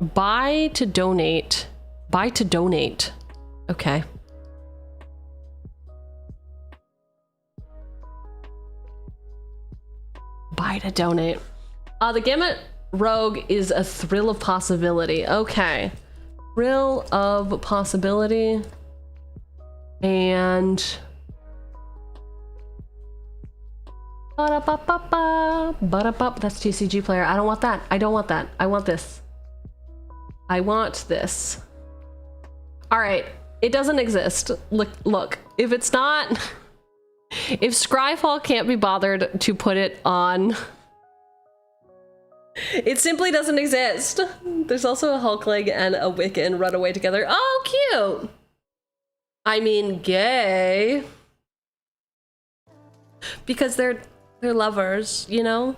buy to donate. Buy to donate. Okay. Buy to donate. The Gambit Rogue is a thrill of possibility. Okay. Thrill of possibility. And that's TCG player. I don't want that. I don't want that. I want this. I want this. All right. It doesn't exist. Look. If it's not, if Scryfall can't be bothered to put it on, it simply doesn't exist. There's also a Hulkling and a Wiccan run away together. Oh, cute. I mean, gay. Because they're lovers, you know?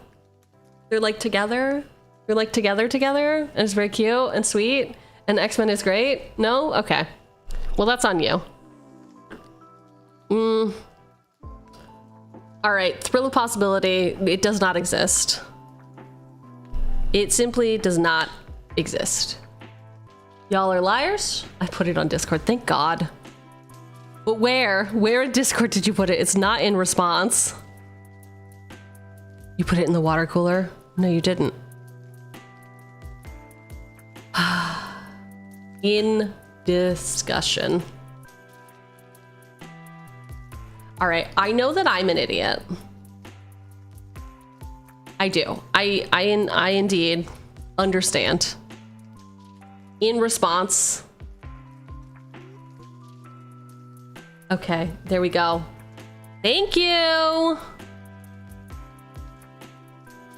They're like together. They're like together, and it's very cute and sweet. And X-Men is great. No? Okay. Well, that's on you. All right, thrill of possibility. It does not exist. It simply does not exist. Y'all are liars. I put it on Discord, thank God. But where in Discord did you put it? It's not in response. You put it in the water cooler? No, you didn't. In discussion. All right, I know that I'm an idiot. I do. I indeed understand. In response. Okay, there we go. Thank you.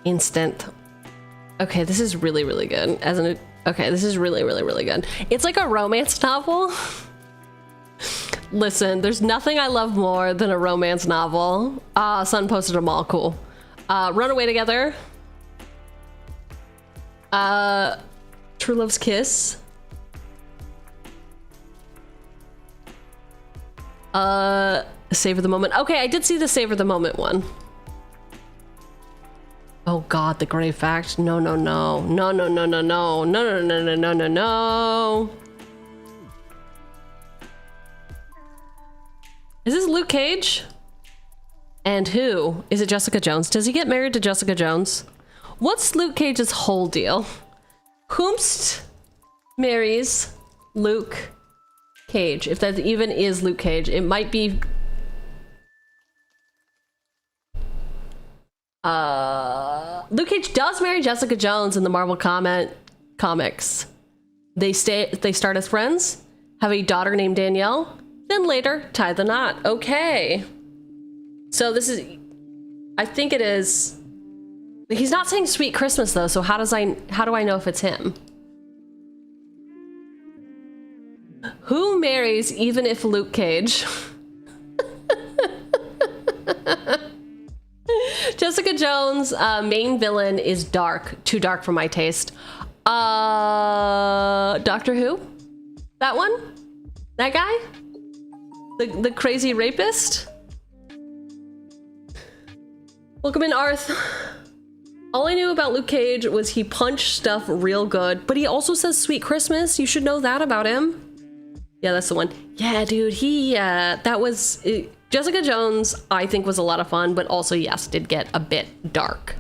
Instant. Okay, this is really, really good. Okay, this is really, really, really good. It's like a romance novel. Listen, there's nothing I love more than a romance novel. Sun posted them all. Cool. Runaway Together. True Love's Kiss. Savor the Moment. Okay, I did see the Savor the Moment one. Oh God, the Grave Fact. No, no, no. No, no, no, no, no. No, no, no, no, no, no, no. Is this Luke Cage? And who? Is it Jessica Jones? Does he get married to Jessica Jones? What's Luke Cage's whole deal? Whomst marries Luke Cage? If that even is Luke Cage, it might be... Luke Cage does marry Jessica Jones in the Marvel comics. They start as friends, have a daughter named Danielle, then later tie the knot. Okay. So this is, I think it is, he's not saying Sweet Christmas though, so how do I know if it's him? Who marries even if Luke Cage? Jessica Jones' main villain is dark. Too dark for my taste. Doctor Who? That one? That guy? The crazy rapist? Welcome in, Arth. All I knew about Luke Cage was he punched stuff real good, but he also says Sweet Christmas. You should know that about him. Yeah, that's the one. Yeah, dude, that was... Jessica Jones, I think, was a lot of fun, but also, yes, did get a bit dark.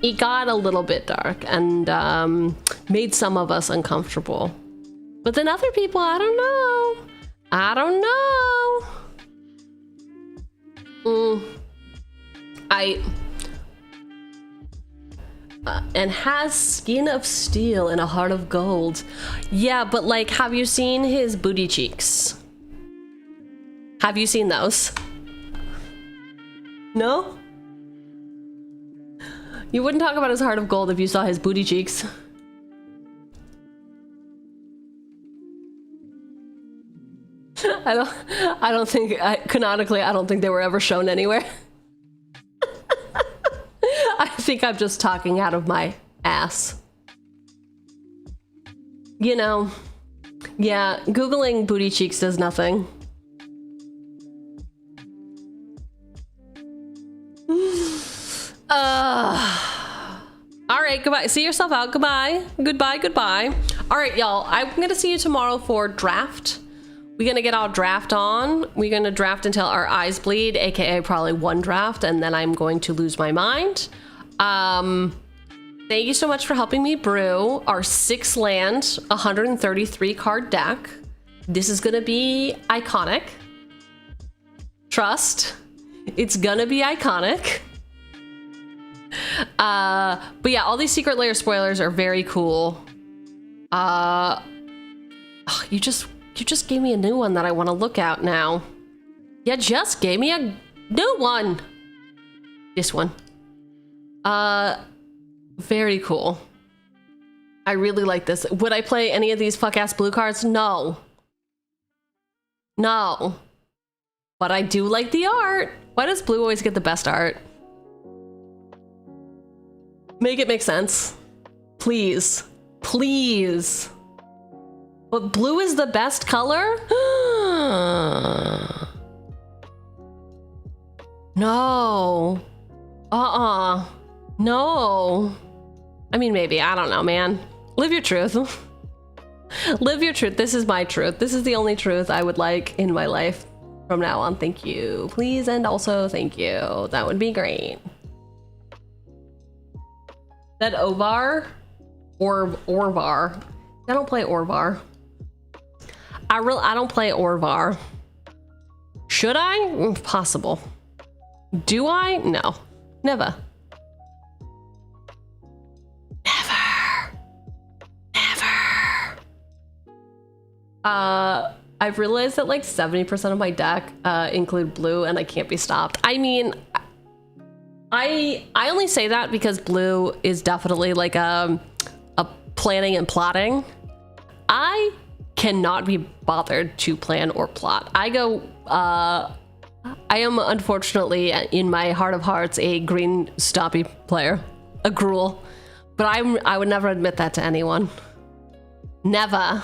It got a little bit dark and made some of us uncomfortable. But then other people, I don't know. And has skin of steel and a heart of gold. Yeah, but like, have you seen his booty cheeks? Have you seen those? No? You wouldn't talk about his heart of gold if you saw his booty cheeks. I don't think, canonically, I don't think they were ever shown anywhere. I think I'm just talking out of my ass. You know, yeah, Googling booty cheeks does nothing. All right, goodbye. See yourself out. Goodbye. Goodbye. All right, y'all. I'm gonna see you tomorrow for draft. We're gonna get our draft on. We're gonna draft until our eyes bleed, aka probably one draft, and then I'm going to lose my mind. Thank you so much for helping me brew our 6-land, 133 card deck. This is gonna be iconic. Trust. It's gonna be iconic. But yeah, all these secret layer spoilers are very cool. You just gave me a new one that I want to look at now. You just gave me a new one. This one. Very cool. I really like this. Would I play any of these fuck-ass blue cards? No. No. But I do like the art. Why does blue always get the best art? Make it make sense. Please. Please. But blue is the best color? No. No. I mean, maybe. I don't know, man. Live your truth. Live your truth. This is my truth. This is the only truth I would like in my life from now on. Thank you. Please, and also thank you. That would be great. That Ovar? Orvar. I don't play Orvar. I don't play Orvar. Should I? Possible. Do I? No. Never. I've realized that like 70% of my deck include blue, and I can't be stopped. I mean, I only say that because blue is definitely like a planning and plotting. I cannot be bothered to plan or plot. I am unfortunately, in my heart of hearts, a green stoppy player, a gruel, but I would never admit that to anyone. Never.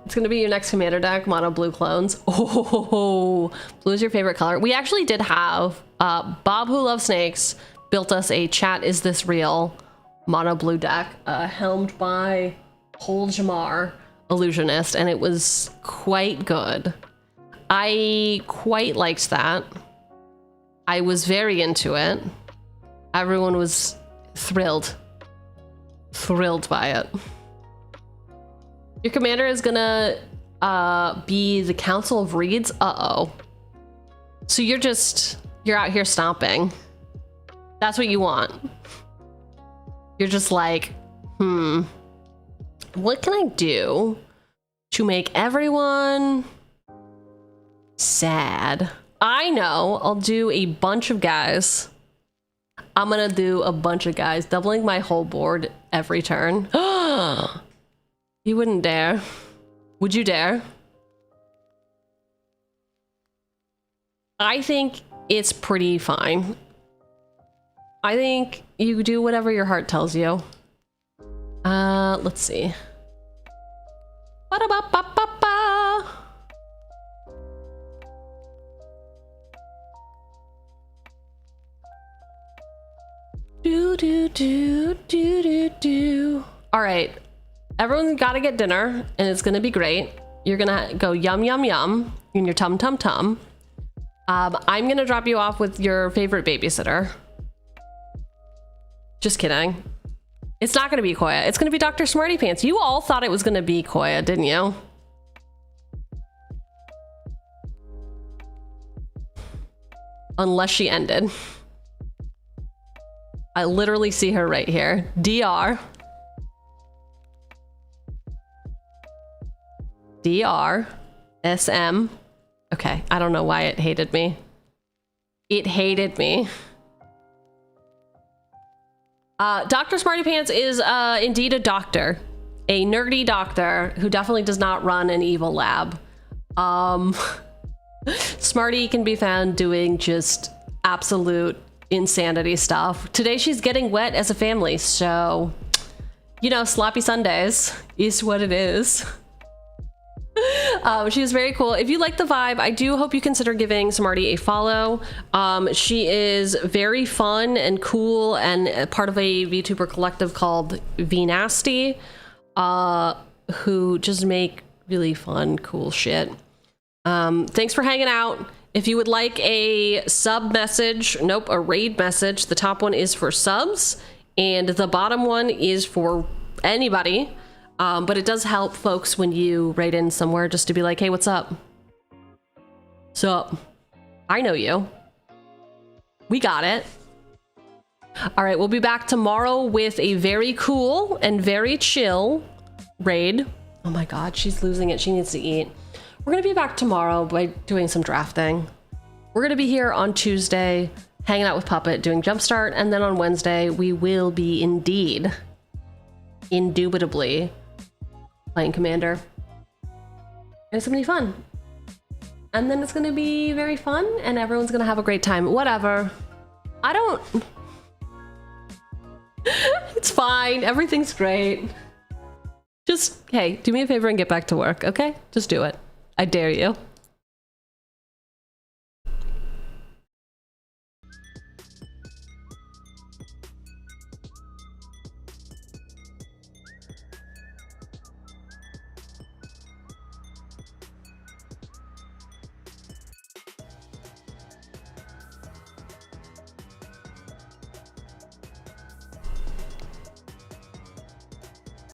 It's gonna be your next commander deck, mono blue clones. Oh, blue is your favorite color. We actually did have Bob, who loves snakes, built us a Chat Is This Real mono blue deck, helmed by Jamar, illusionist, and it was quite good. I quite liked that. I was very into it. Everyone was thrilled by it. Your commander is gonna be the Council of Reeds. Uh-oh. So you're out here stomping. That's what you want. You're just like, what can I do to make everyone sad? I know, I'll do a bunch of guys. I'm gonna do a bunch of guys, doubling my whole board every turn. You wouldn't dare. Would you dare? I think it's pretty fine. I think you do whatever your heart tells you. Let's see. Ba-da-ba-ba-ba-ba. Do. All right. Everyone's got to get dinner, and it's going to be great. You're going to go yum, yum, yum in your tum, tum, tum. I'm going to drop you off with your favorite babysitter. Just kidding. It's not going to be Koya. It's going to be Dr. Smarty Pants. You all thought it was going to be Koya, didn't you? Unless she ended. I literally see her right here. DR. SM. Okay, I don't know why it hated me. It hated me. Dr. Smarty Pants is indeed a doctor. A nerdy doctor who definitely does not run an evil lab. Smarty can be found doing just absolute insanity stuff. Today she's getting wet as a family, so, you know, sloppy Sundays is what it is. She was very cool. If you like the vibe, I do hope you consider giving Smarty a follow. She is very fun and cool and part of a VTuber collective called vNasty, who just make really fun, cool shit. Thanks for hanging out. If you would like a sub message, a raid message, the top one is for subs and the bottom one is for anybody. But it does help folks when you write in somewhere just to be like, hey, what's up? So, I know you. We got it. All right, we'll be back tomorrow with a very cool and very chill raid. Oh my God, she's losing it. She needs to eat. We're gonna be back tomorrow by doing some drafting. We're gonna be here on Tuesday, hanging out with Puppet, doing Jumpstart, and then on Wednesday, we will be indubitably, playing Commander. And it's gonna be fun. And then it's gonna be very fun, and everyone's gonna have a great time. Whatever. It's fine, everything's great. Just, hey, do me a favor and get back to work, okay? Just do it. I dare you.